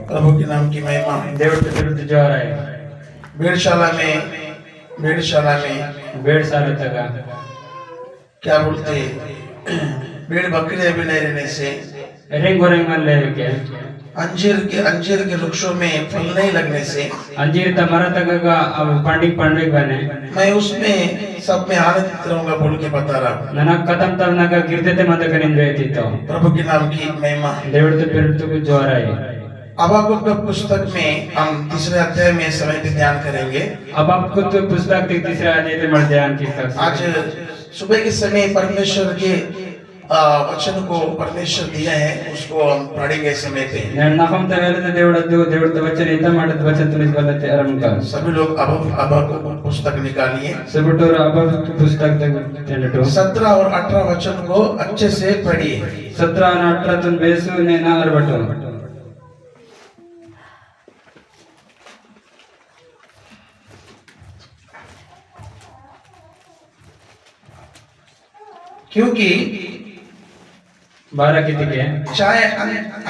प्रभु के नाम की महिमा। దేవుడితో తిరుపతి జోరాయి भेड़शाला में వేడిసార్లు తగ్గ क्या बोलते भेड़ बकरियां भी नहीं रहने से, ఎరింగ్ గొరింగ్ మన్ లేవికే अंजीर के वृक्षों में फल नहीं लगने से, अंजीर त मर तक पंडिक बने मैं उसमें सब में आनंदित रहूंगा बोल के बता रहा हूँ। ननक कदम तब नग गिरते मत करिंदो प्रभु के नाम की महिमा। దేవుడితో తిరుపతికి జోరాయి हबक्कुक का पुस्तक में हम तीसरे अध्याय में समय पे ध्यान करेंगे। अब आपको तो पुस्तक तीसरे अध्याय में ध्यान की आज सुबह के समय परमेश्वर के वचन को परमेश्वर दिया है, उसको हम पढ़ेंगे समय पे। నేను నఖం తవేలతే దేవుడితో వచ్చే ఇంత మాట వచన ತಿಳಿಸಬಲ್ಲತೆ ಆರಂಭ सभी लोग अब पुस्तक निकालिए। सबटोर अब पुस्तक तेनटो 17 और 18 वचन को अच्छे से पढ़िए। 17 और 18 तुम बेसु ने ना अरबटो क्योंकि 12 की तिके चाहे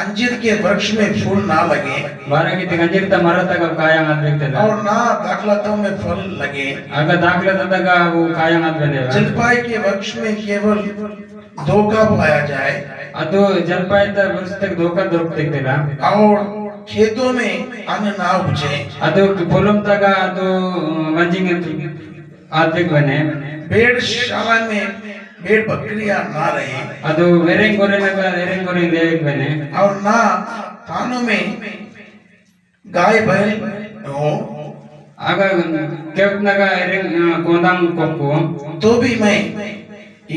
अंजीर के वृक्ष में फूल ना लगे, 12 की तिके अंजीर त मर तक काया मत देखते और ना दाखलतों में फल लगे, अगर दाखला तक वो काया मत बने जलपाई के वृक्ष में केवल धोखा पाया जाए, ಅದು ಜಲಪಾಯ ವೃಕ್ಷಕ್ಕೆ ಧೋಕಾ ದೊರಕತಿಲ್ಲ और खेतों में अन्न ना उपजे, ಅದು పొలం ತಗ ಅದು ಮಂಜಿಂಗ್ ಆತ್ಮಿಕ ಬನೆ भेड़शाला में भेड़ बकरियां ना रहे, ಅದು ವೆರೆಂಗ್ ಗೊರೆ ದೇವಿक ಬನೆ और ना थानों में गाय बैल हो, ಆಗ ಕೆವತ್ನಾಗ ಗೋದಾಮ್ ಕೊಪ್ಪು तो भी मैं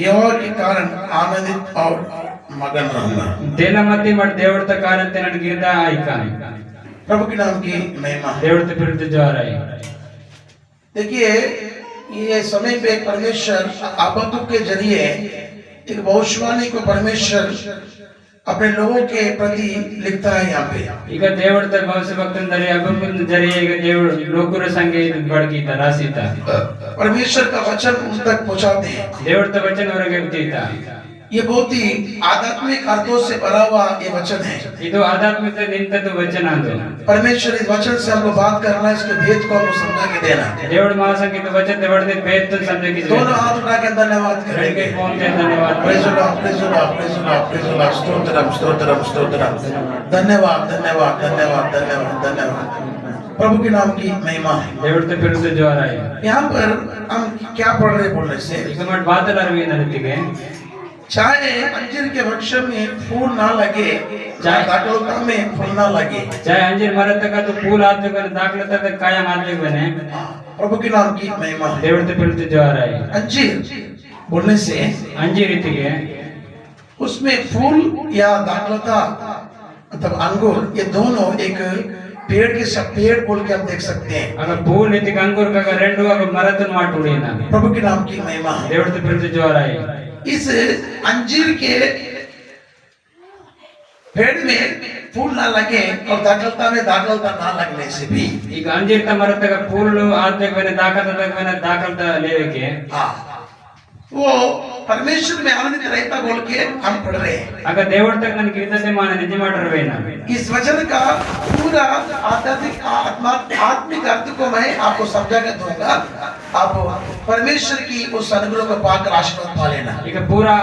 यहोवा के कारण आनंदित और मगन रहूंगा। ತೇಲ ಮತ್ತಿ ಮಾಡಿ ದೇವರ ಕಾರಣ ನನಗಿಂದ ಐಕಾನ್ प्रभु के नाम की महिमा। ದೇವರ ವಿರುದ್ಧ ಜೋರಾಯಿ देखिए ये समय पे परमेश्वर हबक्कुक के जरिए एक भविष्यवाणी को परमेश्वर अपने लोगों के प्रति लिखता है। यहाँ पे ಈಗ ದೇವರ ಭವಿಷ್ಯವಕ್ತನ ದರಿ ಅಬ್ಬನ ಜರಿಯ ಈಗ ದೇವರ ಲೋಕರ ಸಂಗೆ ಬಡಗಿತ ರಾಸಿತ परमेश्वर का वचन उन तक पहुँचाते हैं। ದೇವರ ವಚನ ಹೊರಗೆ ಬಿಟ್ಟಿತ ये बहुत ही आध्यात्मिक अर्थों से भरा हुआ ये वचन है। ಇದು ಆಧ್ಯಾತ್ಮಿಕ ನಿಂತದ್ದು ವಚನ ಅದು परमेश्वर इस वचन से हमको बात करना, इसके भेद को हमको समझा के देना। ದೇವರ ಮಹಾಸಂಗೀತ ವಚನ ದೇವರದೇ भेद समझे दोनों हाथ उठा के धन्यवाद करेंगे। फोन के धन्यवाद praise the Lord, praise the Lord, praise the Lord, praise the Lord, stotram stotram stotram. धन्यवाद धन्यवाद धन्यवाद धन्यवाद धन्यवाद। प्रभु के नाम की महिमा है। ದೇವರ ವಿರುದ್ಧ ಜೋರಾಯಿ यहाँ पर हम क्या पढ़ रहे बोलने से, ಈಗ ಮಾಡಿ ಮಾತನಾಡುವೆ ನನ್ನೊಟ್ಟಿಗೆ चाहे अंजीर के वृक्ष में फूल ना लगे, चाहे दाखलता में फूल ना लगे, चाहे अंजीर मर तक तो फूल आत्मिक दाखला तक कायम आत्मिक बने प्रभु के नाम की महिमा है। ದೇವರ ವಿರುದ್ಧ ಜೋರಾಯಿ अंजीर बोलने से अंजीर ರೀತಿಗೆ उसमें फूल या दाखलता मतलब अंगूर, ये दोनों एक पेड़ के सब पेड़ बोल के हम देख सकते हैं। अगर फूल ರೀತಿಗೆ अंगूर का रेंडू अगर मरतन माटुड़ी ना प्रभु के नाम की महिमा है। ದೇವರ ವಿರುದ್ಧ ಜೋರಾಯಿ इस अंजीर के पेड़ में फूल ना लगे और दाखलता में दाखलता ना लगने से भी, ಈಗ ಅಂಜೀರ್ ತ ಮರ ತಗ ಫೂಲ್ ಆತ್ಮಿಕ ಬನೆ दाखलता लेके हाँ वो परमेश्वर में आनंदित रहता बोल के हम पढ़ रहे हैं। अगर देवर तक नन कीर्तने मान निज माटरवेना इस वचन का पूरा आत्मिक अर्थ को मैं आपको समझा के दूंगा। आप परमेश्वर की उस अनुग्रह को पाकर आशीर्वाद पा लेना। ಈಗ पूरा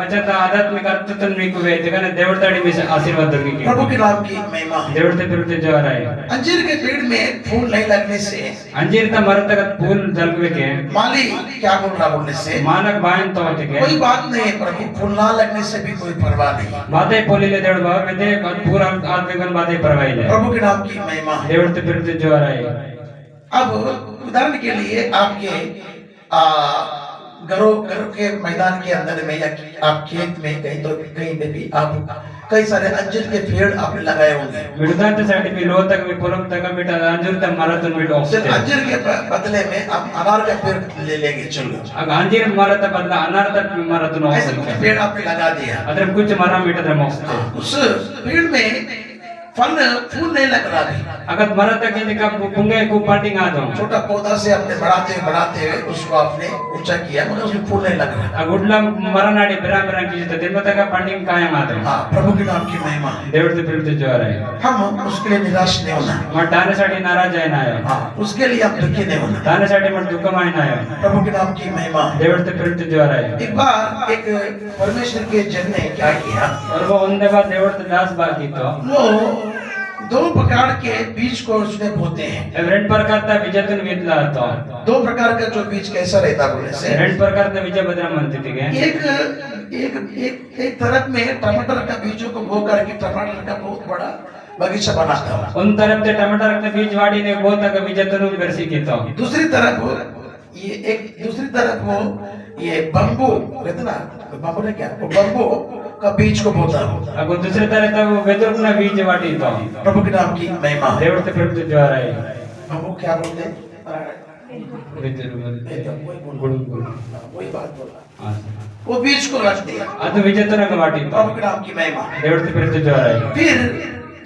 वचन आध्यात्मिक अर्थ तन मीकु वे जगने देवर तड़ी में आशीर्वाद दगी प्रभु के नाम की महिमा। देवर ते विरुद्ध जोराई अंजीर के पेड़ में फूल नहीं लगने से, अंजीर ತ ಮರ ತಗ फूल जलवे के माली क्या बोल रहा बोलने से मानक बायन तो होते के कोई बात नहीं, प्रभु फूल ना लगने से भी कोई परवाह नहीं। बातें बोलिले देवर बाबा में दे पूरा आत्मिक बातें परवाइले प्रभु के नाम की महिमा। देवर ते विरुद्ध जोराई अब उदाहरण के लिए आपके घरों के मैदान के अंदर में या आप खेत में कहीं तो कहीं पे भी आप कई सारे अंजीर के पेड़ आपने लगाए होंगे। विडदांसाठी मी लो तक मी पोलम तक मी अंजीर त मरातून मी सिर्फ अंजीर के बदले में आप अनार का पेड़ ले लेंगे, चलो अग अंजीर मरत बदला अनार तक मरातून ऐसे कुछ पेड़ आपने लगा दिया, अदर कुछ मरा मीटर मोक्ष उस पेड़ में फल फूल नहीं लग रहा है, अगर मरा तक ये का पुंगे को पाटिंग आ दो छोटा पौधा से अपने बढ़ाते हुए उसको आपने ऊंचा किया, मगर उसमें फूल नहीं लग रहा। गुडला मरा नाडी बिरा बिरा की तो दिन में तक पाटिंग कायम आ दो। हाँ, प्रभु के नाम की महिमा। देवते फिरते जो आ रहे हम उसके लिए निराश नहीं होना। मग दाण्यासाठी नाराज आहे ना हाँ, उसके लिए हम दुखी नहीं होना। दाण्यासाठी मग दुःख आहे ना प्रभु के नाम की महिमा। देवते फिरते जो आ रहे एक बार एक परमेश्वर के जन ने क्या किया, और वो उनके बाद देवते दास बाकी तो वो दो प्रकार के बीज को उसने बोते हैं। रेंड प्रकारचा विजयातून घेतला होता। दो प्रकार का जो बीज कैसा रहता बोलने से, रेंड प्रकारचा विजय भद्रा म्हणते ती काय एक एक एक एक तरफ में टमाटर का बीजों को बो करके टमाटर का बहुत बड़ा बगीचा बनाता है। उन तरफ ते टमाटर का बीज वाढीने बहुत का विजयातून बेरसी घेतो। दूसरी तरफ दूसरी तरफ वो ये बम्बू रहता ना, बम्बू ने क्या, वो बम्बू का बीज को बोता है। अगो दुसरे तरफ वो वेदरना बीज वाटी तो प्रभु के नाम की महिमा। देवते फिरते जो आ रहे बम्बू क्या बोलते हैं? वही बात बोला, वो बीज को रख दिया। आता विजयातून का वाटी तो प्रभु के नाम की महिमा। देवते फिरते जो आ रहे फिर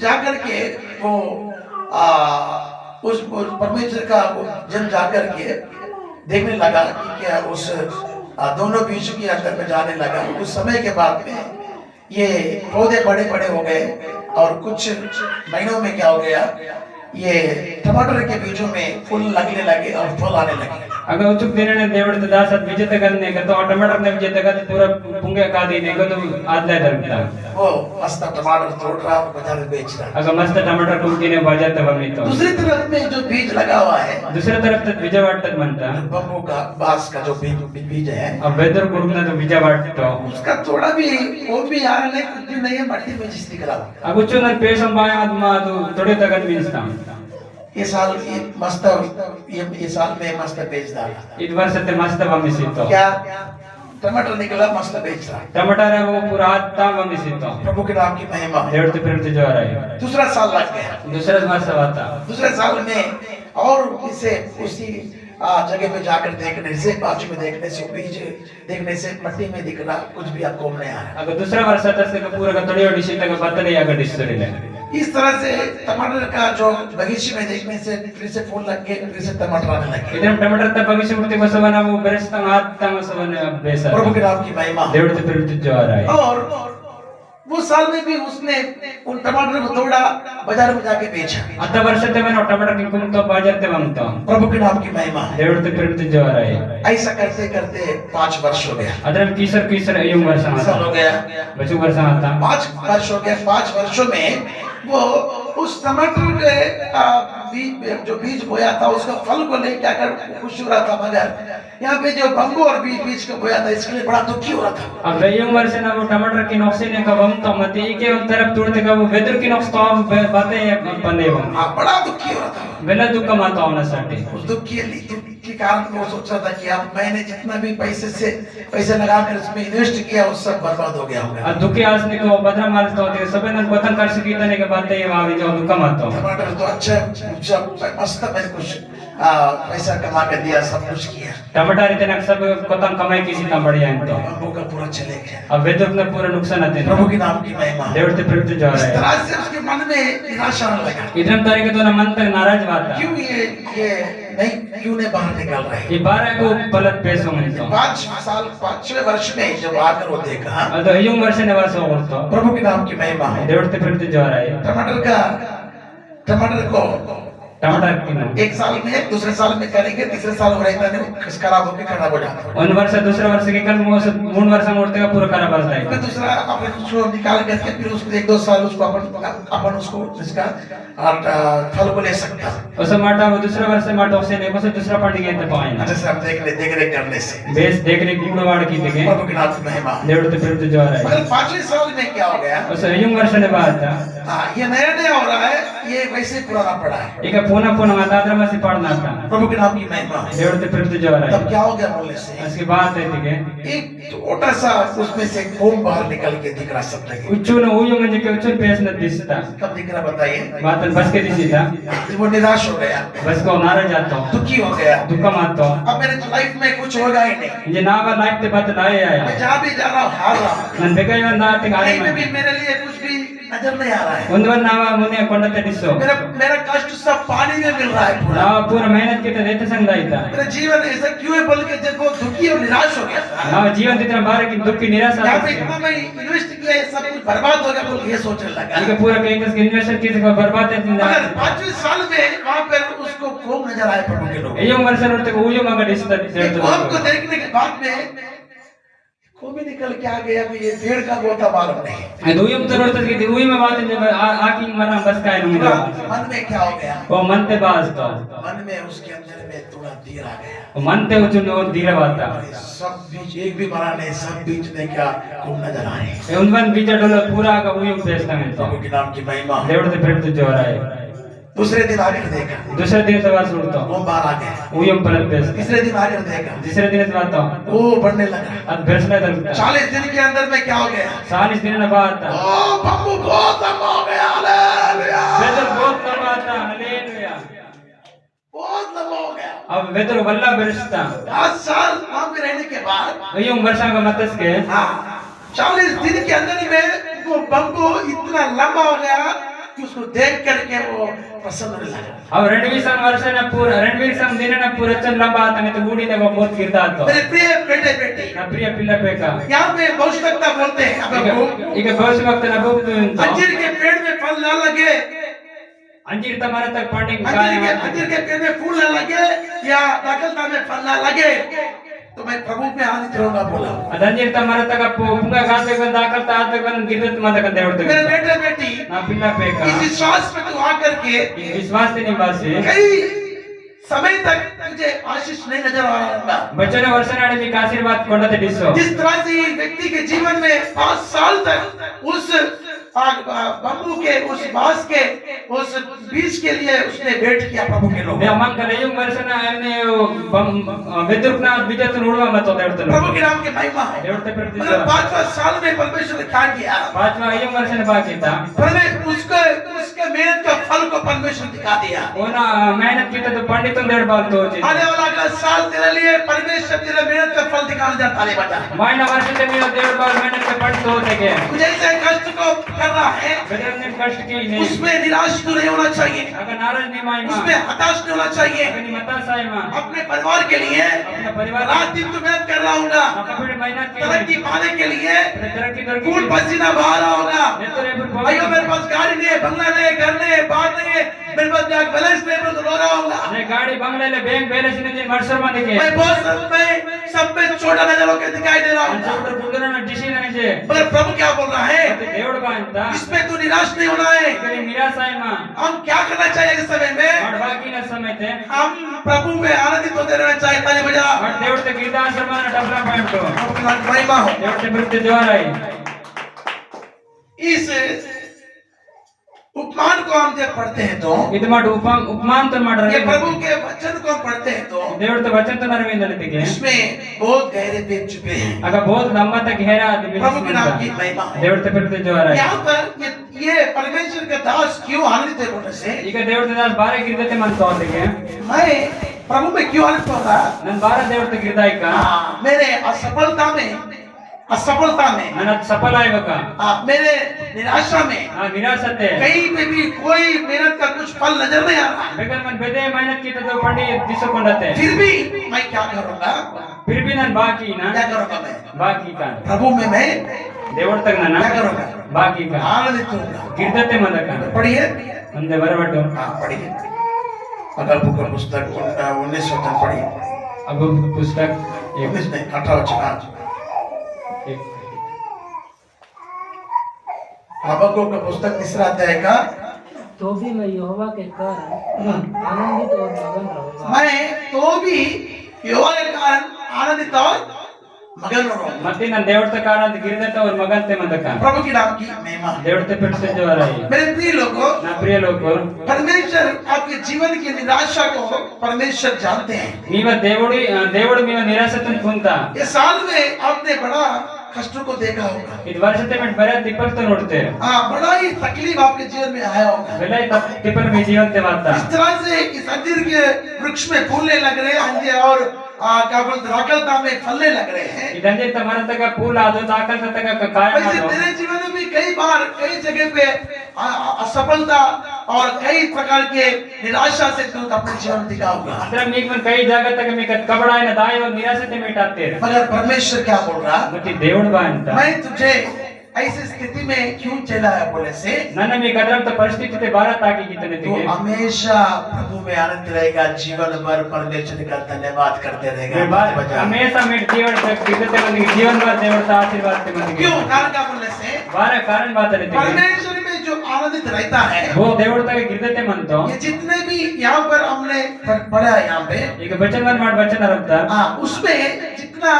जाकर के वो उस परमेश्वर का वो जन जाकर के देखने लगा कि क्या उस दोनों बीज के अंदर में जाने लगा। कुछ समय के बाद में ये पौधे बड़े बड़े हो गए और कुछ महीनों में क्या हो गया, ये टमाटर के बीजों में फूल लगने लगे और फल आने लगे। अगर उचुक देने देवते दास विजेते करने का तो टमाटर ने विजेते का पूरा पुंगे का देने को तो आदला डरता वो मस्त टमाटर तोड़ रहा और बाजार में बेच रहा। अगर मस्त टमाटर कुंकी ने बाजार तक बनी तो दूसरी तरफ में जो बीज लगा हुआ है, दूसरे तरफ तक विजय वाटत म्हणता बम्बू का बांस का जो बीज है, अब वेदर कुरुना तो विजय वाटतो उसका थोड़ा भी वो भी यार नहीं, कुछ भी नहीं है, मट्टी में जिस दिख रहा। अब उचुन पेशम बाय आत्मा तो थोड़े तक मिलता ये साल ये मस्त ये साल में मस्त बेच डाला। इस वर्ष ते मस्त बमिसितो क्या टमाटर निकला, मस्त बेच रहा। टमाटर है वो पूरा आता बमिसितो प्रभु के नाम की महिमा। देवते फिरते जो आ रहे दूसरा साल लग गया। दूसरा वर्ष आता दूसरे साल में और इसे उसी जगह पे जाकर देखने से, बाजू में देखने से, बीज देखने से मट्टी में दिख रहा, कुछ भी आपको नहीं आ रहा। अगर दूसरा वर्ष आता से पूरा का थोड़ी और डिशी तक बतले या का डिस्टरी ले इस तरह से टमाटर का जो बगीचे में देखने से फिर से फूल लग गए, फिर से टमाटर आने लगे। इधर टमाटर तक बगीचे उठते बसवना वो बेरस्ता हाथ तक बसवना बेसा प्रभु के नाम की महिमा। देवते फिरते जो आ रहा है और वो साल में भी उसने उन टमाटर को तोड़ा, बाजार में जाके बेचा। आता वर्ष ते मैंने टमाटर की कुम तो बाजार ते बनता प्रभु के नाम की महिमा। देवते फिरते जो आ रहा है ऐसा करते करते 5 वर्ष हो गया। अदर तीसर अयुम वर्ष आता हो गया, बचू वर्ष आता 5 वर्ष हो गया। 5 वर्षों में वो उस टमाटर के जो बीज बोया था उसका फल को लेकर आकर खुश हो रहा था, मगर यहाँ पे जो बम्बू और बीज को बोया था इसके लिए बड़ा दुखी हो रहा था। अब अयुम वर्ष ना वो टमाटर की नौकसी ने का बनता मत एक उन तरफ तोड़ते का वो वेदर की नौकस तो बातें बने बन बड़ा दुखी हो रहा था। बेला दुख माता होण्यासाठी उस दुख के कारण वो सोच रहा था कि अब मैंने जितना भी पैसे लगाकर इसमें इन्वेस्ट किया वो सब बर्बाद हो गया होगा। अब दुखी आसने को बदरा माल तो होते सब ने पतन कर सकी तने के बातें ये वहां जो दुख माता टमाटर तो अच्छा मस्त मैंने कुछ पैसा कमा कर दिया, सब कुछ किया। टमाटर इतने सब कोतम कमाई किसी का बढ़िया है तो बम्बू का पूरा चले गया। अब वेदर ने पूरा नुकसान आते प्रभु के नाम की महिमा। देवते फिरते जा इस रहे हैं तरह से उसके मन में निराशा आने लगा। इधर तारीख तो ना मन तक नाराज बात क्यों क्यों नहीं बाहर निकल रहे? ये 12 को पलट पेश होंगे तो 5वें वर्ष में जब आकर वो देखा, अब अयुम वर्ष ने वास हो तो प्रभु के नाम की महिमा है। देवते फिरते जा रहे हैं टमाटर को टमाटर की एक साल में, दूसरे साल में करेंगे, तीसरे साल हो रहता है खराब होकर खराब हो जाता है। उन वर्ष दूसरे वर्ष के कल मून वर्ष मोड़ते का पूरा खराब होता है। फिर दूसरा अपन उसको निकाल करके फिर उसको 1-2 साल उसको अपन उसको इसका फल को ले सकता है। उस माटा वो दूसरा वर्ष माटा से नहीं बस दूसरा पानी के पाएंगे जैसे हम देख रेख करने से बेस देख रेख गुणवाड़ की देखे प्रभु के नाम की महिमा। देवते फिरते जा रहे हैं। मगर 5वें साल में क्या हो गया? उस अयुम वर्ष ने बात था ये नया हो रहा है, ये वैसे पुराना पड़ा है। एक पुनः आता में से पढ़ना था प्रभु के नाम की महिमा। देवते फिरते जा रहे तब हैं। क्या हो गया बोलने से? इसके बाद है ठीक है एक मोटा सा उसमें से खून बाहर निकल के दिख रहा सब जगह। उच्चून ऊयू म्हणजे के उच्चून पेसनत दिसता कब दिख रहा बताइए? मातन बस के दिसीता वो निराश हो गया, बस को नाराज जातो दुखी हो गया, दुःख मानतो अब मेरे लाइफ में कुछ होगा ही नहीं, म्हणजे नावा लाईफ ते बात नाही मैं आया जहाँ भी जा रहा हूँ हार रहा हूँ, नन बेकाई वंदा ते गाडी कहीं में भी मेरे लिए कुछ भी नजर नहीं आ रहा है, ಒಂದು ನಾವ ಮುನ್ನೆ ಕೊಂಡತೆ ದಿಸ್ಸು मेरा मेरा कष्ट सब पानी में मिल रहा है पूरा, ನಾವ ಪೂರ मेहनत ಕಿತ ದೇತ ಸಂಗ ಆಯ್ತಾ मेरा जीवन ऐसा क्यों है बोल के जब वो दुखी और निराश हो गया, ನಾವ ಜೀವನ ತಿತ್ರ ಬಾರಕ್ಕೆ ದುಃಖಿ ನಿರಾಶ यहाँ पे इतना मैं इन्वेस्ट किया है सब कुछ बर्बाद हो गया बोल के ये सोचने लगा। ಈಗ ಪೂರ ಕೈಕಸ್ ಇನ್ವೆಸ್ಟರ್ ಕಿತ बर्बाद ಆಯ್ತಿಂದ मगर 5वें साल में वहाँ पर उसको खूब नजर आए प्रभु के लोग, ಅಯ್ಯೋ ವರ್ಷ ನೋಡ್ತಕ್ಕೆ ಊಯು ಮಗ ದಿಸ್ತ खूब को देखने के बाद में खूब ही निकल के आ गया, अभी ये पेड़ का गोता मालूम नहीं, ಅದು ಊಯು ತ ನೋಡ್ತಕ್ಕೆ ಇದು ಊಯು ಮಾತ ಆಕಿ ಮರ ಬಸ್ ಕಾಯ ನಮ್ಗೆ मन में क्या हो गया, ಓ ಮಂತೆ ಬಾಸ್ तो मन में उसके अंदर में थोड़ा तीर आ गया, ಮಂತೆ ಉಚುನ ಧೀರವಾತ सब बीच एक भी मरा नहीं, सब बीच में क्या खूब नजर आ रहे हैं। ಒಂದ್ ಬಂದ್ ಬೀಜ ಡೋಲ ಪೂರಾ ಆಗ ಊಯು ಪೇಸ್ತಾ ಅಂತ प्रभु के नाम की महिमा। ದೇವರದು ಪ್ರೇರಿತ ಜೋರಾಯ दूसरे दिन आकर देखा दूसरे दिन से बात सुनता वो बाहर आ गया, ऊयम परत बेस तीसरे दिन आकर देखा तीसरे दिन से बात वो बढ़ने लगा, अब बेसने लगता 40 दिन के अंदर में क्या हो गया, 40 दिन ना बात था ओ बम्बू बहुत लंबा हो गया, हालेलुया, वेदर बहुत लंबा था हालेलुया बहुत लंबा हो गया। अब वेदर वल्ला बेरस्ता 10 साल वहां पे रहने के बाद ऊयम वर्षा का मतस के हाँ 40 दिन के अंदर में वो बम्बू इतना लंबा हो गया कि उसको देख करके वो प्रसन्न होने लगा। अब रणवीर संग वर्षा ना पूरा रणवीर संग दिन ना पूरा चल लंबा आता नहीं तो बूढ़ी ने वो बहुत गिरता तो मेरे प्रिय बेटे बेटी, ना प्रिय पिल्ला पेका यहाँ पे भविष्यवक्ता बोलते हैं अब ಈಗ ಭವಿಷ್ಯ ವಕ್ತ ना बहुत अंजीर के पेड़ में फल ना लगे, अंजीर तुम्हारे तक पानी अंजीर के पेड़ में फूल ना लगे या दाखलता में फल ना लगे तो मैं प्रभु में आनंदित रहूंगा बोला। अंजीर तुम्हारे तक पुंगा गाते को दाखलता आते को गिरत मत कर देवते मेरे बेटे बेटी ना पिल्ला पेका इस विश्वास में तू आकर के ಈ ವಿಶ್ವಾಸ ನಿವಾಸಿ कई समय तक तुझे आशीष नहीं नजर आ रहा, बचने वर्ष नाड़े में आशीर्वाद ಕೊಂಡತೆ दिसो जिस तरह से व्यक्ति के जीवन में 5 साल तक उस बम्बू के उस बांस के उस बीज के लिए उसने वेट किया प्रभु के लोग, मैं मन करे यूं वर्ष ना हमने वेदुकना बीजत रोडवा मत देवते प्रभु के नाम की महिमा है। देवते प्रति मतलब 5वां साल में परमेश्वर ने क्या किया, पांचवा यूं वर्ष ने बाकी था परमेश्वर उसके उसके मेहनत का फल को परमेश्वर दिखा दिया। वो ना मेहनत की तो पंडित देड़ बाल तो आने वाला अगला साल तेरे लिए परमेश्वर तेरे मेहनत का फल दिखाने जाता है बता, मायना वर्ष से मेरा देड़ बाल मेहनत के पंडित होते के तुझे ऐसे कष्ट को कर रहा है बेदर ने कष्ट की नहीं उसमें निराश तो नहीं होना चाहिए, अगर नाराज नहीं माई मां उसमें हताश नहीं होना चाहिए। अगर नहीं मता साई मां अपने परिवार के लिए अपना परिवार रात दिन तो मेहनत कर रहा हूँगा, कपड़े मेहनत के तरक्की पाने के लिए तरक्की खून पसीना बहा रहा होगा। नेतरे पर अयो मेरे पास गाड़ी नहीं है, बंगला नहीं है, घर नहीं है, बाहर नहीं है, मेरे पास बैंक बैलेंस नहीं है, तो रो रहा होगा। नहीं गाड़ी बंगले ले बैंक बैलेंस नहीं मर्सर में देखे मैं बहुत सब पे छोटा नजर होकर दिखाई दे रहा हूँ, अंचोड़ गुंडरा ना डिसीजन नहीं जे मगर प्रभु क्या बोल रहा है, देवड़ बांधता इसमें तू निराश नहीं होना है। कभी निराश आई मां हम क्या करना चाहिए इस समय में, और बाकी न समय थे हम प्रभु में आनंदित होते रहना चाहिए। ताली बजा, और देवड़ ते गीता समान डबरा पॉइंट तो अपना महिमा हो। देवड़ ते विरुद्ध जोर आई इस उपमान को हम जब पढ़ते हैं तो ಇದು ಮಾಡು ಉಪಮಾನ ಅಂತ ये ಮಾಡ್ರೆ प्रभु के वचन को हम पढ़ते हैं तो ದೇವರ ತ ವಚನ ತ ನರವಿಂದ ನತಿಗೆ इसमें बहुत गहरे पेज छुपे हैं। अगर बहुत लंबा तक गहरा आदमी प्रभु के नाम की महिमा है। देवರ ತ ವಿರುದ್ಧ जोर आई यहाँ पर ये परमेश्वर का दास क्यों आनंदित है बोलने से, ಈಗ ದೇವರ ತ ದಾಸ್ ಬಾರೆ ಗಿರ್ದತೆ ಮನ್ ತೋದಕ್ಕೆ मैं प्रभु में क्यों आनंदित हो रहा, नन बारे देवರ ತ ಗಿರ್ದಾಯ್ಕ मेरे असफलता में ನನ್ನ सफल आएगा मेरे निराशा में निराशते कहीं पे भी कोई मेहनत का कुछ फल नजर नहीं आ रहा, बेगर मन बेदे मेहनत की तो पंडी दिसकोंडते फिर भी मैं क्या करूंगा, फिर भी नन बाकी ना क्या करूंगा मैं बाकी का प्रभु में मैं देवड़ तक ना क्या करूंगा, बाकी का आनंदित होऊंगा। गिरदते मदक पढ़िए, अंदे बरबटो हाँ पढ़िए, अगल का पुस्तक 19 वचन पढ़िए, अब पुस्तक 19 नहीं 18 वचन, हबक्कुक का पुस्तक 3 अध्याय का, तो भी मैं यहोवा के कारण आनंदित और मगन रहूंगा। मैं तो भी यहोवा के कारण आनंदित और మగను ಮತ್ತೆ ನಾನು ದೇವರ ಕಾರಣ ಅಂತ ಗಿರಿದತ್ತ ಅವ್ರ ಮಗಂತೆ ಮಂದಕ प्रभु की नाम की महिमा ದೇವತೆ ಪರಿಸ್ಥಿತಿ ಜೋರಾಯಿ मेरे प्रिय लोगों ನಾ ಪ್ರಿಯ ಲೋಕ परमेश्वर आपके जीवन की निराशा को परमेश्वर जानते हैं ನೀವ దేవుడు మీవ నిరాశతను పొంత ये साल में आपने बड़ा कष्टों को देखा होगा ಇದು ವರ್ಷತೆ ಮೆಟ್ ಬರ ತಿಪ್ಪಲ್ತ ನೋಡ್ತೇವೆ हाँ बड़ा ही तकलीफ आपके जीवन में आया होगा ಬೆಲೆ ತಿಪ್ಪಲ್ ಮೇ ಜೀವಂತೆ ಮಾತ इस तरह से इस अंजीर के वृक्ष में फूलने लग रहे हैं अंजीर और क्या बोलते राकलता में फलने लग रहे हैं ಇದಂಜೆ ಮರತಗ ಫೂಲ ಅದು ದಾಖಲ್ತಗ ಕಾಯ वैसे मेरे जीवन में भी कई बार कई जगह पे असफलता और कई प्रकार के निराशा से तुम अपने जीवन दिखा होगा ಅಂದ್ರೆ మీకు ಕೈ ಜಾಗತಗ మీకు ಕಬಡಾಯನ ದಾಯ ನಿರಾಶತೆ ಮೇಟಾಗ್ತೀರಿ मगर परमेश्वर क्या बोल रहा ಮತ್ತೆ దేవుడు ಬಾ ಅಂತ मैं तुझे ऐसी स्थिति में क्यों चलाया बोले से ನನ್ನ మీకు ಅದರಂತ ಪರಿಸ್ಥಿತಿ ಭಾರತ ಆಗಿಗಿತ್ತನೆ तो हमेशा प्रभु में आनंद रहेगा जीवन भर परमेश्वर का धन्यवाद करते रहेगा हमेशा मेरे जीवन तक गिरते मंदिर जीवन भर देवता आशीर्वाद से मंदिर क्यों कारण क्या बोलने से बारे कारण बात रहती है परमेश्वर में जो आनंदित रहता है वो देवता के गिरते मनतो ये जितने भी यहाँ पर हमने पढ़ा यहाँ पे ಈಗ ವಚನ ಮಾಡ್ ವಚನ ಅರ್ಥ हाँ उसमें जितना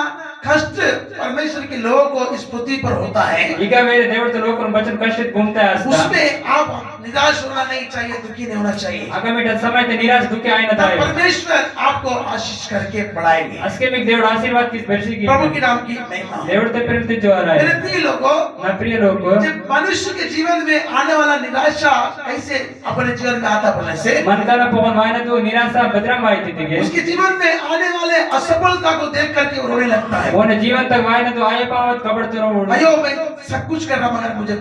कष्ट परमेश्वर के लोगों को इस पृथ्वी पर होता है ಈಗ ಬೇರೆ ದೇವತ ಲೋಕರು ವಚನ ಕಷ್ಟ घूमता है उसमें आप निराश होना नहीं चाहिए दुखी नहीं होना चाहिए आगामी समय ते निराश दुखी आए ना थाए परमेश्वर आपको आशीष करके बढ़ाएंगे असके में देवड़ आशीर्वाद की वर्षी की प्रभु के नाम की महिमा देवते प्रेरित जो आ रहा मेरे है प्रिय लोगों ना प्रिय लोग जब मनुष्य के जीवन में आने वाला निराशा कैसे अपने जीवन में आता बोलने से मन का ना पवन वायना तो निराशा बदरम आई थी के उसके जीवन में आने वाले असफलता को देख करके वो रोने लगता है वो ने जीवन तक वायना तो आए पावत कबड़ तो रो अयो मैं सब कुछ कर रहा मगर मुझे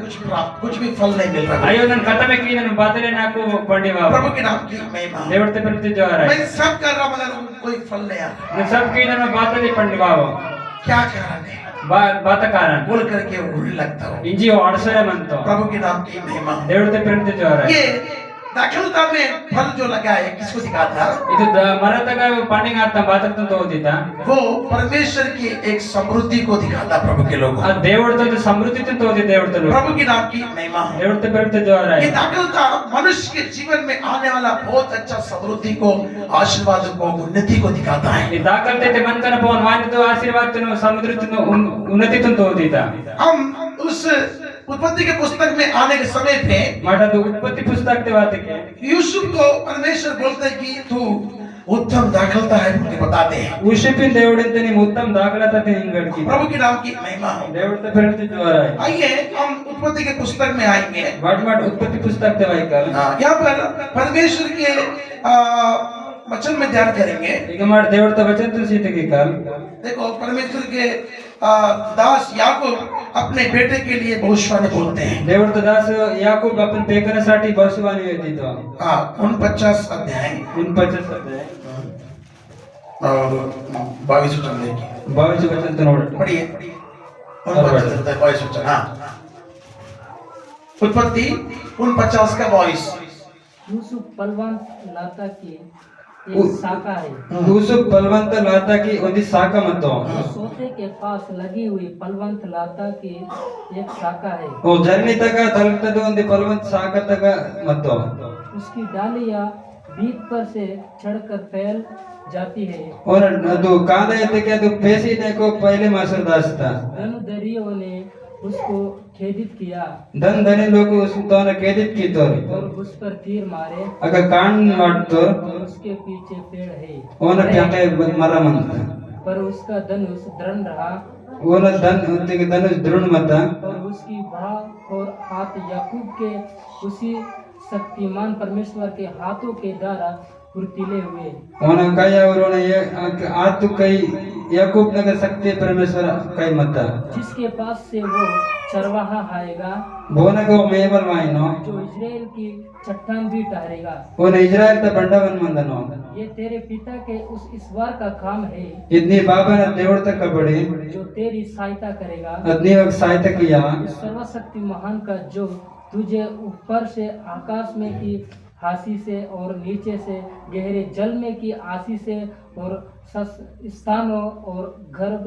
कुछ भी फल नहीं मिल रहा अयो नन खत्म की नन बादले ना को पंडी बाबा प्रभु के नाम की महिमा देवते प्रेरित जो आ रहा मैं है सब कर रहा मगर कोई फल नहीं आ रहा ने सब की नन बादले पंडी बाबा क्या कारण है बात कारण बोल करके वो रोने लगता हो इंजी अडसरे मनतो प्रभु के नाम की महिमा देवते प्रेरित जो आ रहा है ये दाखलता में फल जो लगा है किसको दिखाता ಇದು ಮರತಗ ಪಾಂಡಿಂಗ್ ಅಂತ ಬಾತಕ್ತ ಹೋದಿದ್ದ वो परमेश्वर की एक समृद्धि को दिखाता प्रभु के लोगों ಆ ದೇವರతో ಸಮೃದ್ಧಿ ಅಂತ ಹೋದಿ ದೇವರతో प्रभु की नाम की महिमा है देवते प्रेरित जो आ रहा ये है दाखलता मनुष्य के जीवन में आने वाला बहुत अच्छा समृद्धि को आशीर्वाद को उन्नति को दिखाता है ಈ ದಾಖಲ್ತೆ ಮನ್ಕನ ಪವನ್ ವಾನಿತು ಆಶೀರ್ವಾದನು ಸಮೃದ್ಧಿನು ಉನ್ನತಿ ಅಂತ ಹೋದಿದ್ದ हम उस उत्पत्ति के पुस्तक में आने के समय पे ಮಾಡದು ಉತ್ಪತ್ತಿ ಪುಸ್ತಕತೆ ವಾತಕ್ಕೆ यूसुफ को परमेश्वर बोलते हैं कि तू उत्तम दाखलता है मुझे बताते हैं ಉಷಿಪಿನ ದೇವಡಿಂದ ನಿಮ್ಮ ಉತ್ತಮ ದಾಖಲಾತ ಹಿಂಗಡ್ಕಿ प्रभु के नाम की महिमा हो ದೇವತೆ ಪ್ರೇರಿತ जो आ रहा है आइए हम उत्पत्ति के पुस्तक में आएंगे वाट उत्पत्ति पुस्तकते वाइकल यहाँ पर परमेश्वर के आ, वचन में ध्यान करेंगे ಈಗ ಮಾಡ ದೇವರ ವಚನ ತುಸಿತಿಗೆ ಕಾಲ್ देखो परमेश्वर के दास याकूब अपने बेटे के लिए भविष्यवाणी बोलते हैं देवरचा दास याकूब आपण पेकरासाठी भविष्यवाणी देतो हाँ 49 अध्याय 49 अध्याय और 22 वचन देखिए 22 वचन तो नोड पढ़िए 22 वचन हाँ उत्पत्ति 49 का 22 यूसुफ पलवान लाता की एक शाखा है ಯೂಸುಫ್ ಬಲವಂತ ಲಾತಾಕಿ ಒಂದು ಶಾಖ ಮತ್ತು सोते के पास लगी हुई पलवंत लाता की एक शाखा है ಓ ಜರ್ನಿ ತಗ ತಲುಪ್ತದ ಒಂದು ಬಲವಂತ ಶಾಖ ತಗ ಮತ್ತು उसकी डालियां बीज पर से चढ़कर फैल जाती है और ಅದು ಕಾದ ಎತ್ತಕ್ಕೆ ಅದು ಪೇಸಿने को पहले मासर दासता धनुधरियों ने उसको खेदित किया धन धनी लोग उस तोन केदित की तोर और उस पर तीर मारे अग कान मारतो और उसके पीछे पेड़ है ओन प्याके मरा मंत पर उसका धनुष दृढ़ रहा ओन धन उनके धनुष दृढ़ मत और उसकी बाह और हाथ याकूब के उसी शक्तिमान परमेश्वर के हाथों के द्वारा फुर्तीले हुए ओन काय और ये आतु कई याकूब नगर शक्ति परमेश्वर कई मत जिसके पास से वो चरवाहा आएगा बोन को मेबल वाइनो जो इजराइल की चट्टान भी ठहरेगा ओन इजराइल त बंडवन मंदनो ये तेरे पिता के उस ईश्वर का काम है इतनी बाबा ने देवड़ तक कबड़ी जो तेरी सहायता करेगा अदनी वक्त सहायता किया इस सर्वशक्ति महान का जो तुझे ऊपर से आकाश में की हासी से और नीचे से गहरे जल में की आसी से और स्थानों और गर्भ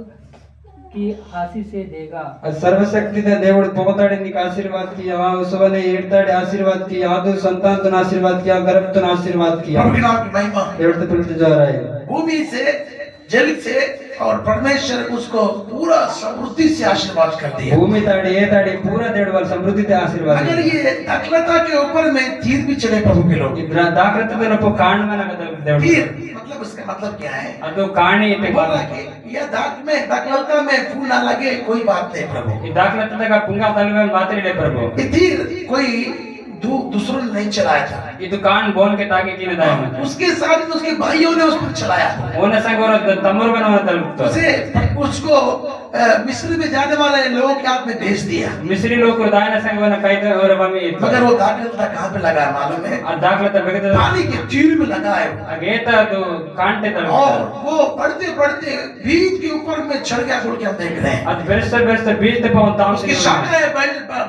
की हासी से देगा सर्वशक्ति देवड़ पोताड़े निक आशीर्वाद किया वहां उसने एड़ताड़े आशीर्वाद किया आदु संतान तो आशीर्वाद किया गर्भ तो आशीर्वाद किया प्रभु के नाम की महिमा देवड़ तो जा रहा है भूमि से जल से और परमेश्वर उसको पूरा समृद्धि से आशीर्वाद कर दिया। భూమి తాడి ఏ తాడి పూరా దేవుడు వాళ్ళ సమృద్ధితో ఆశీర్వాదం अगर ये दाखलता के ऊपर में तीर भी चले प्रभु के लोग, దాఖలతో కాండమైన దేవుడు तीर मतलब उसका मतलब क्या है? ಅದು ಕಾಣಿ ಐತೆ बोल रहा कि यह दाखलता में फूल ना लगे कोई बात नहीं प्रभु। ಈ ದಾಖಲತದಾಗ ಪುಂಗ ತಲುವೆ ಮಾತಾಡಿದೆ ಪ್ರಭು ये तीर कोई दूसरों ने नहीं चलाया था, ಇದು ಕಾಣ್ ಬೋನ್ के ताके की नदाय मत उसके साथ उसके भाइयों ने उस पर चलाया। ಓನ ಸಂಗ ಅವರ ತಮ್ಮರು ಬನವ ತಲುಪ್ತು उसे उसको मिस्र में जाने वाले लोगों के हाथ में भेज दिया। मिस्री लोग को दायना संगवन कई और मम्मी मगर वो दाखलता कहाँ पे लगा है मालूम है? आ दाखलता बेगद पानी के तीर में लगा है अगेता तो कांटे और तलुप्ता वो पढ़ते पढ़ते बीज के ऊपर में चढ़ गया बोल के हम देख रहे हैं। ಅದು ಬೆರೆಸ್ತಾ ಬೀಜ ತಪ ತಾಮ್ उसकी शाखाएं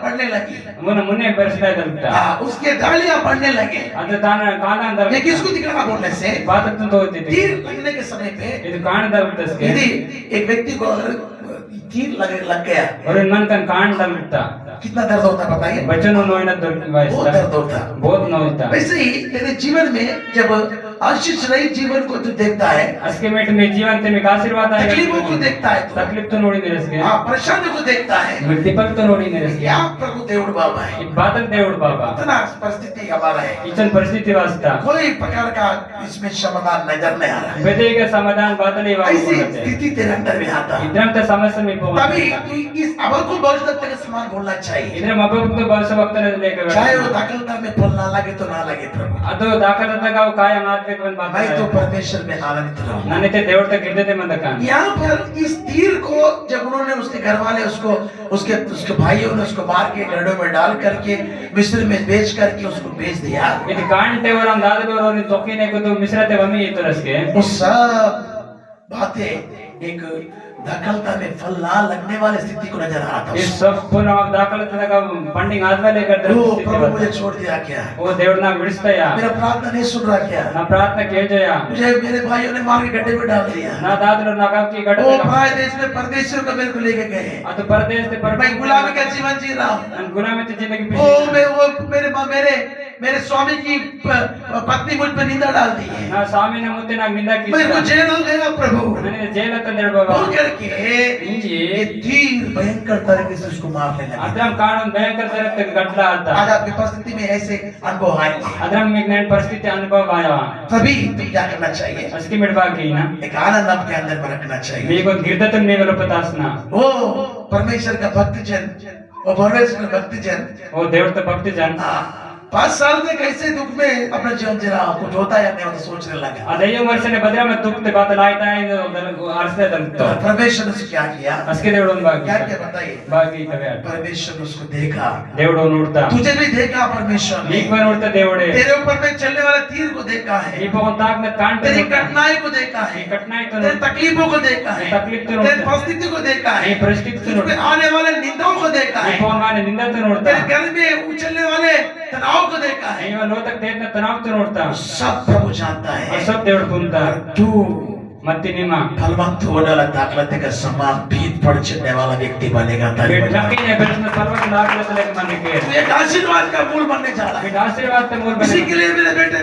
बढ़ने लगी, मुन्ने ಬೆರೆಸ್ತಾ ತಲುಪ್ತಾ उसके डालियां बढ़ने लगे। ಅದು ತಾನ ಕಾಣ ಅಂತ ये किसको दिखाना बोलने से? ಬಾತತ್ತು ತೋತಿದ್ದಿ तीर लगने के समय पे ಇದು ಕಾಣ ತಲುಪ್ತಸ್ಕೆ यदि एक व्यक्ति को अगर तीर लग गया और मन कन काण तलुप्ता कितना दर्द होता है बताइए? बच्चों नोइना बहुत वाइस्ता दर्द होता। बहुत नोइता वैसे ही तेरे जीवन में जब आशीष रहित जीवन को तू देखता है, अस्के मेट में जीवन ते में आशीर्वाद आएगा तकलीफों को देखता है, तकलीफ तो नोड़ी निरसके हाँ परेशानी को देखता है, दीपक तो नोड़ी निरसके क्या प्रभु देवड़ बाबा है। ಈ ಬಾದಲ್ దేవుడు ಬಾಬಾ इतना परिस्थिति हमारा है, इचन परिस्थिति वास्ता कोई प्रकार का इसमें समाधान नजर नहीं आ रहा है। बेदेगा समाधान बातले ऐसी वाले स्थिति तेरे अंदर में आता है, इद्रंत समस्या में पहुंच तभी तू इस अमर को बहुत तक का समान बोलना चाहिए। इधर मबब तो बस वक्त लेकर चाहे वो दाखलता में फल ना लगे तो ना लगे प्रभु, ಅದು ದಾಖಲಾದಾಗ ಕಾಯ ಮಾರ್ಬೇಕು ಅಂತ मैं तो ಮಾತಾಡ್ತಾರೆ परमेश्वर में आनंदित रहूं। ನನ್ನತೆ ದೇವರ ತಕ ಗಿದ್ದತೆ ಮಂದಕ यहाँ पर इस तीर को जब उन्होंने उसके घर वाले उसको उसके भाइयों ने उसको मार के गड्ढों में डाल करके मिस्र में बेच करके उसको बेच दिया, ಇದು ಕಾಂಟೆ ಅವರ ದಾದಗವರು ತೊಕ್ಕಿನೆ ಕೂತು ಮಿಶ್ರತೆ ಮಮ್ಮಿ ಇತ್ತರಸ್ಕೆ वो सब बातें एक दाखलता में फल ना लगने वाली स्थिति को नजर आ रहा था। ಈ सब ಪುನಃ ದಾಖಲಾದಾಗ ಫಂಡಿಂಗ್ ಆದ್ಮೇಲೆ वो प्रभु मुझे छोड़ दिया क्या? ಓ ದೇವ್ರ ನಾ ಬಿಡಿಸ್ತಾಯ मेरा प्रार्थना नहीं सुन रहा क्या? ನಾ ಪ್ರಾರ್ಥನೆ ಕೇಳ್ಜಯ मुझे मेरे भाइयों ने मार के गड्ढे में डाल दिया। ನಾ ದಾದರ ನಗಾಕಿ वो ಗಡ್ಡ भाई देश में परदेशियों को मेरे को लेके गए, ಅದು ಪರದೇಶದ मैं गुलामी का जीवन जी रहा हूँ। ನಾನು ಗುಲಾಮಿ जिंदगी वो मेरे स्वामी की पत्नी मुझ पर निंदा डाल दी है, ನಾ ಸ್ವಾಮಿನ ಮುಂದೆ ನಾ ನಿಂದಾಕಿ मेरे को जेल हो गया प्रभु। ನನಗೆ ಜೈಲ ತಂದೆ ಬಾಬಾ बोल करके ಇಂಜಿ ये तीर भयंकर तरीके से उसको मारने लगा। ಅದ್ರಂ ಕಾಣೊಂದು ಭಯಂಕರ ತರಕ್ಕೆ ಗಡ್ಲ ಆತ आज आपकी परिस्थिति में ऐसे अनुभव आए, ಅದ್ರಂ ಈಗ ನನ್ನ ಪರಿಸ್ಥಿತಿ ಅನುಭವ ಆಯವ तभी तुम क्या करना चाहिए? ಅಸ್ಕಿ ಮಿಡಬಾಕಿನ एक आनंद आपके अंदर में रखना चाहिए। మీకు గిర్దతను మీ వెలపతాస్న वो परमेश्वर का भक्तजन, वो परमेश्वर का भक्तजन ఓ దేవుడితో భక్తి జన్ 5 साल में कैसे दुख में अपना जीवन जी रहा, कुछ होता है नहीं होता सोचने लगा। ಅದಯ್ಯ ವರ್ಷನೆ ಬದ್ರ ಮತ್ತೆ ತುಕ್ತೆ ಬಾತ ಲಾಯ್ತಾ ಇದು ಅರ್ಸೆ ತಲುಪ್ತು परमेश्वर ने उसको क्या किया? ಅಸ್ಕಿ దేవుడు ಒಂದು ಭಾಗಿ क्या क्या बताइए? ಭಾಗಿ ತವೆ परमेश्वर ने उसको देखा, దేవుడు ನೋಡ್ತಾ तुझे भी देखा परमेश्वर ने, ನೀಕ್ ನೋಡ್ತಾ దేవుడే तेरे ऊपर में चलने वाले तीर को देखा है, ಈ ಪವನ್ ತಾಕ್ में ಕಾಣ್ತಾ तेरी कठिनाई को देखा ಈ है, कठिनाई तो तेरी तकलीफों को देखा है, तकलीफ तो तेरी नोಡ್ತಾ परिस्थिति को देखा ಈ है, ಪರಿಸ್ಥಿತಿ तुझ पे आने वाले निंदाओं को देखा ಈ है, ಪವನ್ ಗಾನೆ ನಿಂದತ ನೋಡ್ತಾ तेरे घर में उछलने वाले तनाव को देखा है। ಇವ ಲೋತಕ್ ದೇತ ತನಾವ್ तो ನೋಡ್ತಾ सब प्रभु जानता है। सब దేవుడు ಕುಂತ तू ಮತ್ತೆ ನಿಮ್ಮ फलवंत होने वाला दाखलते का समान भीत पड़ चढ़ने वाला व्यक्ति बनेगा। ನಕ್ಕಿನ ಬೆಳೆಸಿದ ಪರ್ವತ ದಾಖಲೆಸಲೆ ಮನೆಗೆ तू एक आशीर्वाद का मूल बनने जा रहा है। ಬಿಡ ಆಶೀರ್ವಾದ ಮೂಲ इसी ಬನೆ के लिए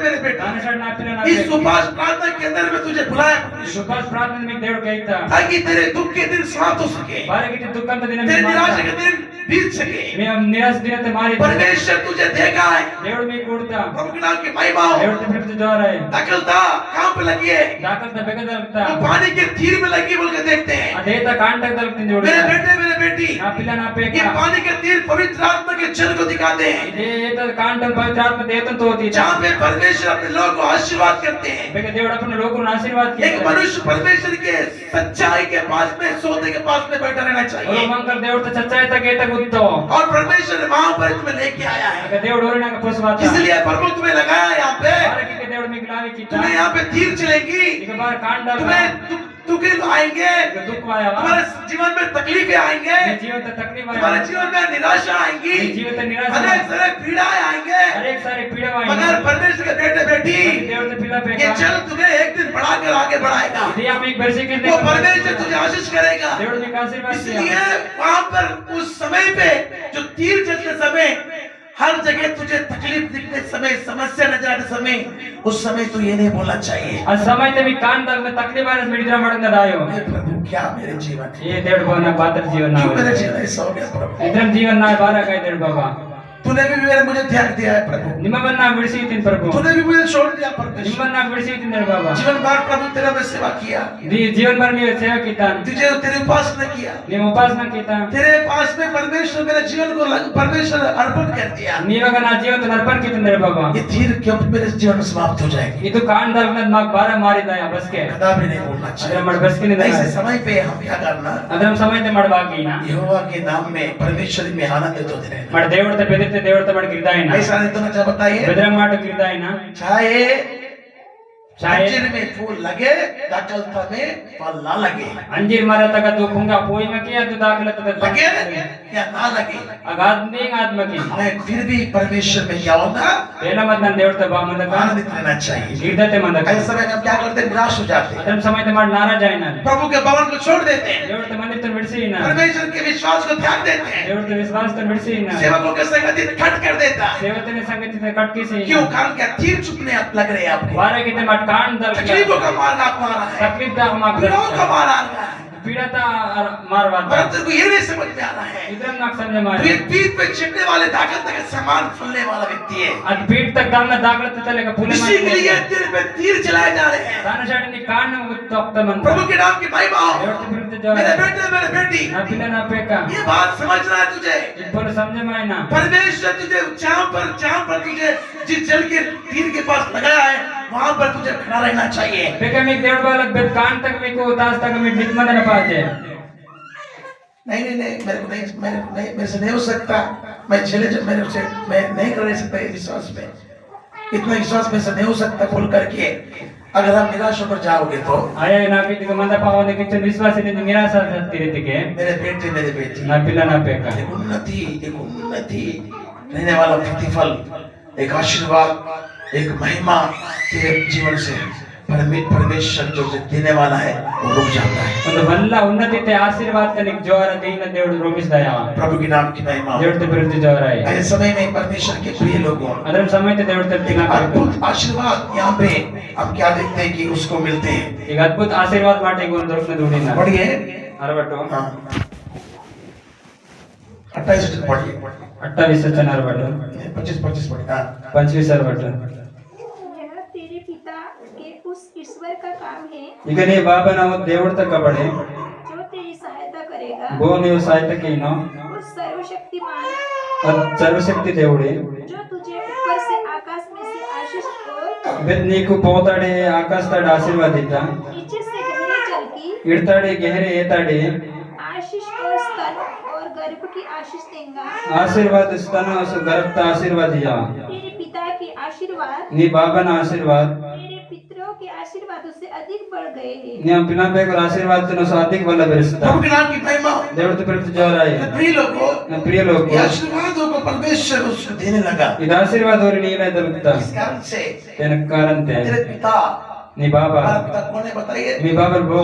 मेरे बेटा ನಾನು ಶರಣ ನಾಪಿನ इस उपवास प्रार्थना के अंदर में तुझे बुलाया ಸುಪಾಸ್ ಪ್ರಾರ್ಥನೆ में దేవుడు ಕೈತಾ ताकि तेरे दुख के दिन समाप्त हो सके, ಬಾರಗಿತಿ ದುಃಖಂತ ದಿನ तेरे निराशा के दिन बीत सके। ಮೇ ನಿರಾಶ ದಿನತೆ ಮಾರಿ परमेश्वर तुझे देखा है, దేవుడు మీకు ಕೊಡ್ತಾ प्रभु के नाम की महिमा हो। దేవుడు ಬಿಟ್ಟು ಜೋರ है दाखलता कहाँ पे लगी है? ದಾಖಲತ ಬೆಗದಲ್ತಾ वो पानी के तीर में लगी बोल के देखते हैं। ಅದೇತ ಕಾಂಟಕ್ ದಲ್ತಿಂದ ಜೋಡಿ मेरे बेटे मेरे बेटी, ನಾ ಪಿಲ್ಲ ನಾ ये ಪೇಕ पानी के तीर पवित्र आत्मा के जल को दिखाते हैं, ಇದೇ ಏತ ಕಾಂಟಕ ಪವಿತ್ರ ಆತ್ಮ ದೇತನ್ ತೋತಿ जहाँ पे परमेश्वर अपने लोगों को आशीर्वाद करते हैं। ಬೇಗ దేవుడు अपने लोगों को आशीर्वाद एक किया मनुष्य परमेश्वर के सच्चाई के पास में, सोते के पास में बैठा रहना और चाहिए, मंगल దేవుడు సచ్చాయి తగేత గుత్తో और परमेश्वर वहां पर तुम्हें लेके आया है। ಆಗ దేవుడు ಓರಿನಾಗ ಪೋಸವಾತ इसलिए प्रभु तुम्हें लगाया है यहाँ पे, ಬಾರಗಿಗೆ దేవుడు మీకు ಲಾವಿ ಕಿತ್ತ तुम्हें यहाँ पे तीर चलेगी, ಈಗ ಬಾರ ಕಾಂಡಲ तुम्हें दुख आएंगे, ಈಗ ದುಃಖ ಆಯವ तुम्हारे जीवन में तकलीफें आएंगे, ಈ ಜೀವನ ತಕ್ಲೀಫ तुम्हारे ಆಯವ जीवन में निराशा आएंगी, ಈ ಜೀವನ ನಿರಾಶ अनेक सारे पीड़ाएं आएंगे, अनेक सारे पीड़ाएं मगर परमेश्वर के बेटे बेटी, దేవుడు పిల్ల ये పేక जल तुम्हें एक दिन बढ़ाकर आगे बढ़ाएगा, ఇది మీకు బెర్సికి वो परमेश्वर तुझे आशीष करेगा। దేవుడు మీకు ఆశీర్వాద इसलिए वहां पर उस समय पे जो तीर चलते समय हर जगह तुझे तकलीफ दिखते समय, समस्या नजर आते समय, उस समय तू ये नहीं बोलना चाहिए, ఆ సమయంలో మీ కాన్ తగ్గ తక్లీఫ్ అనేది మిడిద్ర మడంద దాయో हे प्रभु क्या मेरे जीवन है, ఏ దేవుడు బావ నా పాత్ర జీవన నా क्यों मेरे जीवन ऐसा हो गया प्रभु, ఇద్దరం జీవన నా బారా కై దేవుడు బాబా तूने भी मुझे त्याग दिया है प्रभु, నిమ్మవన్న విడిసి తిన్ ప్రభు तूने भी मुझे छोड़ दिया परमेश्वर, నిమ్మవన్న విడిసి తిన్ బాబా जीवन भर प्रभु तेरा मैं सेवा किया, जीवन भर नी सेवा कीता तुझे तेरी उपासना किया, नी उपासना कीता तेरे पास में परमेश्वर मेरे जीवन को परमेश्वर अर्पण कर दिया, నీవగా నా జీవితం అర్పణ कीता బాబా ये तीर क्यों मेरे जीवन में समाप्त हो जाएगी, ಇದು ಕಾನ್ ದಲ್ನ ಮಾಕ್ ಬಾರಾ ಮಾರಿದಾಯ ಬಸ್ಕೆ कदापि नहीं बोलना ಅದರ चाहिए, ಮಾಡ ಬಸ್ಕೆ ನಿ ऐसे समय पे हम क्या करना, ಅದರ ಸಮಯದ ಮಾಡಬಾಗಿನ यहोवा के नाम में परमेश्वर में आनंदित होते रहना, ಮಾಡ ದೇವರತ ಬೆದಿತೆ ದೇವರತ ಮಾಡ ಗಿರ್ದಾಯಿನ ऐसा नहीं तो ना बताइए, ಬೆದರ ಮಾಡ ಗಿರ್ದಾಯಿನ चाहे चाहे अंजीर में फूल लगे दाखलता में फल ना लगे, अंजीर मरा तक तू पुंगा पोई में किया तू दाखला तक लगे या ना लगे, अगाधनी आत्मा की मैं फिर भी परमेश्वर में क्या होगा, पहला मत नन देवरता बा मंद का आनंदित रहना चाहिए, गिरदते मंद का ऐसे समय में हम क्या करते हैं, निराश हो जाते हैं, अदम समय ते मार नाराज आइना प्रभु के भवन को छोड़ देते हैं, देवरता मंदिर तो विड़सीना परमेश्वर के विश्वास को त्याग देते हैं, देवरता विश्वास तो विड़सीना सेवकों के संगति खट कर देता है, सेवते ने संगति से कट की सी क्यों, कारण क्या तीर चुपने आप लग रहे हैं आपको, बारे कितने मत कान दल तकलीफों का मार्ग आपको आ रहा है, तकलीफ दा मार पीड़ाओं का मार आ रहा है, पीड़ाता मारवाता पर तेरे को ये नहीं समझ में आ रहा है, इधर नाक समझ मार तू एक पीठ पे चिपने वाले ताकत तक समान फूलने वाला व्यक्ति है, अद पीठ तक दामना दागलत चलेगा फूले इसी के लिए तेरे पे तीर चलाए जा रहे हैं, दानशाड़ी नी कान तोक्ता मन प्रभु के नाम की महिमा हो, देवरता विरुद्ध जो मेरे बेटे मेरे बेटी, ना पिला ना पेका ये बात समझना है तुझे, इब्बोल समझे मायना परमेश्वर तुझे जहाँ पर तुझे जिस जल के तीर के पास लगाया है वहाँ पर तुझे खड़ा रहना चाहिए, पेका में देवड़ बालक बेद कान तक में को तास तक में निकमन न पाते नहीं मेरे से नहीं हो सकता, मैं नहीं कर सकता ये विश्वास में, इतना विश्वास मेरे से नहीं हो सकता बोल करके अगर आप निराश होकर जाओगे तो, आया ना कि तिक मंदा पावने कि विश्वास ने निराशा तिरे तिके मेरे बेटी ना पिला ना पेका एक उन्नति रहने वाला प्रतिफल, एक आशीर्वाद, एक महिमा तेरे जीवन से परमेश्वर जो देने वाला है वो रुक जाता है, ಒಂದು ವಲ್ಲ ಉನ್ನತಿತೆ ಆಶೀರ್ವಾದ ತನಿಗೆ ಜೋರ ದೀನ ದೇವರು ರೂಪಿಸಿದಾಯ प्रभु के नाम की महिमा, ದೇವತೆ ವಿರುದ್ಧ ಜೋರ है ऐसे समय में परमेश्वर के प्रिय लोगों, ಅದರ ಸಮಯತೆ ದೇವತೆ एक ದಿನ अद्भुत आशीर्वाद यहाँ पे हम क्या देखते हैं कि उसको मिलते हैं, ಈಗ ಅದ್ಭುತ ಆಶೀರ್ವಾದ ಮಾಟಿಗೆ ಒಂದು ದೊರಕನ ದುಡಿನ पढ़िए 60 हाँ 28 पढ़िए 28 वचन 60 25 पढ़िए हाँ 25 60 यह तेरे पिता के उस ईश्वर का काम है ಈಗ ನೀ ಬಾಬಾ ನಾವು ದೇವರ ತಕ ಬಡೆ जो तेरी सहायता करेगा, ಬೋ ನೀವು ಸಾಯ್ತಕೇನೋ उस सर्वशक्तिमान ಸರ್ವಶಕ್ತಿ ದೇವಡಿ जो तुझे ऊपर से आकाश में से आशीष और ಬೆದ್ ನೀಕು ಪೋತಾಡೆ ಆಕಾಶದ ಆಶೀರ್ವಾದ ಇದ್ದ नीचे से गहरे जल की ಇಡ್ತಾಡೆ ಗೆಹರೆ ಏತಾಡೆ आशीष और स्तन और गर्भ की आशीष देगा। आशीर्वाद स्तन और गर्भ का आशीर्वाद दिया, तेरे पिता के आशीर्वाद नी बाबा ना आशीर्वाद तेरे पितरों के आशीर्वादों से अधिक बढ़ गए हैं। नी हम पिना पे को आशीर्वाद तो साधिक वाला बेरसता प्रभु के नाम की महिमा, देवत प्रति जोर आए प्रिय लोगों, प्रिय लोग ये आशीर्वादों को परमेश्वर उसको देने लगा, ಇದು ಆಶೀರ್ವಾದ और नीला दलता इस कारण से तेन कारण ते तेरे पिता, नी बाबा हमारा पिता कौन है बताइए, नी बाबा बो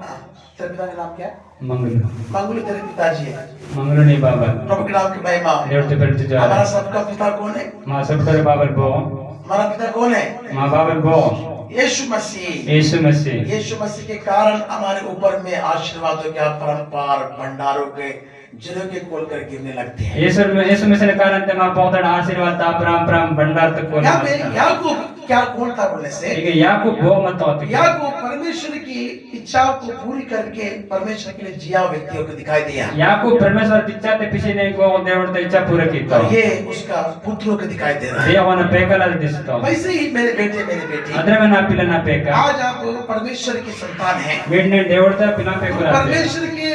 हाँ, तेरे पिता का नाम क्या है, मंगल मंगलू तेरे पिताजी है, मंगल नी बाबा प्रभु के नाम की महिमा, देवत प्रति जोर हमारा सबका पिता कौन है, मां सब तेरे बाबा बो हमारा पिता कौन है, मां बाबा बो यीशु मसीह, यीशु मसीह यीशु मसीह के कारण हमारे ऊपर में आशीर्वादों के परंपार भंडारों के जलों के खोल कर गिरने लगते हैं, यीशु मसीह के कारण ते मां पौधड़ आशीर्वाद ता प्राम भंडार तक को यहाँ पे याकूब क्या कौन था बोलने से, ಈಗ ಯಾಕೂಬ್ ಬೋ ಮತ ಹೋತ याकूब परमेश्वर की इच्छाओं को पूरी करके परमेश्वर के लिए जिया व्यक्तियों को दिखाई दिया, ಯಾಕೂಬ್ ಪರಮೇಶ್ವರ ಇಚ್ಛಾ te पिछे नहीं को देवता इच्छा पूरा की और ये उसका पुत्रों को दिखाई दे रहा है, ದೇವನ ಪೇಕಲ ದಿಸ್ತು वैसे ही मेरे बेटे मेरी बेटी, ಅದ್ರ में ना पिला ना पेक आज आप परमेश्वर की संतान हैं, वीडने देवता पिला पेकुरा परमेश्वर के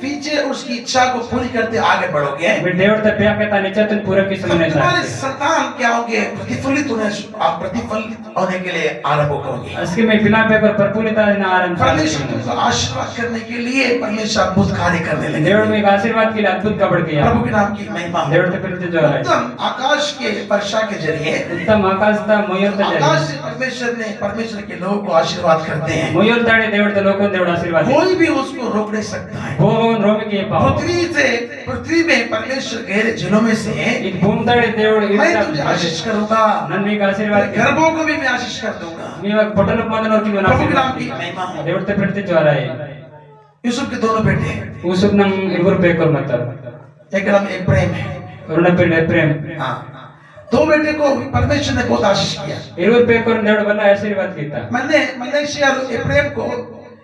पीछे उसकी इच्छा को पूरी करते आगे बढ़ोगे, वीड देवता पेक ता निश्चय तुम पूरा की तो समझने तुम्हारे चाहिए संतान क्या होंगे, प्रतिफलित होने, आप प्रतिफलित होने के लिए आरंभ करोगे, इसके में पिला पेकर परपुलिता ना आरंभ परमेश्वर तुमको आशीर्वाद करने के लिए परमेश्वर अद्भुत कार्य करने लगे, देवड़ में एक आशीर्वाद के लिए अद्भुत कबड़ किया प्रभु के नाम की महिमा, देवता प्रति जो है उत्तम आकाश के वर्षा के जरिए उत्तम आकाश ता मोयर ता आकाश से परमेश्वर के लोगों को आशीर्वाद करते हैं, मोयर ताड़े देवता लोगों देवड़ आशीर्वाद कोई भी उसको रोक नहीं सकता है, वो రోమికి పావు पृथ्वी में परमेश्वर गहरे जलों में से ఇది భూమి తడి దేవుడు मैं तुझे आशीष करूंगा, నన్ను మీకు ఆశీర్వాద गर्भों को भी मैं आशीष कर दूंगा। మీ పొట్టల మందనోకి నేను प्रभु के नाम ఆశీర్వాద की महिमा हो। దేవుడితో పెడితే జ్వరాయి यूसुफ के दोनों बेटे, యూసుఫ్ నమ్ ఇరువురు పేకర్ మతారు एक नाम एफ्राइम है। రెండో పేరు ఎఫ్రాయిం हाँ, दो बेटे को परमेश्वर ने बहुत आशीष किया। ఇరువురు పేకర్ దేవుడు వల్ల ఆశీర్వాద కితా मैंने मलेशिया और एफ्राइम को,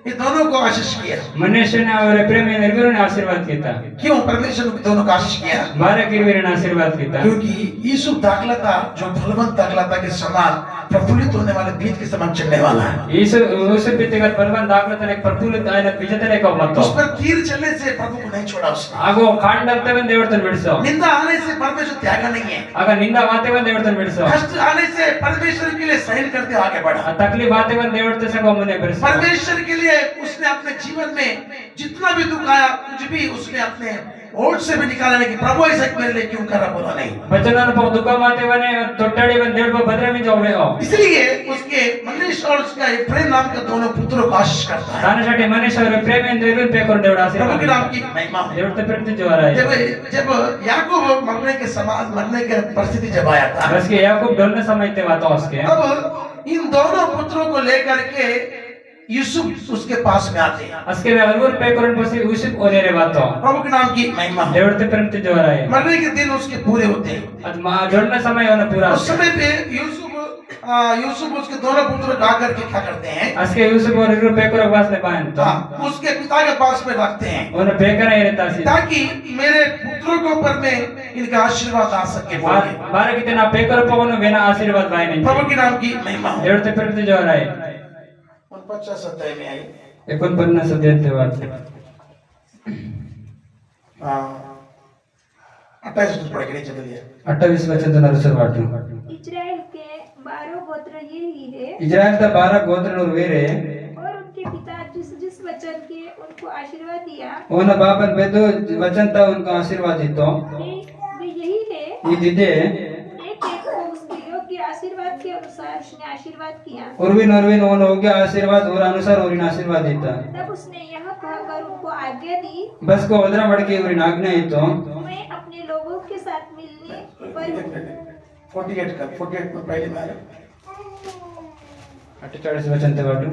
ये दोनों को आशीष किया। మనుష్యన और एफ्राइम ఇరువురుని ఆశీర్వాద కితా क्यों परमेश्वर ने दोनों को आशीष किया? భార్యకి ఇరువురిని ఆశీర్వాద కితా क्योंकि यूसुफ दाखला था, जो फलवंत दाखला था के समान प्रफुल्लित होने वाले बीज के समान चलने वाला है। యూసుఫ్ వ్యక్తిగత బలవంత దాఖలతనే ప్రఫుల్లిత ఆయన విజేతలేక మతో उस पर तीर चलने से प्रभु को नहीं छोड़ा उसने। ಆಗೋ ಕಾಂಡಲ್ತವನ್ ದೇವರ್ತನ ಬಿಡಿಸೋ निंदा आने से परमेश्वर त्यागा नहीं है। ಆಗ ನಿಂದ ವಾತೆವನ್ ದೇವರ್ತನ ಬಿಡಿಸೋ कष्ट आने से परमेश्वर के लिए सहन करते आगे बढ़ा। ಆ ತಕ್ಲೀಫ್ ವಾತೆವನ್ ದೇವರ್ತ ಸಂಗ ಮುನೆ ಬಿಡಿಸೋ परमेश्वर के लिए उसने अपने जीवन में जितना भी दुख आया, कुछ भी उसने अपने होठ से भी निकालने की, प्रभु ऐसा मेरे लिए क्यों कर रहा, बोला नहीं। बचनन पर दुख मातेवने तोटाड़ी बन देव पर बदरे में जावे हो इसलिए उसके मनीष और उसका एफ्राइम नाम के दोनों पुत्रों को आशीष करता है। दानसाठी मनीष और प्रेम इन देवर पे कर देवड़ा से प्रभु के नाम की महिमा हो। देवते प्रति जोरा है जब याकूब मरने के समान, मरने के परिस्थिति जब आया था, बस के याकूब डोलने समय ते बात उसके अब इन दोनों पुत्रों को लेकर के यूसुफ उसके पास में आते हैं। उसके वे अलवर पे करन पसी यूसुफ ओने रे बात प्रभु के नाम की महिमा हो। देवते प्रति जोरा है मरने के दिन उसके पूरे होते हैं। अद मा डोलने समय होना पूरा उस समय पे यूसुफ उसके दोनों पुत्र गा करके क्या करते हैं? उसके यूसुफ और इरु पे कर वास ने पान तो उसके पिता के पास में रखते हैं, ओने पे कर नहीं रहता सी ताकि मेरे पुत्रों के ऊपर में इनका आशीर्वाद आ सके। बारे कितना पे कर पवन बिना आशीर्वाद भाई नहीं प्रभु के नाम की महिमा हो। देवते प्रति जोरा है 49 अध्याय में आई 49 अध्याय वाट 28 पढ़ के चलिए। 28 वचन तो नरसर वाट इजराइल के 12 गोत्र ये ही है इजराइल का 12 गोत्र और वेरे और उनके पिता जिस जिस वचन के उनको आशीर्वाद दिया ओन बाबन बेदो वचन था उनको आशीर्वाद दितो वे यही है। ये दिदे एक एक को उसके योग्य आशीर्वाद के अनुसार उसने आशीर्वाद किया। उर्विन ओन हो गया आशीर्वाद और अनुसार और इन आशीर्वाद देता तब उसने यह कहकर उनको आज्ञा दी, बस को वदरा बढ़ के और इन आज्ञा ही तो मैं अपने लोगों के साथ मिलने पर 48 में पहले में आया। 48 वचन ते वाटू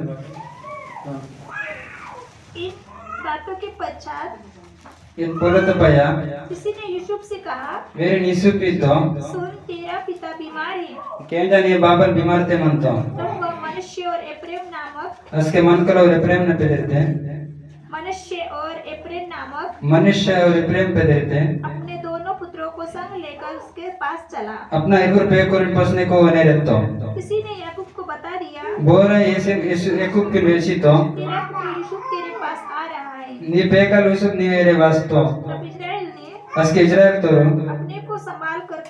इन बातों के पश्चात इन बोलो तो पाया किसी ने यूसुफ से कहा, वेरे नीसु पी तो सुन तेरा पिता बीमार है। क्या जानिए बाबन बीमार थे मन तो तब वह मनुष्य और एप्रेम नामक उसके मन करो और प्रेम न पे देते मनुष्य और प्रेम पे देते अपने दोनों पुत्रों को संग लेकर उसके पास चला। अपना इधर पे को पसने को नहीं रहता किसी ने याकूब को बता दिया, बोल रहे ऐसे याकूब की वेशी तो तेरा पुत्र यूसुफ तेरे पास आ रहा है। नी पेकल यूसुफ नी मेरे वास्तो तब इस्राएल ने उसके इजराइल तो अपने को संभाल कर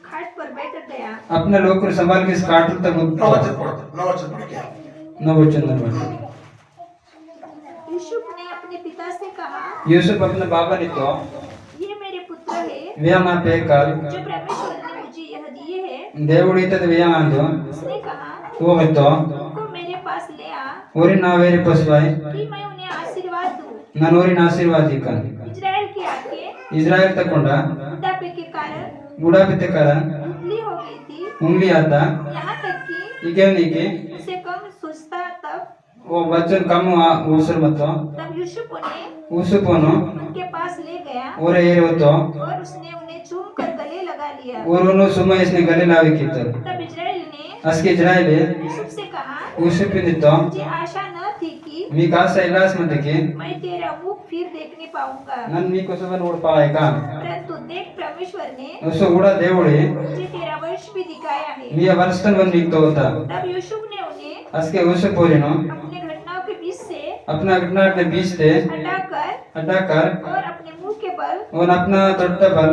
खाट पर बैठ गया। अपने लोग को संभाल के काट तक 9 वचन पढ़ के। यूसुफ ने अपने पिता से कहा, यूसुफ अपने बाबा ने तो ये मेरे पुत्र है व्या मा पेकल जो परमेश्वर ने मुझे यह दिए है। देवड़ी तद व्या आंदो उसने कहा, वो में तो उनको मेरे पास ले आ ओरी ना वेरे पसवाई कि मैं उन्हें आशीर्वाद दूं। ननोरी नाशीर्वाद का इस्राएल की आंखें इजराइल तकोंडा बुढ़ापे के कारण बूढ़ा पिते कारण धुंधली हो गई थी, उंगली आता यहाँ तक कि इके नहीं के उसे कम सोचता। तब वो बच्चन कम उसर मत तब यूसुफ उन्हें उसुपोनो उनके पास ले गया और ये होतो और उसने उन्हें चूम कर गले लगा लिया। और उन्होंने सुमा इसने गले लावे की तो तब इस्राएल ने असके इजराइल यूसुफ से कहा, उसुप ने तो मुझे आशा न थी कि मी का सैलास मत के मैं तेरा मुख फिर देखने पाऊंगा, नन मी को सुबह उड़ पाएगा परंतु देख परमेश्वर ने उसो उड़ा देवड़े मुझे तेरा वंश भी दिखाया है। मी वर्षन वन निकतो होता तब यूसुफ ने उन्हें असके उसुपोरिनो अपने घटनाओं के बीच से अपना घटना के बीच से हटाकर और अपने मुंह के बल और अपना तोट्टा बल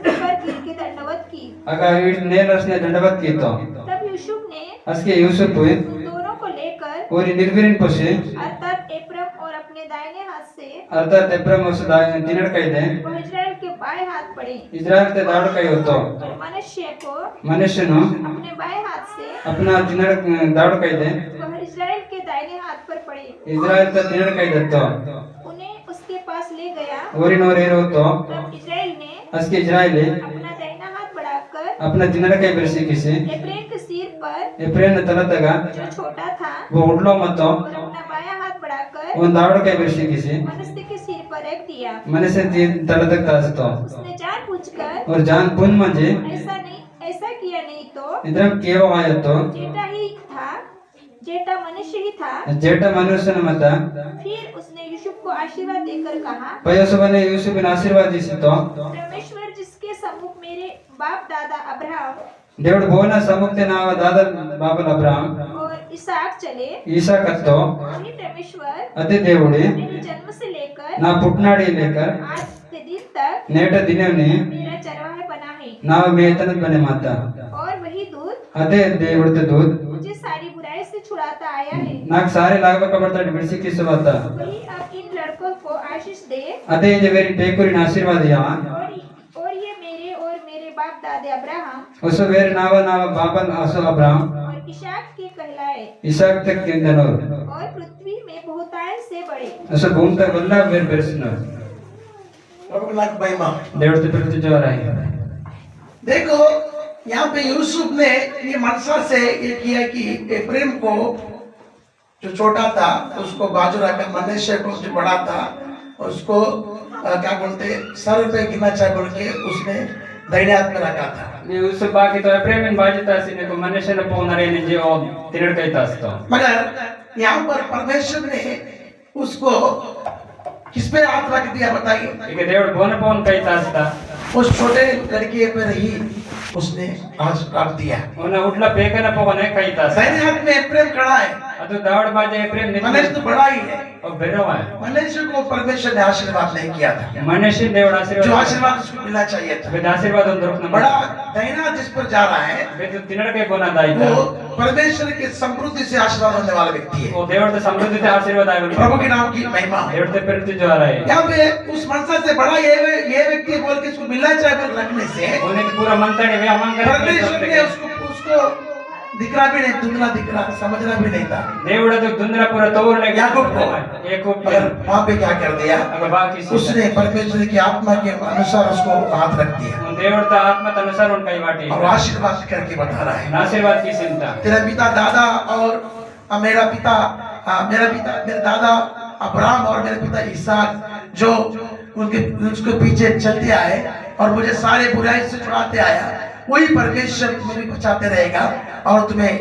पर गिर के दंडवत की। अगर नेलर्स ने दंडवत की तो तब यूसुफ ने असके यूसुफ उन दोनों को लेकर और निर्वीरन पसे अर्थात एप्रम और अपने दाहिने हाथ से अर्थात एप्रम उस दिनड़ कई दे वह इस्राएल के बाएं हाथ पड़े इजराइल ते दाड़ कई होतो और मनुष्य नो अपने बाएं हाथ से अपना दिनड़ दाड़ कई दे वह इस्राएल के दाहिने हाथ पर पड़े। इजराइल ते दिनड़ कई देतो उन्हें उसके पास ले गया ಊರಿನವರೇನೋತೋ तब इस्राएल ने ಅದಕ್ಕೆ ಇಸ್ರಾಯೇಲಿ अपना दाहिना हाथ बढ़ाकर अपना दिनर ಕೈ ಬೆರೆಸಿಕಿಸಿ एप्रेम के सिर पर ಎಫ್ರೇಮನ ತಲತಗ जो छोटा था ಉಡ್ಲೋ ಮತ್ತು और अपना बायां हाथ बढ़ाकर ಒಂದು ಆವಡ ಕೈ ಬೆರೆಸಿಕಿಸಿ मनुष्य के सिर पर रख दिया। ಮನಸ್ಸೆ ತಲತಗ ತಾಸ್ತು उसने जानबूझकर और जान पुन म्हणजे ऐसा किया नहीं तो इधर केव आयतो जेठा मनुष्य ही था। जेठ मनुष्यನ ಮತ फिर उसने यूसुफ को आशीर्वाद देकर कहा, ಪಯೋಸವನೆ ಯೂಸುಫಿನ ಆಶೀರ್ವಾದಿಸಿತು परमेश्वर जिसके सम्मुख मेरे बाप दादा अब्राहम దేవుడు ಬೋನ ಸಮ್ಮುಖತೆ ನಾವ ದಾದ ಬಾಬಲ್ ಅಬ್ರಾಹಂ और इसहाक चले, ಇಸಾಕ್ ಅತ್ತೋ वही परमेश्वर ಅದೇ దేవుడి मेरे जन्म से लेकर నా పుట్నాడి లేకర్ आज के दिन तक నేట దినవని मेरा चरवाहा बना है। ನಾವ ಮೇತನದ ಬನೆ ಮಾತ और वही दूत ಅದೇ దేవుడిತ ದೂತ್ मुझे सारी बुराई से छुड़ाता आया है। నాకు ಸಾರಿ ಲಾಗಬೇಕ ಬರ್ತಾಡಿ ಬಿಡಿಸಿಕಿಸುವತ वही अब इन लड़कों को आशीष दे ಅದೇ ಇಂಜ ವೇರಿ ಟೇಕುರಿನ ಆಶೀರ್ವಾದಯ और ये मेरे और मेरे बाप दादे अब्राहम ಹೊಸ ವೇರಿ ನಾವ ಬಾಬಲ್ ಅಸೋ ಅಬ್ರಾಹಂ और इशाक के कहलाए ಇಸಾಕ್ ತಕ್ ಕಿಂದನೋರ್ और पृथ्वी में बहुतायत से बड़े। ಹೊಸ ಭೂಮಿ ತಗ ಎಲ್ಲ ಬೇರೆ ಬೆರೆಸಿನೋರ್ प्रभु की लाख महिमा। దేవుడితో ప్రతి జోరాయి देखो यहाँ पे यूसुफ ने ये मनसा से ये किया कि एप्रेम को जो छोटा था उसको बाजू रखकर मनुष्य को जो बड़ा था उसको क्या बोलते सर पे गिना चाहे बोल के उसने दाहिने हाथ में रखा था। ನೀವು ಸುಬ್ಬಾಕಿ ತೋ ಪ್ರೇಮನ್ ಬಾಜಿತಾಸಿ ನೆಕು ಮನುಷ್ಯನ ಪೋನರೆ ನಿಜೆ ಓ ತಿರಡ್ಕೈ ತಾಸ್ತು मगर यहाँ पर परमेश्वर ने उसको किस पे हाथ रख दिया बताइए? ಈಗ దేవుడు ಬೋನ ಪೋನ್ ಕೈ ತಾಸ್ತಾ उस छोटे लड़के पर ही उसने हाथ रख दिया। ಅವನ ಉಡ್ಲ ಬೇಕನ ಪೋನೆ ಕೈ ತಾಸ್ತಾ दाहिने हाथ में एप्रेम खड़ा है, ಅದು ದಾವಡ ಬಾಜೆ ಪ್ರೇಮ್ मनुष्य तो बड़ा ही है। और बेरवा मनुष्य को परमेश्वर ने आशीर्वाद नहीं किया था, मनुष्य దేవుడు जो ఆశీర్వాద आशीर्वाद उसको मिलना चाहिए था। ಬೇದ ಆಶೀರ್ವಾದ ದೊರಕನ बड़ा दाहिना जिस पर जा रहा है ಬೇದ ತಿನಡಕೈ ಬೋನ ದಾಯಿತ वो परमेश्वर के समृद्धि से आशीर्वाद होने वाला व्यक्ति है। ಓ ದೇವರ ಸಮೃದ್ಧಿತೆ ಆಶೀರ್ವಾದ ಆಗಲಿ प्रभु के नाम की महिमा हो। ದೇವರ ಪ್ರತಿ ಜೋರಾಯಿ यहाँ पे उस मनसा से बड़ा ये व्यक्ति बोल के उसको मिलना चाहिए बोल रखने से ಓನೆ ಪೂರ ಮಂತಾಡಿ ವೆ ಅಮಂಗರ परमेश्वर ने उसको दिखना भी नहीं, धुंधला दिखना समझना भी नहीं था। దేవుడದು ದುಂದ್ರ ಪೂರ ತೋರ್ಲೆ याकूब को ಯಾಕೂಬ್ मगर वहाँ पे क्या कर दिया, ಅಗ ಬಾಕಿ उसने परमेश्वर की आत्मा के अनुसार उसको हाथ रख दिया ದೇವರ ಆತ್ಮದ ಅನುಸಾರ ಉನ್ ಕೈ ವಾಟಿ और आशीर्वाद करके बता रहा है, आशीर्वाद की चिंता तेरा पिता दादा और मेरा पिता मेरे दादा अब्राहम और मेरे पिता इसहाक जो उसके पीछे चलते आए और मुझे सारे बुराई से छुड़ाते आया, वही परमेश्वर तुम्हें भी बचाते रहेगा और तुम्हें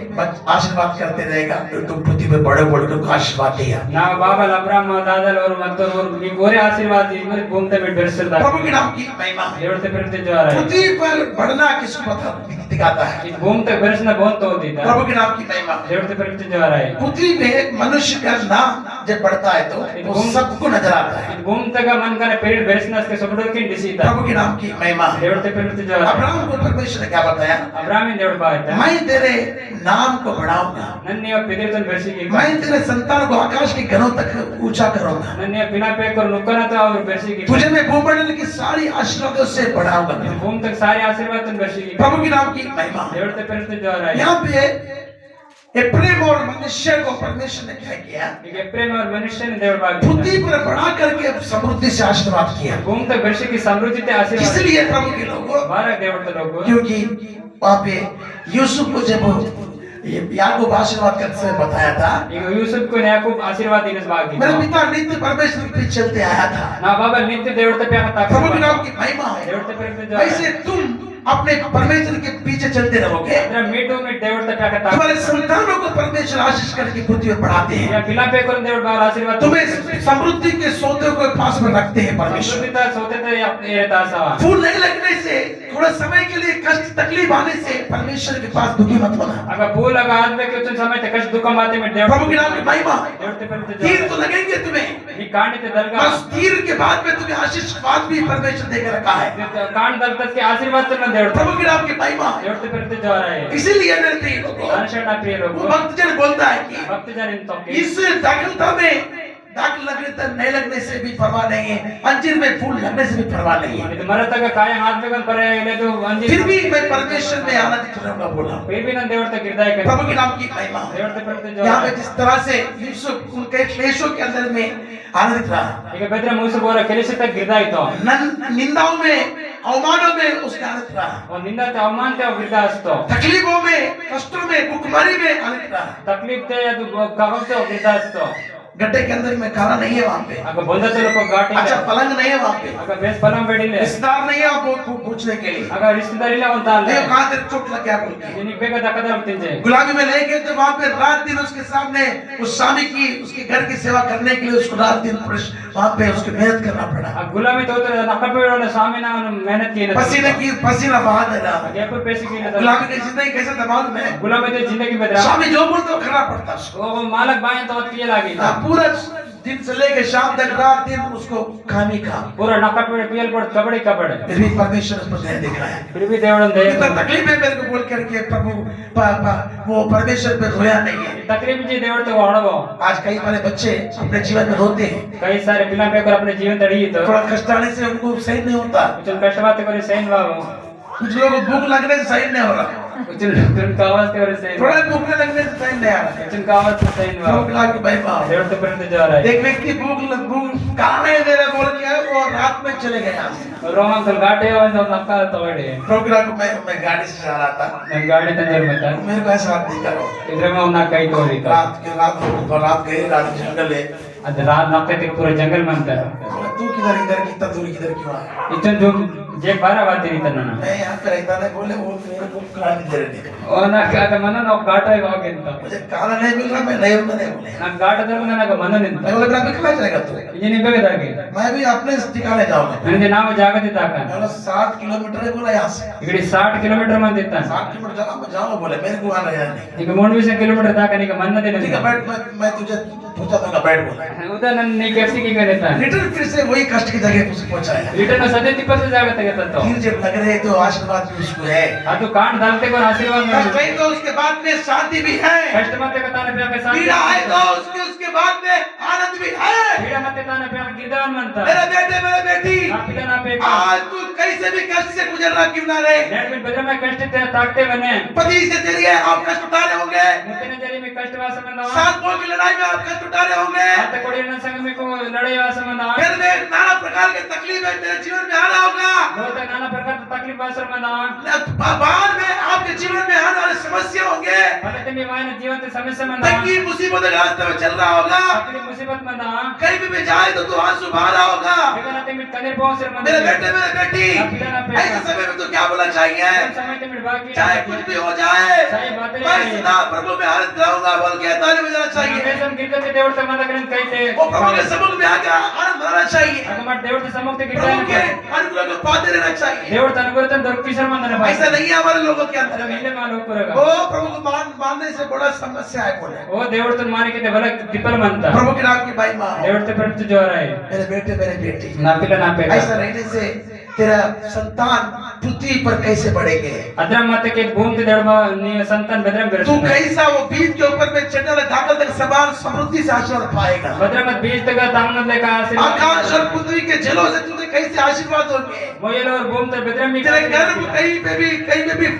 आशीर्वाद करते रहेगा। तुम पृथ्वी पे बड़े बड़े को आशीर्वाद दिया। ನಾವು ಬಾಬಲ್ ಅಬ್ರಾಹ್ಮ ದಾದಲ್ ಅವರು ಮತ್ತವರು ಈ ಗೋರೆ ಆಶೀರ್ವಾದ ಇವರು ಭೂಮಿ ಮೇಲೆ ಬೆರೆಸಿದ प्रभु के नाम की महिमा। ದೇವರ ಪ್ರತಿ ಜೋರಾಯಿ पृथ्वी पर बढ़ना किसको दिखाता है? ಈ ಭೂಮಿ ತ ಬೆರೆಸಿನ ಬೋಂತ ಹೋದಿದ್ದ प्रभु के नाम की महिमा। ದೇವರ ಪ್ರತಿ ಜೋರಾಯಿ पृथ्वी में मनुष्य का नाम जब बढ़ता है तो वो सबको नजर आता है। ಈ ಭೂಮಿ ತಗ ಮನ್ಕನ ಪೀರಿಯಡ್ ಬೆರೆಸಿನಸ್ಕೆ ಸೊಬಡೋಕೆ ಡಿಸಿದ प्रभु के नाम की महिमा। ದೇವರ ಪ್ರತಿ ಜೋರಾಯಿ अब्राहम को परमेश्वर ने क्या बताया? ಅಬ್ರಾಹ್ಮನ್ ದೇವರ ಬಾಯ್ತ मैं तेरे नाम को बढ़ाऊंगा, ನನ್ನ ಪೆದಿರ್ತನ ಬೆರೆಸಿಗೆ मैं तेरे संतान को आकाश के घरों तक ऊंचा करूंगा, ನನ್ನ ಬಿನಾ ಪೇಕರ್ ನುಕ್ಕನತ ಅವರು ಬೆರೆಸಿಗೆ तुझे मैं भूमंडल की सारी आशीर्वादों से बढ़ाऊंगा। ಭೂಮಿ ತಗ ಸಾರಿ ಆಶೀರ್ವಾದ ಬೆರೆಸಿಗೆ प्रभु के नाम की महिमा। ದೇವರ ಪ್ರತಿ ಜೋರಾಯಿ यहाँ पे एप्रेम और मनुष्य को परमेश्वर ने क्या किया? ಈಗ ಎಪ್ರೇಮ್ ಅವರ ಮನುಷ್ಯನ ದೇವರ ಬಾಗಿ पृथ्वी पर बढ़ा करके समृद्धि से आशीर्वाद किया। ಭೂಮಿ ತಗ ಬೆರೆಸಿಗೆ ಸಮೃದ್ಧಿತೆ ಆಶೀರ್ವಾದ इसलिए प्रभु के लोगों, ಬಾರ ದೇವರ ಲೋಕ क्योंकि वहाँ पे यूसुफ को जब याकूब आशीर्वाद करते समय बताया था, ಈಗ ಯೂಸುಫ್ को ಯಾಕೂಬ್ ಆಶೀರ್ವಾದ ದಿನಸ್ ಬಾಗಿ मेरा पिता नित्य परमेश्वर के पीछे चलते आया था। ನಾ ಬಾಬಾ ನಿತ್ಯ ದೇವರ ತಪ್ಪೆ प्रभु के नाम की महिमा हो। ದೇವರ ತಪ್ಪೆ ऐसे तुम अपने परमेश्वर के पीछे चलते रहोगे, ಅಂದ್ರೆ ಮೀಟು ಮೀಟ್ ದೇವರ ತಪ್ಪೆ तुम्हारे संतानों को परमेश्वर आशीष करके पृथ्वी पर बढ़ाते हैं, या बिना पे कर देवರ ಬಾಲ ಆಶೀರ್ವಾದ तुम्हें समृद्धि के सौदे को पास में रखते हैं परमेश्वर। ಸಮೃದ್ಧಿತ ಸೋತೆತ ಏತಾಸವ फूल नहीं लगने से, थोड़ा समय के लिए कष्ट तकलीफ आने से परमेश्वर के पास दुखी मत होना। ಆಗ ಫೂಲ್ ಆಗ ಆದ್ಮೇಲೆ कुछ समय तक कष्ट दुख माते में देवರ प्रभु के नाम की महिमा। ದೇವರ ತಪ್ಪೆ तीर तो लगेंगे तुम्हें, ಈ ಕಾಣಿತ ದರ್ಗಾ बस तीर के बाद में तुम्हें आशीर्वाद भी परमेश्वर देकर रखा है। ಕಾಣ ದರ್ಗಕ್ಕೆ ಆಶೀರ್ವಾದ ತನ್ನ ದೇವರ प्रभु के नाम की महिमा। ದೇವರ ತಪ್ಪೆ ಜೋರ है इसीलिए मेरे प्रिय लोगों, ಅನಶನ ಪ್ರಿಯ वो ಲೋಕ भक्तजन बोलता है कि ಭಕ್ತ ಜನ ಇಂತಕ್ಕೆ इस दाखिलता में दाग लगने तक नहीं लगने से भी परवाह नहीं है, अंजीर में फूल लगने से भी परवाह नहीं है, ಇದು ಮರತಗ ಕಾಯ ಹಾಕ್ಬೇಕಂತ ಪರೆ ಇಲ್ಲದು ಅಂಜಿ फिर भी मैं परमेश्वर में आनंदित रहूंगा बोला। फिर भी ना देवता गिरदाय कर प्रभु के नाम की महिमा हो। देवता प्रति जो यहाँ पे जिस तरह से यूसुफ उनके क्लेशों के अंदर में आनंदित रहा, ಈಗ ಬೆದ್ರ ಮೂಸು ಬೋರ ಕೆಲಸ ತक ಗಿರದಾಯಿತು निंदाओं में अवमानों में उसने आनंदित रहा, और निंदा ते अवमान ते गिरदा असतो तकलीफों में कष्टों में भुखमरी में आनंदित रहा। तकलीफ ते ಅದು ಕಗಂತೆ गिरदा असतो गड्ढे के अंदर में खाना नहीं है वहाँ पे, आಗ ಬಂದತ लोग ಗಾಟಿ अच्छा पलंग नहीं है वहाँ पे, आग बेस पलम बेडिले रिश्तेदार नहीं है आपको पूछने के लिए, आग रिश्तेदार ಇಲ್ಲ ಅಂತ ಅಲ್ಲ नहीं कहाँ तेरे चोट लग गया बोल के। ನಿನಗೆ ಬೇಗ ದಕ್ಕದ ಆಗ್ತಿದೆ गुलामी में ले गए तो वहाँ पे रात दिन उसके सामने उस स्वामी की उसके घर की सेवा करने के लिए उसको रात दिन वहाँ पे उसको मेहनत करना पड़ा, ಆ ಗುಲಾಮಿ ತೋತರ ನಕ್ಕಬೇಡೋಣ ಸ್ವಾಮಿನ ಅವನು ಮೆಹನತ್ पसीना बहा दे रहा। ಎಪ್ಪು ಪೇಸಿಗೆ गुलामी की जिंदगी कैसे दबाव में, ಗುಲಾಮಿ ते जिंदगी में स्वामी जो बोलते वो करना पड़ता उसको। वो मालक बाय तो किए लागी पूरा दिन से लेके शाम तक रात दिन उसको खामी का, पूरा नकट में पियल पड़ कबड्डी कबड्डी फिर भी परमेश्वर उसको दया दिखाया। फिर भी देवड़न दे इतना तकलीफ है मेरे को बोल करके प्रभु वो परमेश्वर पे रोया नहीं है। तकलीफ जी देवड़ तो वाड़ो आज कई सारे बच्चे अपने जीवन में रोते हैं, कई सारे पिला पे अपने जीवन तड़ी तो थोड़ा कष्ट आने से उनको सही नहीं होता, कुछ कष्ट बात करे सही बाबू कुछ लोगों को भूख लगने से सही नहीं हो रहा, कुछ उनका आवाज करे सही थोड़ा भूख लगने से सही नहीं आ रहा। कुछ उनका आवाज तो सही भूख बाबू लगी भाई बाप, देवड़ तो परंतु जा रहा है एक व्यक्ति भूख कहा नहीं दे रहा बोल के वो रात में चले गए यहाँ से। रोमन तो घाटे और तो नक्का तोड़े प्रोग्राम को मैं गाड़ी से जा रहा था, मैं गाड़ी तंजर बता मेरे को ऐसा बात नहीं करो, इधर में उन्ना कई तोड़ी का रात गए रात जंगल है, अद रात नक्के ते पूरा जंगल में अंतर तू किधर इधर कितना दूर किधर क्यों आया, इतन जो जे 12 बात नहीं तना मैं यहाँ पे रहता नहीं बोले वो मेरे को खाना नहीं दे रहे, ओ ना क्या मन ना घाटा है होगे ಅಂತ मुझे खाना नहीं मिल रहा, मैं नहीं होता नहीं बोले, ನಾನು ಘಾಟ ಧರ್ಮ ನನಗೆ ಮನ ನಿಂತ मैं बोले अभी खा जाएगा तू, ಇದು ನಿಂಬೆದಾಗಿ मैं भी अपने ठिकाने जाऊंगा, ನನಗೆ ನಾವು ಜಾಗತಿ ತಾಕ मैं बोला 7 किलोमीटर है बोला यहाँ से, ಇಗಡಿ 60 ಕಿಲೋಮೀಟರ್ ಮಂದಿ ಇತ್ತ 7 किलोमीटर जाना मैं जाऊंगा बोले, मेरे को आना है नहीं, ಈಗ 320 ಕಿಲೋಮೀಟರ್ ತಾಕ ನಿಗೆ ಮನ್ನದೆ ठीक है बैठ मैं तुझे पहुंचा दूंगा बैठ बोला, ಉದಾ ನನ್ನ ನೀ ಕೆಫ್ಸಿ ಗೆ ಗನೆತ रिटर्न फिर से वही कष्ट की जगह उसे पहुंचाया, ರಿಟರ್ನ್ ಸದೇ 20 ಜಾಗತೆ ಗತತ್ತು फिर जब लग रहे तो आशीर्वाद भी उसको है, ಅದು ಕಾಂಡ ದಾಲ್ತೆ को आशीर्वाद कष्ट है तो उसके बाद में शांति भी है, कष्ट मते का ताने पे साथ पीड़ा है तो उसके बाद में आनंद भी है। पीड़ा मते ताने पे गिरदान मनता मेरे बेटे मेरे बेटी, ना पिता ना पे आज तू कैसे भी कष्ट से गुजर रहा क्यों ना रहे, नेट में बदल में कष्ट ते ताकते बने पति से तेरी आप कष्ट उठा रहे होंगे, मुतने जरी में कष्ट वास संबंध सास बहू की लड़ाई में आप कष्ट उठा रहे होंगे, आते कोड़ी न संग में को लड़ाई वास संबंध घर में नाना प्रकार के तकलीफ है तेरे जीवन में आ रहा होगा, बहुत नाना प्रकार की तकलीफ वास संबंध बाद में आपके जीवन में आने वाले समस्या होंगे, फलते में वायन जीवन ते समस्या मंदा तंगी मुसीबत के रास्ते में चल रहा होगा, तकलीफ मुसीबत मंदा कहीं भी जाए तो तू आंसू बहा रहा होगा, बिगनते में कदर पहुंच सर मंदा मेरे बेटे मेरे बेटी, ऐसे समय में तो क्या बोलना चाहिए, समय ते में बाकी चाहे कुछ भी हो जाए सही बातें मैं सदा प्रभु में आनंद रहूंगा बोल के ताली बजाना चाहिए, बेसम गिरते देवड़ से मंदा करन कहते वो प्रभु के सम्मुख में आकर आनंद मनाना चाहिए, अगमट देवड़ से सम्मुख ते प्रभु के गिरते अनुग्रह को पाते रहना चाहिए, देवड़ तनगुरतन दरकी शर्म मंदा भाई ऐसा नहीं है हमारे लोगों के अंदर, मिले मालो पुरगा वो प्रभु को मानने से बड़ा समस्या है बोले, ओ देवड़ तन माने के बल तिपल मनता प्रभु के नाम की भाई माँ देवड़ ते पर जो रहा है मेरे बेटे मेरे बेटी, ना पिला ना पे ऐसा रहने से तेरा संतान पृथ्वी पर कैसे बढ़ेंगे, अद्रम मत के भूमि ते देवड़ नि संतान बद्रम कर तू कैसा वो बीज के ऊपर में चढ़ने वाले दाखल तक समान समृद्धि से आशीर्वाद पाएगा, बद्रम बीज तक तामन लेका आशीर्वाद आकाश और पृथ्वी के जलों से तुझे कैसे आशीर्वाद होंगे, मोयल और भूमि ते बद्रम मी तेरे घर में कहीं पे भी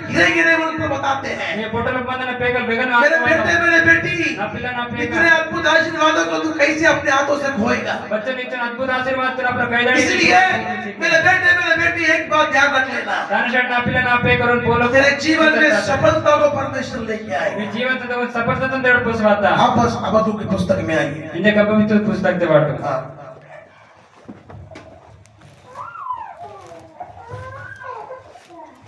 गिरेंगे नहीं बोल के बताते हैं, ये पोटल बंदन पेगल बेगन मेरे बेटे मेरे बेटी ना पिला ना पे इतने अद्भुत आशीर्वादों को तू कैसे अपने हाथों से खोएगा, बच्चे नीचे अद्भुत आशीर्वाद तेरा पर कैदाड़ी इसलिए मेरे बेटे मेरे बेटी एक बात ध्यान रख लेना, दानशट ना पिला ना पे करून बोलो तेरे जीवन में सफलता को परमेश्वर लेके आएगा, मी जीवन ते सफलता देवड़ पुसवाता आप बस हबक्कुक की पुस्तक में आइए, इंजे कब भी तो पुस्तक ते वाटो हाँ।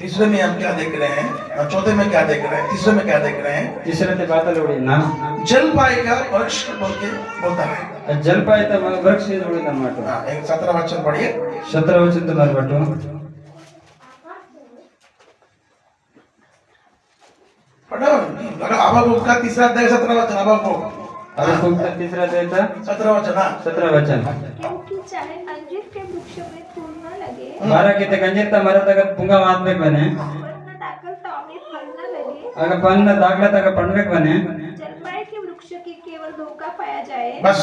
तीसरे में हम क्या देख रहे हैं और चौथे में क्या देख रहे हैं, तीसरे में क्या देख रहे हैं, तीसरे ते बात लोड़ी ना जल पाएगा वृक्ष बोल के बोलता है, जलपाय त वृक्ष लोड़ी ना माटो हाँ, एक 17 वचन पढ़िए, 17 वचन तो मार बाटो पढ़ो हबक्कुक का तीसरा अध्याय 17 वचन, हबक्कुक अब खूब तीसरा देता 17 वचन, हाँ 17 वचन क्योंकि चाहे अंजीर के वृक्ष में फूल न लगे मारा के ते गंजीर त मारा तक पुंगा मात में बने वन न दाखल तो में फल न लगे, अगर पन दागला तक पणवेक बने जलपाई के वृक्ष की केवल धोखा पाया जाए। बस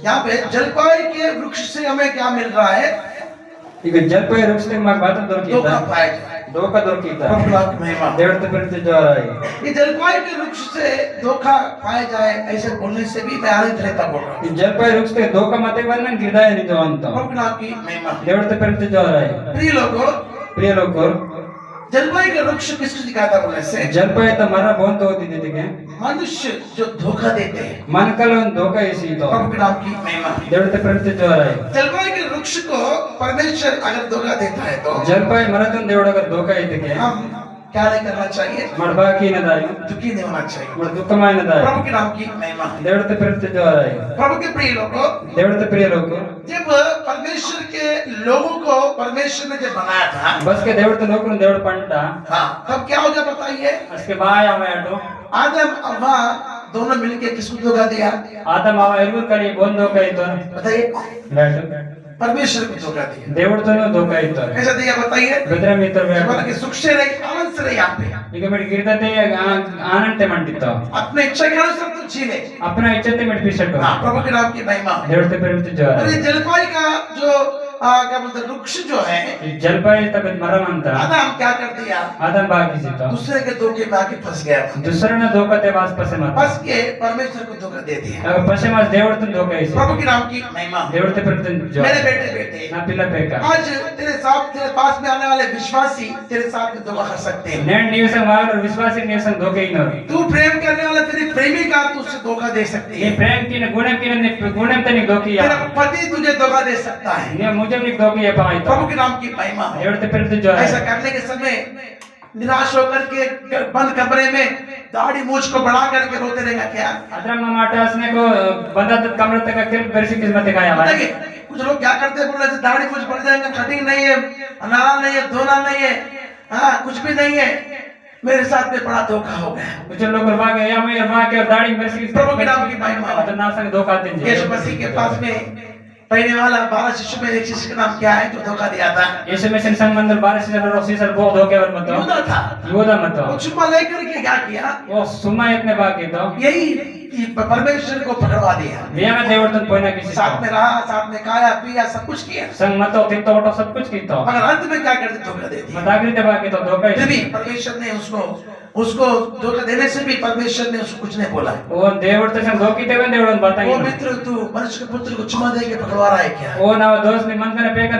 यहाँ पे जलपाई के वृक्ष से हमें क्या मिल रहा है? ಈಗ ಜಲ್ಪೈ ವೃಕ್ಷದಿಂದ ಮಾకు ಬಾತ దొరికిందా धोखा पाया जाए। धोखा దొరికిందా प्रभु की महिमा। దేవుడితో పెరిగితే జ్వరాయి ये जलपाई के वृक्ष से धोखा पाया जाए ऐसे बोलने से भी मैं आनंद रहता बोल रहा हूँ। ಈ ಜಲ್ಪೈ ವೃಕ್ಷಕ್ಕೆ ಧೋಖಾ ಮತ್ತೆ ಬಂದ್ರೆ ನಂಗೆ ಹೃದಯ ನಿಜ ಅಂತ प्रभु की महिमा। దేవుడితో పెరిగితే జ్వరాయి प्रिय लोगों, ಪ್ರಿಯ ಲೋಕರು जलपाई का वृक्ष किसको दिखाता बोलने से? ಜಲ್ಪೈ ಅಂತ ಮರ ಬಹುತ ಹೋಗ್ತಿದ್ದಕ್ಕೆ मनुष्य जो धोखा देते हैं। మనకಲ್ಲ ಒಂದು ಧೋಖಾ ಎಸೀತು प्रभु की महिमा। దేవుడితో పెరిగితే జ్వరాయి जलपाई के वृक्ष को परमेश्वर अगर धोखा देता है तो ಜಲ್ಪೈ ಮರತನ దేవుడಗ ಧೋಖಾ ಇದಕ್ಕೆ हम क्या नहीं करना चाहिए? ಮಾಡಬಾಕಿನದಾಯಿ दुखी नहीं होना चाहिए। మన దుఃఖమైనదాయి प्रभु की महिमा। దేవుడితో పెరిగితే జ్వరాయి प्रभु के प्रिय लोगों, దేవుడితో ప్రియ లోకరు जब परमेश्वर के लोगों को परमेश्वर ने जब बनाया था, बस के దేవుడితో లోకరు దేవుడు పంట हाँ, तब क्या हो गया बताइए? उसके बाद आवे अटो आदम अव्वा दोनों मिलके किसको धोखा दिया? ಆದಮ ಅವ ಇರುವುರ್ ಕಡೆ ಒಂದು ಧೋಖಾ ಇತ್ತು बताइए। రైట్ परमेश्वर को धोखा दिया। దేవుడితోనూ ధోఖా ఇತ್ತು कैसा दिया बताइए? ಬೆದರ ಮಿತ್ರ जमाना के सुख से रही, आनंद से रही यहाँ पे। ಈಗ ಮಿಡ್ ಗಿರ್ದತೆ ಆನಂತೆ ಮಂಟಿತ್ತು अपने इच्छा के अनुसार तुम जी ले। अपना इच्छते ಮಿಡ್ ಪಿಸಟ್ಟು हाँ, प्रभु के नाम की महिमा। దేవుడితో పెరిగితే और ಜ್ವರ ये जलपाई का जो क्या बोलते हैं, वृक्ष जो है, ಈ ಜಲ್ಪಾಯಿ ತಗದ್ ಮರಂ ಅಂತ आदम क्या कर दिया? ಆದम ಬಾಗಿಸಿತು दूसरे के धोखे में आके फंस गया। दुसरನ ಧೋಖತೆ ವಾಸ್ ಪಸೆ ಮತ फंस के परमेश्वर को धोखा दे दिया। ಪಸೆ ಮಾಸ್ దేవుడితో ధోఖా ఇసి प्रभु के नाम की महिमा। దేవుడితో పెరిగితే జ్వర मेरे बेटे నా పిల్ల పేక आज तेरे पास में आने वाले विश्वासी तेरे साथ में धोखा कर सकते हैं। నేను నీవు సంग వారు విశ్వాసి నీవు సంग ధోఖా ఇనరు तू प्रेम करने वाला तेरी प्रेमिका तुझसे धोखा दे सकती నీ है। ప్రేమ కిన గుణం కిన గుణం తో నీకు ధోఖా तेरा पति तुझे धोखा दे सकता है। నీ ముజం నీకు ధోఖా ఇపాయితో प्रभु के नाम की महिमा। దేవుడితో పెరిగితే జ్వర ऐसा करने के समय निराश होकर के बंद कमरे में दाढ़ी मूछ को बढ़ा करके रोते रहेगा क्या? अदर మాట असनेको बंदात कमरे तक के बेरसी किस्मत का आया देखिए, कुछ लोग क्या करते हैं, बोल रहे थे दाढ़ी मूछ बढ़ जाएंगे, कटिंग नहीं है, नाला नहीं है, धोना नहीं है, हाँ कुछ भी नहीं है। मेरे साथ में बड़ा धोखा हो गया। कुछ लोग भागे या मैं भागे और दाढ़ी बेरसी प्रभु के नाम की महिमा। तो ना संग धोखा देंगे यीशु मसीह के पास में पहले वाला 12 शिष्य में एक शिष्य का नाम क्या है जो धोखा दिया था? यीशु मसीह संग मंदिर 12 से रोसी सर बहुत धोखे और मत यूदा था। योदा मत वो चुम्मा लेकर के क्या किया? वो सुमा इतने बाकी तो यही कि परमेश्वर को पकड़वा दिया। बिया में देवतन कोई ना किसी साथ में रहा, साथ में खाया पिया, सब कुछ किया, संग मत हो तो वोटो सब कुछ कीतो मगर अंत में क्या करते? धोखा दे दिया। मतागरी ते बाकी तो धोखा फिर ही भी परमेश्वर ने उसको धोखा देने से भी परमेश्वर ने उसको कुछ नहीं बोला। वो देवत संग धोखी ते देवडन वो बताई मित्र तू मनुष्य के पुत्र को चुमा दे के पकड़वा रहा है क्या? वो ना दोस्त ने मन करे पेकर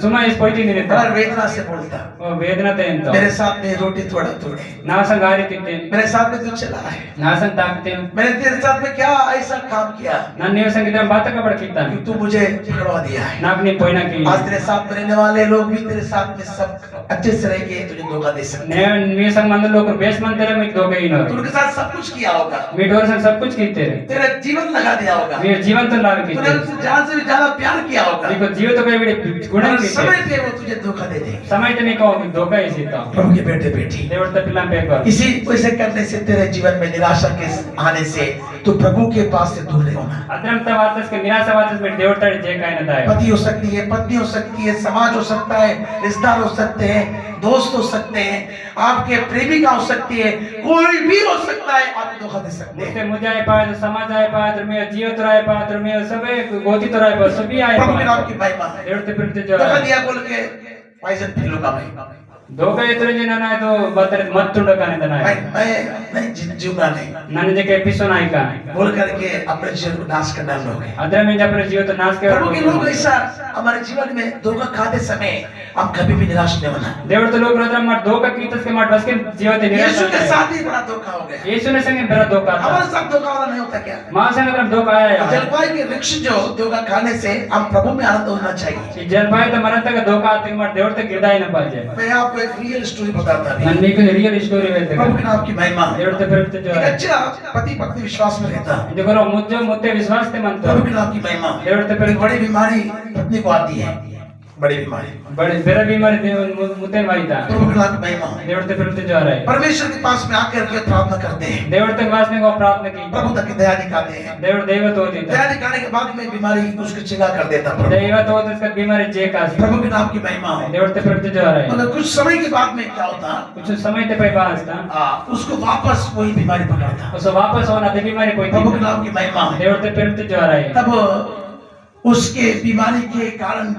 सुमा इस पोइटी नहीं बड़ा वेदना से बोलता, वो वेदना ते तो मेरे साथ में रोटी थोड़ा थोड़े, ना संग आरी तिते मेरे साथ में तू चला है, ना संग ताकते मैंने तेरे साथ में क्या ऐसा काम किया ना नीव संग इधर बात का बड़ कीता कि तू मुझे पकड़वा दिया है। नाक नहीं पोइना की आज तेरे साथ में रहने वाले लोग भी तेरे साथ में सब अच्छे से रह के तुझे धोखा दे सकते ने नी संग मंदिर लोग बेस मन तेरे में धोखा ही ना हैं। तू उनके साथ सब कुछ किया होगा, मी डोर संग सब कुछ कीते तेरा जीवन लगा दिया होगा, मी जीवन तो लाग तूने कीते उनसे जान से भी ज्यादा प्यार किया होगा, देखो जीव तो कई बड़ी गुण मगर कीते समय पे वो तुझे धोखा दे देंगे। समय तो नहीं कहो धोखा ही सीता प्रभु के बेटे बेटी, देवट तो पिला पे कर इसी वैसे करने से तेरे जीवन में निराशा के आने से तू प्रभु के पास से दूर नहीं होना। अद्रमता वातस के निराशा वातस में देवट जे काय न दाय पति हो सकती है, पत्नी हो सकती है, समाज हो सकता है, रिश्तेदार हो सकते हैं, दोस्त हो सकते हैं, आपके प्रेमिका हो सकती है, कोई भी हो सकता है, आपको धोखा दे सकते हैं। मुझे मुझे आए पाद समाज आए पाद में जीव तो आए पाद में सबे गोती तो आए पाद सभी आए प्रभु के नाम की महिमा है। देवट फिरते जो धोखा दिया बोल के पॉइजन पी लूंगा मैं, धोखा इतने जिना ना तो बतर मत टुंडा काने तना है मैं जीऊंगा नहीं नन जे के पिसो नाई का बोल करके अपने जीवन को नाश करना लोग हैं। अद्र में जब अपने जीव तो नाश के प्रभु के लोग ऐसा हमारे जीवन में धोखा खाते समय हम कभी भी निराश नहीं होना। देवट तो लोग रोद्र मत धोखा कीतस के मत बस के जीव ते निराश यीशु के साथ ही बड़ा धोखा हो गया। यीशु ने संग बड़ा धोखा था हमारे साथ धोखा वाला नहीं होता क्या? मां संग अगर धोखा आया जलपाई के वृक्ष जो धोखा खाने से हम प्रभु में आनंद होना चाहिए। जल भाई तो मरन तक धोखा आते मत देवट तक गिरदाई न पाजे मैं आपको एक रियल स्टोरी बताता हूँ। नन मीको रियल स्टोरी वेते प्रभु के नाम की महिमा। देवट तो फिरते जो एक अच्छा पति पत्नी विश्वास में रहता, जो करो मुझे मुत्ते विश्वास ते मन तो प्रभु के नाम की महिमा। देवट तो एक बड़ी बीमारी पत्नी को आती है, बड़ी बीमारी। बड़े बेरा बीमारी मुतेन वाईता प्रभु के नाम की महिमा हो। देवड़ते फिरते जा रहा है परमेश्वर के पास में आकर के प्रार्थना करते हैं, देवड़ते वासने को प्रार्थना की प्रभु तक की दया दिखाते हैं। देवड़ दैवत होती था दया दिखाने के बाद में बीमारी उसको चिंगा कर देता प्रभु। दैवत होते इसका बीमारी जे कासी प्रभु के नाम की महिमा हो। देवड़ते फिरते जा रहा है मगर कुछ समय के बाद में क्या होता, कुछ समय ते पे बास था उसको वापस वही बीमारी पकड़ता। उसको वापस होना ते बीमारी कोई प्रभु के थी नाम की महिमा हो। देवड़ते फिरते जा रहा है तब उसके बीमारी के कारण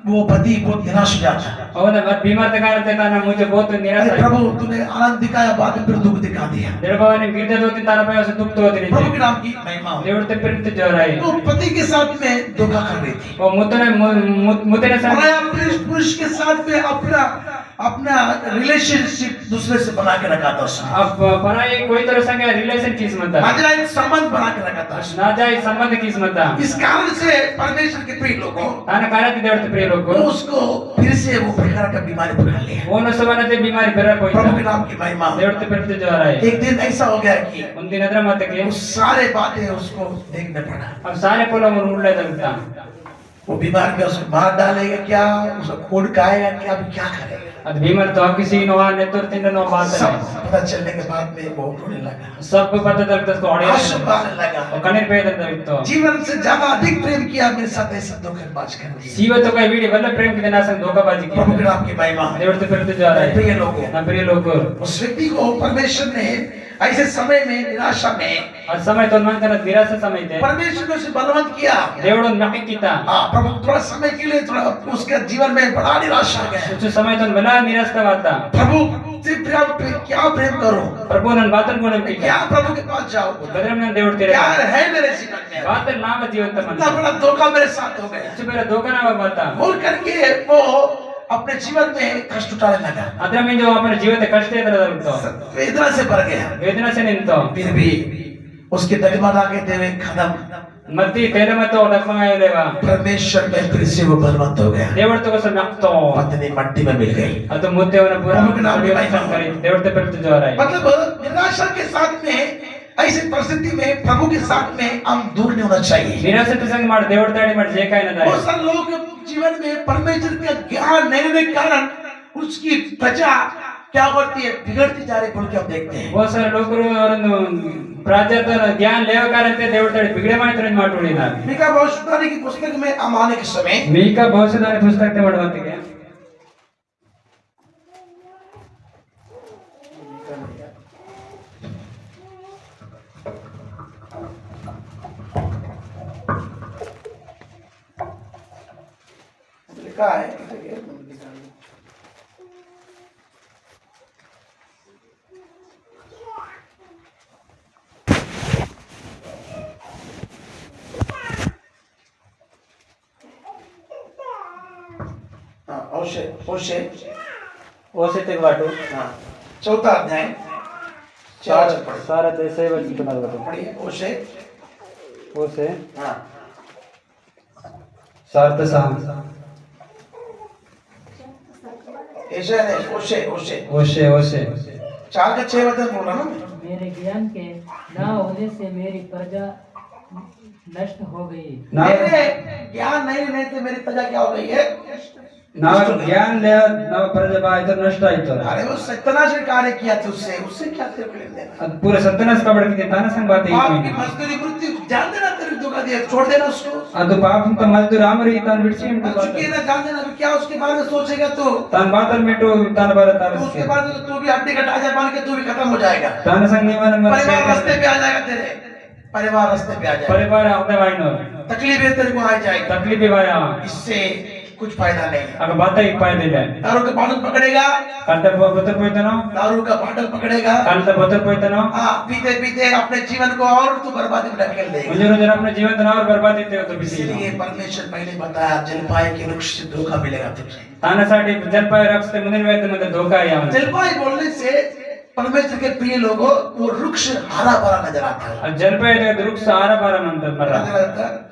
वो पति बहुत निराश हो जाता है। और ना बीमार ते कारण ते ना मुझे बहुत निराशा अरे है प्रभु तूने आनंद दिखाया, बाद में फिर दुख दिखा दिया। देव बाबा ने गिरते होती तारा पे उसे दुख तो होती प्रभु नहीं के नाम की महिमा हो। देवड़ते फिरते जा रहा है तो पति के साथ में धोखा कर रही थी, वो मुतने से पराया पुरुष के साथ में अपना रिलेशनशिप दूसरे से बना के रखा था उसने। अब पराई कोई तरह संग रिलेशन किस्मत था नाजायज संबंध बना के रखा था उसने। ना जाए संबंध किस्मत था इस कारण से परमेश्वर के प्रिय लोगों ताना कारण देवड़ते प्रिय लोग वो उसको फिर से वो प्रकार का बीमारी पकड़ लिया। वो न सवाना ते बीमारी बेरा कोई प्रभु के था नाम की महिमा हो। देवड़ते फिरते जा रहा है एक दिन ऐसा हो गया कि उन दिन अदर मत के वो सारे बातें उसको देखने पड़ा। अब सारे पोला मन उड़ले लगता वो बीमार में उसको मार डालेगा क्या, उसको खून खाएगा क्या, अभी क्या करेगा। अद बीमार तो अब किसी नवा ने तो तीन नो बात सब है पता चलने के बाद में वो रोने लगा, सबको पता चलता उसको ऑडियो आंसू बहाने लगा। और कनेर पे दर तो जीवन से ज्यादा अधिक प्रेम किया मेरे साथ, ऐसा धोखेबाज कर दिया। सीव तो का वीडियो वल्लभ प्रेम के दिन संग धोखाबाजी प्रभु के की नाम की महिमा हो। देवड़ते फिरते जा रहा है प्रिय लोगों, ना प्रिय लोग उस व्यक्ति को परमेश्वर ने ऐसे समय में निराशा में और समय तो मन करना निराशा समय थे परमेश्वर ने उसे बलवंत किया। देवड़ो नकी कीता प्रभु थोड़ा समय के लिए थोड़ा उसके जीवन में बड़ा निराशा आ गया। कुछ समय तो बना निराशा वाता प्रभु से क्या प्रेम करूं, प्रभु नन बातन गुणम की क्या प्रभु के पास जाऊं, बदरम नन देवड़ तेरे क्या है मेरे जीवन में। बातन नाम जीवन इतना तमन बड़ा धोखा मेरे साथ हो गया। कुछ मेरा धोखा ना बाता बोल करके वो अपने जीवन में कष्ट उठाने लगा, अदर में जो अपने जीवन में कष्ट है तरह तो वेदना से भर गया। वेदना से निंतो फिर भी उसके डगमगा के देवे कदम मत्ती तेरे में तो डगमगाए लेवा परमेश्वर में फिर से वो बलवंत हो गया। देवड़ तो कसम नक्तो पत्नी मट्टी में मिल गई। अत मुद्दे होने पूरा प्रभु के नाम की महिमा हो। करे देवड़ ते फिरते जा रहा है मतलब निराशा के साथ में, ऐसी परिस्थिति में प्रभु के साथ में हम दूर नहीं होना चाहिए। निराशा ते संग मार देवड़ ताड़ी मार जे काय न दाई बहुत सारे लोगों के जीवन में परमेश्वर का ज्ञान नहीं होने के कारण उसकी प्रजा क्या करती है, बिगड़ती जा रही बोल के हम देखते हैं। बहुत सारे लोग प्राजत ज्ञान लेवा कारण ते देवड़ ताड़ी बिगड़े माने तरह माटोड़ी ना मीका भविष्यवाणी की पुस्तक में हम आने के समय मीका भविष्यवाणी पुस्तक ते मडवते के लिखा है ओशे ओसे ते वाटो चौथा अध्याय सारा ते से वचन बना दो पढ़िए। ओशे ओसे सार्थ साम ऐसा नहीं, ओशे ओशे ओसे ओसे 4 के 6 वचन बोला ना मैं। मेरे ज्ञान के ना होने से मेरी प्रजा नष्ट हो गई। मेरे ज्ञान नहीं रहने से मेरी प्रजा क्या हो गई है, नाव ज्ञान ले नाव प्रजा तो नष्ट आइतो अरे वो सत्यानाश का कार्य किया तो उससे क्या तेरे को लेना देना। अद पूरे सत्यानाश का बड़ के ताना संग बात पाप की मजदूरी वृत्ति जान देना, तेरे धोखा दिया छोड़ देना उसको। अद पाप तो मजदूर आमरी तान बिड़सी में चुकी ना जान देना, क्या उसके बारे में सोचेगा तो तान बातल मेटो तान बारे तान उसके बाद तू भी हड्डी का ढांचा बन के तू भी खत्म हो जाएगा। तान संग निवन परिवार रास्ते पे आ जाएगा, तेरे परिवार रास्ते पे आ जाएगा, परिवार अपने वाइनो तकलीफें तेरे को आ जाएगी। तकलीफ भी वाया इससे कुछ फायदा नहीं है। अगर बात ही पाए दिले दारू का बॉटल पकड़ेगा, कांता बोतल पोइतनो दारू का बॉटल पकड़ेगा, कांता बोतल पोइतनो पीते पीते अपने जीवन को और तू बर्बादी में ढकेल देगा। मुझे रोज अपने जीवन तनाव और बर्बादी ते तो बिसी इसलिए परमेश्वर पहले बताया जलपाई के वृक्ष से धोखा मिलेगा तुझे। तानासाठी जलपाय रक्षते मुनिन वेद मध्ये धोका आहे आम्हाला जलपाई बोलने से परमेश्वर के प्रिय लोगों वो वृक्ष हरा भरा नजर आता है। जलपाय ते वृक्ष आरा बारा म्हणतात मला नजर आता है।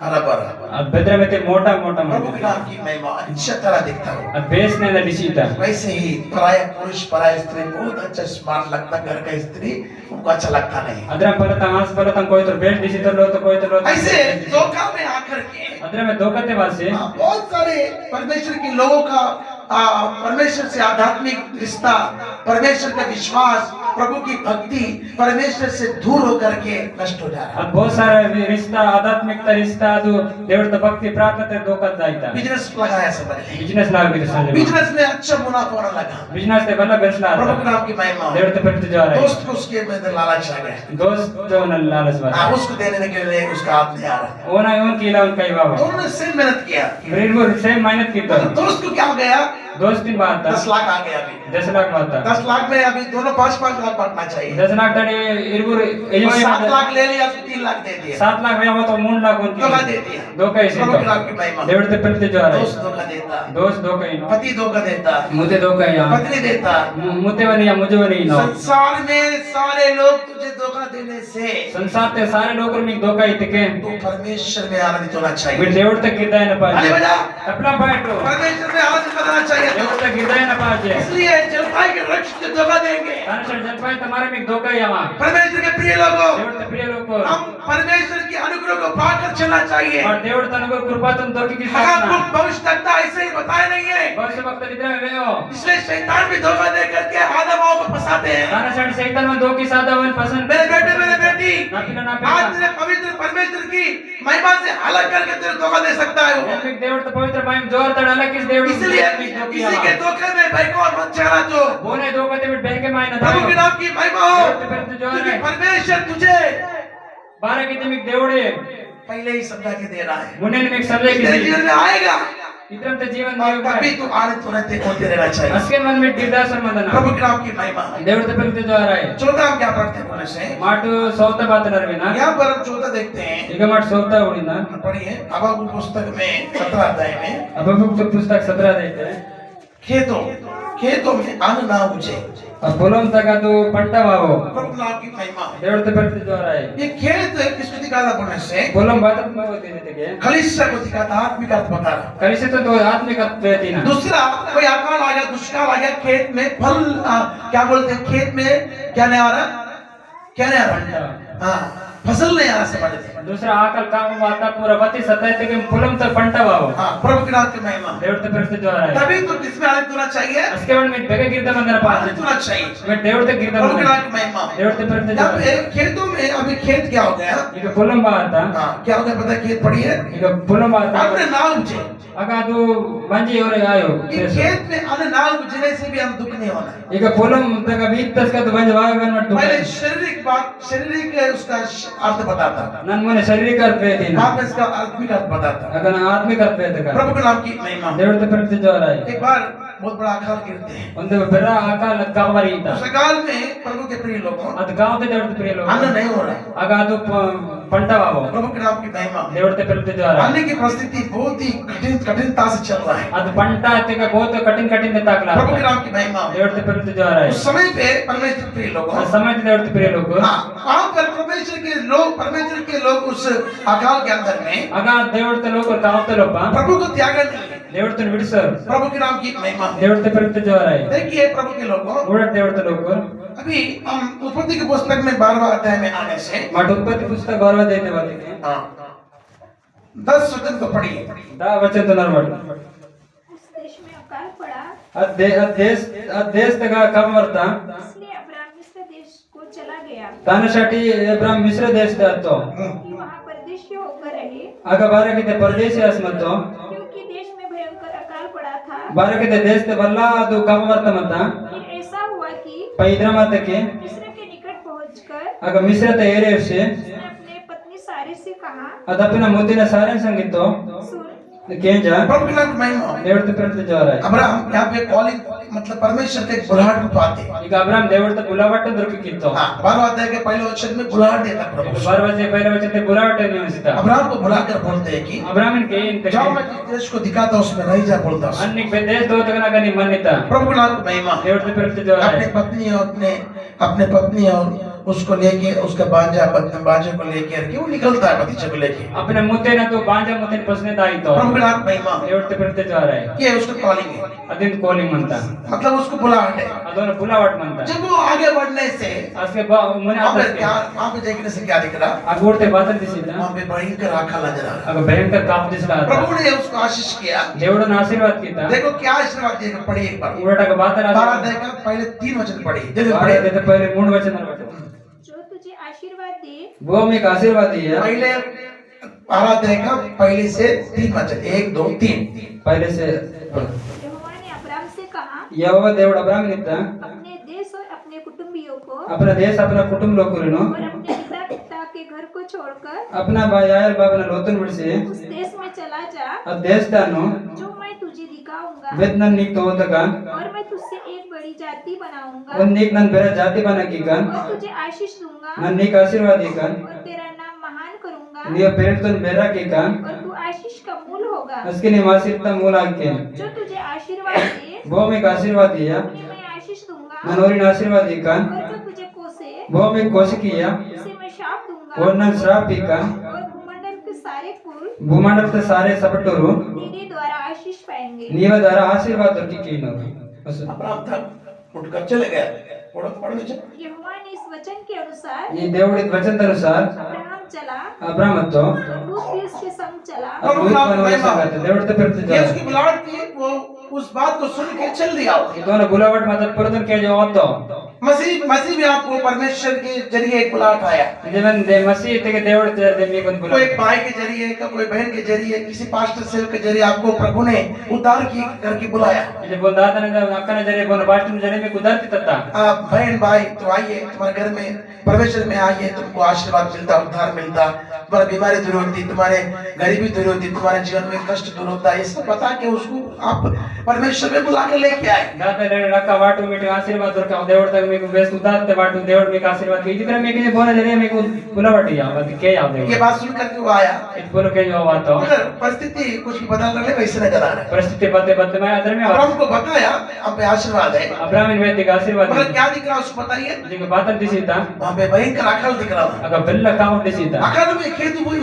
हरा भरा భద్రమైతే మోటా మోటా प्रभु के नाम की महिमा अच्छा तरह दिखता हो। అది బేస్ నే డిసిట वैसे ही पराया पुरुष पराया स्त्री बहुत अच्छा स्मार्ट लगता, घर का स्त्री उनको अच्छा लगता नहीं। ಅದ್ರ ಪರತ ಆಸ್ ಪರತ ಕೊಯ್ತರು ಬೇಸ್ डिसिट ಲೋತ ಕೊಯ್ತರು ऐसे धोखा में आकर के ಅದ್ರ ಮೇ ದೋಕತೆ ವಾಸಿ बहुत सारे परमेश्वर के लोगों का परमेश्वर से आध्यात्मिक रिश्ता, परमेश्वर का विश्वास, प्रभु की भक्ति परमेश्वर से दूर होकर के नष्ट हो जा रहा है। ಅದು ಬಹುತ್ ಸಾರ ರಿಶ್ತಾ ಆಧ್ಯಾತ್ಮಿಕ ರಿಶ್ತಾ ಅದು ದೇವರ ಭಕ್ತಿ ಪ್ರಾರ್ಥನೆ ದೋಕದಾಯ್ತಾ बिजनेस लगाया सब ने, ಬಿಸಿನೆಸ್ लागे संजय बिजनेस में अच्छा मुनाफा होने लगा। बिजनेस ते बल्ला बेसला प्रभु के नाम की महिमा हो। देवते पर जा रहा है दोस्त को उसके में लालच आ गया, दोस्त जो न लालच वाला उसको देने के लिए उसका हाथ नहीं आ रहा है। ओना ओन कीला उन कई बाबा दोनों ने सेम मेहनत किया, बिल्कुल सेम मेहनत की तो दोस्त को क्या हो गया, दोस्त दिन बात 10 लाख आ गया। अभी 10 लाख बात 10 लाख में अभी दोनों 5-5 लाख बांटना चाहिए। 10 लाख तड़े इरबुर 7 लाख ले लिया तो 3 लाख दे दिया, 7 लाख में तो 3 लाख उनकी धोखा दे दिया। दो कैसे प्रभु के नाम की महिमा। देवते पर जा रहा दोस्त है धोखा देता, दोस्त दो कहीं पति धोखा देता, मुझे दो कहीं पत्नी देता। मुझे वनी या मुझे वनी नो संसार में सारे लोग तुझे धोखा देने से संसार ते सारे लोग में दो कहीं टिके तो परमेश्वर में आनंदित होना वीर चाहिए। देवड़ तक गिरदाय न पाए अरे बजा, अपना बैठो परमेश्वर में आनंदित होना चाहिए। देवड़ तक गिरदाय न पाए इसलिए जलपाई के वृक्ष को धोखा देंगे। कानसर जलपाई तुम्हारे में दो कहीं आवा परमेश्वर के प्रिय लोगों, देवड़ ते प्रिय लोग हम परमेश्वर की अनुग्रह को पाकर चलना चाहिए। और देवड़ तन को कृपा तुम दो की अगर साथ तुम भविष्य तकता ऐसे ही बताए नहीं है, भविष्य वक्त निद्रा में वे हो इसलिए शैतान भी धोखा दे करके आदम को फंसाते हैं। कानसर शैतान में दो की साथ अवन पसंद मेरे बेटे मेरे बेटी, ना पिला ना आज पिला तेरे पवित्र परमेश्वर की महिमा से अलग करके तेरे धोखा दे सकता है वो। एक देवड़ तो पवित्र भाई जोर तड़ अलग किस देवड़ इसलिए किसी के धोखे में बैको और मत जाना। तो बोले दो कते में बहके मायना था प्रभु के नाम की महिमा हो, देवड़ जो क्योंकि है परमेश्वर तुझे 12 के दिन देवड़े पहले ही समझा के दे रहा है, मुन्ने ने एक समझे तेरे कि जीवन में आएगा इतना तो जीवन और में कभी तू आनंद होते रहना चाहिए। असके मन में गिरदार संबंधना प्रभु के नाम की महिमा। देवड़ तो पहले जो आ रहा है चौथा हम क्या पढ़ते हैं बोले से, माटू सौता बात नरविना यहाँ पर हम चौथा देखते हैं। ಈಗ ಮಾಟ್ ಸೌತಾ ಉಳಿನ पढ़िए हबाकुक पुस्तक में 17 अध्याय में, ಅಬಬುಕ್ ಪುಸ್ತಕ 17 ಐತೆ खेतों में अन्न ना उजे। अब बोलम तक तो पंटा वावो प्रभु के नाम की महिमा। देवड़ तो पहले जो आ रहा है ये खेत किसको दिखाता बोलने से, बोलम बात में होती रहती है कलिसिया को दिखाता, आत्मिक अर्थ बता रहा। कलिसे तो आत्मिक रहती ना दूसरा कोई अकाल आ गया, दुष्काल आ गया, खेत में फल क्या बोलते हैं, खेत में क्या नहीं आ रहा, क्या नहीं आ रहा, हाँ फसल नहीं आ रहा समझ थे। दूसरा आकल काम वाता पूरा बत्ती सताए थे कि पुलम तो पंटा वावो हाँ प्रभु के नाम की महिमा। देवड़ तो पहले जो आ रहा है तभी तो किसमें आनंद होना चाहिए, उसके बाद में बेगे गिरदा मंदिर पास आनंद होना चाहिए। मैं देवड़ तक गिरदा प्रभु के मंदिर नाम की महिमा। देवड़ तो पहले जो जब खेतों में अभी खेत क्या हो गया, ಈಗ पुलम बात हाँ क्या हो गया पता है, खेत पड़ी है, ಈಗ पुलम बात अन्न ना उजे। ಆಗ ಅದು ಮಂಜಿ ಅವರೇ ಆಯೋ ये खेत में अन्न ना उजने से भी हम दुख नहीं होना है। ಈಗ पुलम तक अभी तक तो मंज वागन मत पहले शारीरिक बात, शारीरिक उसका अर्थ बताता, ನನ್ನ ಮನೆ ಶಾರೀರಿಕ ಅರ್ಥ ಐತಿ बाद में इसका आत्मिक अर्थ बताता। ಆಗ ನಾ ಆತ್ಮಿಕ ಅರ್ಥ ಐತಿ प्रभु के नाम की महिमा। ದೇವರ ಪ್ರತಿ ಜ್ವರ एक बार बहुत बड़ा अकाल गिरते हैं, ಒಂದು ಬೆರ ಆಕಾಲ ಕಾವರಿ ಇದ್ದ उस अकाल में प्रभु के प्रिय लोगों ಅದು ಗಾವತೆ ದೇವರ ಪ್ರಿಯ ಲೋಕ अन्न नहीं हो रहा है। ಆಗ ಅದು पंटवावो प्रभु के नाम की महिमा। देवड़ ते प्रति जो आ रहा अन्न की परिस्थिति बहुत ही कठिनता से चल रहा है। ಅದು पंटा ते का बहुत कठिन कठिन ताकला प्रभु के नाम की महिमा। देवड़ ते प्रति जो आ रहा है उस समय पे परमेश्वर के प्रिय लोगों, समय ते देवड़ ते प्रिय लोग हाँ वहाँ पर परमेश्वर के लोग उस अकाल के अंदर में ಆಗ ದೇವड़ ते लोग कावते लोग प्रभु को त्याग नहीं, देवड़ ते बिडसर प्रभु के नाम की महिमा। देवड़ ते प्रति जो आ रहा है देखिए प्रभु के लोगों, उड़ट देवड़ ते लोग अभी हम उत्पत्ति के पुस्तक में 12वां अध्याय में आने से మాట उत्पत्ति पुस्तक 12 देते वाले के हाँ 10 वचन को पढ़िए। दा वचन तो नरवट उस देश में अकाल पड़ा, देश तक कम वर्ता इसलिए अब्राम मिस्र देश को चला गया तानासाठी अब्राम मिश्र देश जातो कि वहाँ परदेशी होकर रहे, आग बारा किते परदेशी असमतो क्योंकि देश में भयंकर अकाल पड़ा था। बारा किते देश ते बल्ला ಅದು ಕಮ ವರ್ತ ಮತ फिर ऐसा हुआ कि ಪೈದ್ರ ಮಾತಕ್ಕೆ मिस्र के निकट पहुंचकर ಆಗ ಮಿಶ್ರ ते ಏರೇಶೆ उसने अपने पत्नी सारे से कहा, ಅದಪ್ಪಿನ ಮುದ್ದಿನ ಸಾರೆ ಸಂಗಿತ್ತು सुन, ಕೇಂಜ प्रभु के नाम की महिमा। ದೇವರ ते ಪ್ರತಿ ಜೋರ अब्राहम यहाँ पे कॉलिंग मतलब परमेश्वर के बुलाहट को पाते। ಈಗ ಅಬ್ರಾಮ್ ದೇವರ ते बुलावट दొరికిತ್ತು हाँ 12वां अध्याय के पहले वचन में बुलाहट देता प्रभु। 12 बजे पहले वचन ते बुलावट निवसिता अब्राहम को बुलाकर बोलते हैं कि अब्रामिन के इन जाओ मैं जिस देश को दिखाता हूँ उसमें रह जा बोलता हूँ। अन्निक बे देश दो तक ना गनी मन्निता प्रभु के नाम की महिमा। देवರ ते प्रति ಜೋರ अपने पत्नी और उसको लेके उसका बांजे को लेके वो निकलता है भतीजे को लेके अपने मुद्दे ना तो बांजा मुद्दे पसने दाई तो प्रभु के नाम महिमा देवते प्रति द्वारा है ये उसको कॉलिंग है अदिन कॉलिंग मनता मतलब उसको बुलाहट है अदोन बुलावट मनता जब वो आगे बढ़ने से असके मुने वहाँ पे आता क्या वहाँ पे देखने से क्या दिख रहा अगोरते बातल दिसिता वहाँ पे भयंकर आंखा नजर आ रहा अगर भयंकर काप दिसला आता प्रभु ने उसको आशीष किया देवड़न आशीर्वाद कीता देखो क्या आशीर्वाद दिया पढ़ी एक बार उड़टा का बातल बारह आता देखा पहले 3 वचन पढ़ी जल्दी बारे पढ़े देते पहले मूड वचन रखो जो तुझे आशीर्वाद दे वो में एक आशीर्वाद दिया पहले 12 देखा पहले से 3 वचन 1 2 3 पहले से यहोवा ने अब्राम से कहा यहोवा దేవుడు అబ్రాహామునితో अपने देश और अपने कुटुंबियों को अपना देश अपना कुटुंब लोकुలను और अपने पिता के घर को छोड़कर अपना भाई बाबन लोतन बिడిసి उस देश में चला जा ఆ దేశతాను जो मैं तुझे दिखाऊंगा वेदनन నీకు తోతగా और मैं तुझसे एक बड़ी जाति बनाऊंगा ಒಂದು నీకు నన్ను ಬೇರೆ ಜಾತಿ ಬನಕೀಗ और तुझे आशीष दूंगा నన్ను నీకు ఆశీర్వాదీక और तेरा नाम महान करूंगा నీ పేరుతో బెర్రాకీక और तू आशीष का मूल होगा అస్కి నీ ఆశీర్వాద మూలాకే जो तुझे आशीर्वाद दे భూమికి ఆశీర్వాద दिया उन्हें मैं आशीष दूंगा నన్ను ఓరిన ఆశీర్వాదీక और जो तुझे कोसे భూమికి కోసికియ उसे मैं शाप दूंगा ఓర్న శ్రాపీక और भूमंडल के सारे कुल భూమండలత సారే సపటూరు तेरे द्वारा आशीष पाएंगे నీవ ద్వారా ఆశీర్వాద దొరికికిను अब्राहम था उठकर चले गए पढ़ने चले यहोवा ने इस वचन के अनुसार ఈ దేవుడి వచననుసాर अब्राहम चला అబ్రాహాముతో लूत भी उसके संग चला దేవుడితో ये పెడుతుంది उसकी बुलाहट थी वो उस बात को सुन के चल दिया दोनों बुलावट मतलब पुरदन के जो होतो मसीह भी आपको परमेश्वर के जरिए एक बुलाहट आया जीवन दे मसीह ते देवड़ ते दे मी कोन कोई बुला एक भाई के जरिए कोई बहन के जरिए किसी पास्टर सेवक के जरिए आपको प्रभु ने उद्धार की करके बुलाया जे बोंदात ने अक्कन जरे बोन बास्ट में जरे में कुदरती तता बहन भाई तो आइए तुम्हारे घर में परमेश्वर में आइए तुमको आशीर्वाद मिलता उद्धार मिलता तुम्हारी बीमारी दूर होती तुम्हारे गरीबी दूर होती तुम्हारे जीवन में कष्ट दूर होता है ये सब बता के उसको आप परमेश्वर में बुला के लेके आए दाता रे रका वाटू में आशीर्वाद दरका देवड़ तक में बेस उदार ते वाटू देवड़ में आशीर्वाद की जितना में के बोने जरे में को बुलावट या बात के याद है ये बात सुन करके वो आया इत बोलो के जो बात हो मगर परिस्थिति कुछ भी बदल रहे वैसे नजर आ रहा है परिस्थिति बातें बातें में अंदर में अब्राहम को बताया अब पे आशीर्वाद है अब्राहम ने वेद का आशीर्वाद मगर क्या दिख रहा है उसको बताइए जी बातन दिसीता वहाँ पे भयंकर अकाल दिख रहा है अगर बेल्ला काम दिसीता अकाल में खेत वही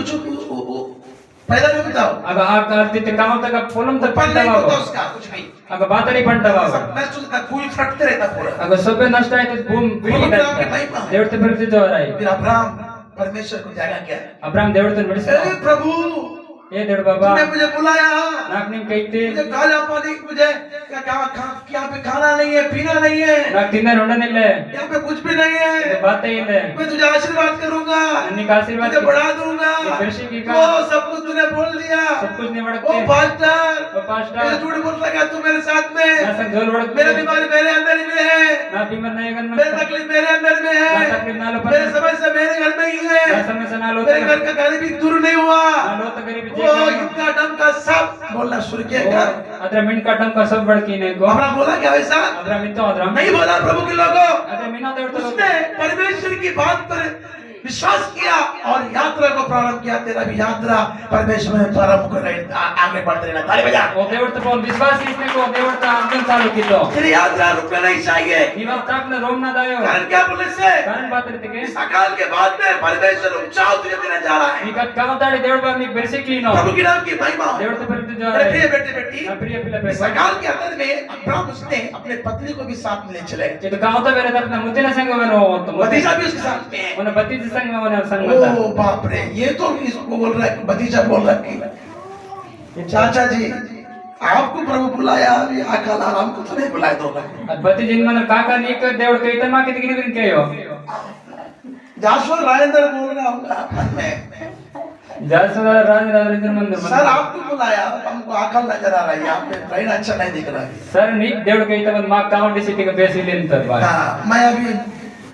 पैदा नहीं होता अगर आ करते ते काम तक पोलम तक फल पंटा नहीं होता बाबा उसका कुछ भी अगर बात नहीं पंटा बाबा सब नष्ट होता फूल फटते रहता पूरा अगर सब नष्ट है तो भूम बिड़ी रहता देवड़ ते फिर जो आ रहा है फिर अब्राहम परमेश्वर को जागा क्या अब्राहम देवड़ ते बड़ी अरे प्रभु ये देवड़ बाबा तूने मुझे बुलाया नाक ने कहते मुझे खाना पानी मुझे यहाँ पे खाना नहीं है पीना नहीं है नाक तिन्ना रोड़ा नहीं ले यहाँ पे कुछ भी नहीं ये है बात है ले मैं तुझे आशीर्वाद करूंगा अन्य का आशीर्वाद तुझे बढ़ा दूंगा ये कृषि की वो सब कुछ तूने बोल दिया सब कुछ नहीं ओ बढ़ते पास्टर वो पास्टर मैं झूठ बोल रहा तू मेरे साथ में ना संग झोल बढ़ते मेरा बीमारी मेरे अंदर ही में है ना बीमार नहीं करना मेरी तकलीफ मेरे अंदर में ना है तकलीफ ना लो पर मेरे समस्या मेरे घर में ही ना है समय से ना लो मेरे घर का गरीबी दूर नहीं हुआ ना लो तो गरीबी वो जे युद्ध का डम का सब बोलना शुरू किया अदर मिन काटम का सब बढ़की ने गो हमारा बोला क्या वैसा अदर मिन तो अदर नहीं बोला प्रभु के लोगों अदर मिना देवड़ तो उसने परमेश्वर की बात पर विश्वास किया और यात्रा को प्रारंभ किया तेरा भी यात्रा परमेश्वर में प्रारंभ कर रहे आगे बढ़ते रहना ताली बजा वो देवड़ तो बोल विश्वास इसने को देवड़ तो अंतिम चालू की तो तेरी यात्रा रुकना नहीं चाहिए ये वक्त तक ने रोम ना दायो कारण क्या बोले से कारण बात रहती के इस अकाल के बाद में परमेश्वर ऊंचाई तुझे देने जा रहा है ये कब काम दाड़ी देवड़ पर मी बेसिक की नो प्रभु की नाम की महिमा हो। देवड़ तो पर जो मेरे प्रिय बेटे बेटी ना प्रिय पिला इस पे अकाल के अंदर में अब्राहम उसने अपने पत्नी को भी साथ में ले चले ये तो काम तो मेरे तरफ ना मुद्दे ना संग में नो तो भतीजा भी उसके साथ में है उन्हें बत्ती से संग में उन्हें संग में ओ बाप रे ये तो इसको बोल रहा है भतीजा बोल रहा है कि चाचा जी आपको प्रभु बुलाया अभी अकाल आराम को तो नहीं बुलाया दो बत्ती जिन मन काका नीक देवड़ के इतना कितनी कितनी के हो जासवर राजेंद्र बोल रहा हूँ मैं जासुदा राज राजेंद्र मंदिर सर आपको बुलाया हमको अकल नजर आ रहा है यहाँ पे ट्रेन अच्छा नहीं दिख रहा है सर नीक देवड़ के इतना मां काउंटी सिटी का बेसी लेन तर बात हाँ मैं अभी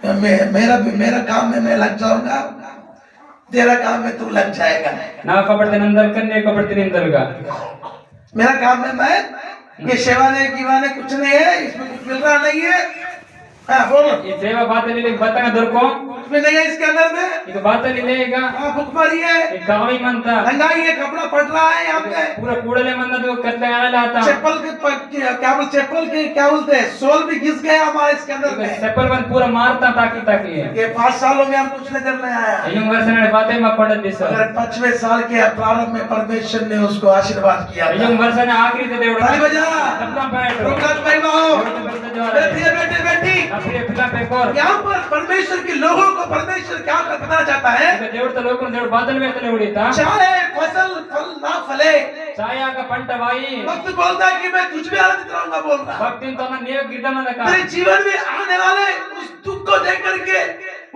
मेरा काम में मैं लग जाऊंगा तेरा काम में तू लग जाएगा ना कपड़ते नंदल करने कपड़ते निंदल का मेरा काम में मैं ये सेवा ने कीवा ने कुछ नहीं है इसमें कुछ मिल रहा नहीं है हाँ बोलो, ఈ సేవ బాధలు బతంగా దొరకో उसमें नहीं है इसके अंदर में। ఇది బాధలు లేగా हाँ भुखमरी है, ఈ కావి మంత नंगाई है, कपड़ा फट रहा है यहाँ पे। पूरा कूड़ले मंद कत्ले आला आता चप्पल के क्या बोल, चप्पल के क्या बोलते हैं, सोल भी घिस गया हमारे इसके अंदर में। सेपल बन पूरा मारता ताकि ताकि ये 5 सालों में हम कुछ नजर नहीं आया। अयुम वर्षने बातें मकोंड दिस अगर 5वें साल के प्रारंभ में परमेश्वर ने उसको आशीर्वाद किया था। अयुम वर्षने आखिरी ते దేవుడు ताली बजा, सबका पैट प्रोग्राम भाई बहनों, बैठिए बैठे बैठी। अपने पिला पे कोर यहाँ पर परमेश्वर के लोगों को परमेश्वर क्या बताना चाहता है, దేవుడు తో లోకం దేవుడు బాధలు వేతలే ఉడితా चाहे फसल फल ना फले, ఛాయాగా పంట వాయి वक्त बोलता है कि मैं तुझ में आनंदित रहूंगा, बोल रहा है। భక్తిని తన నీవ గిద్దమంద కా तेरे जीवन में आने वाले उस दुख को देख करके,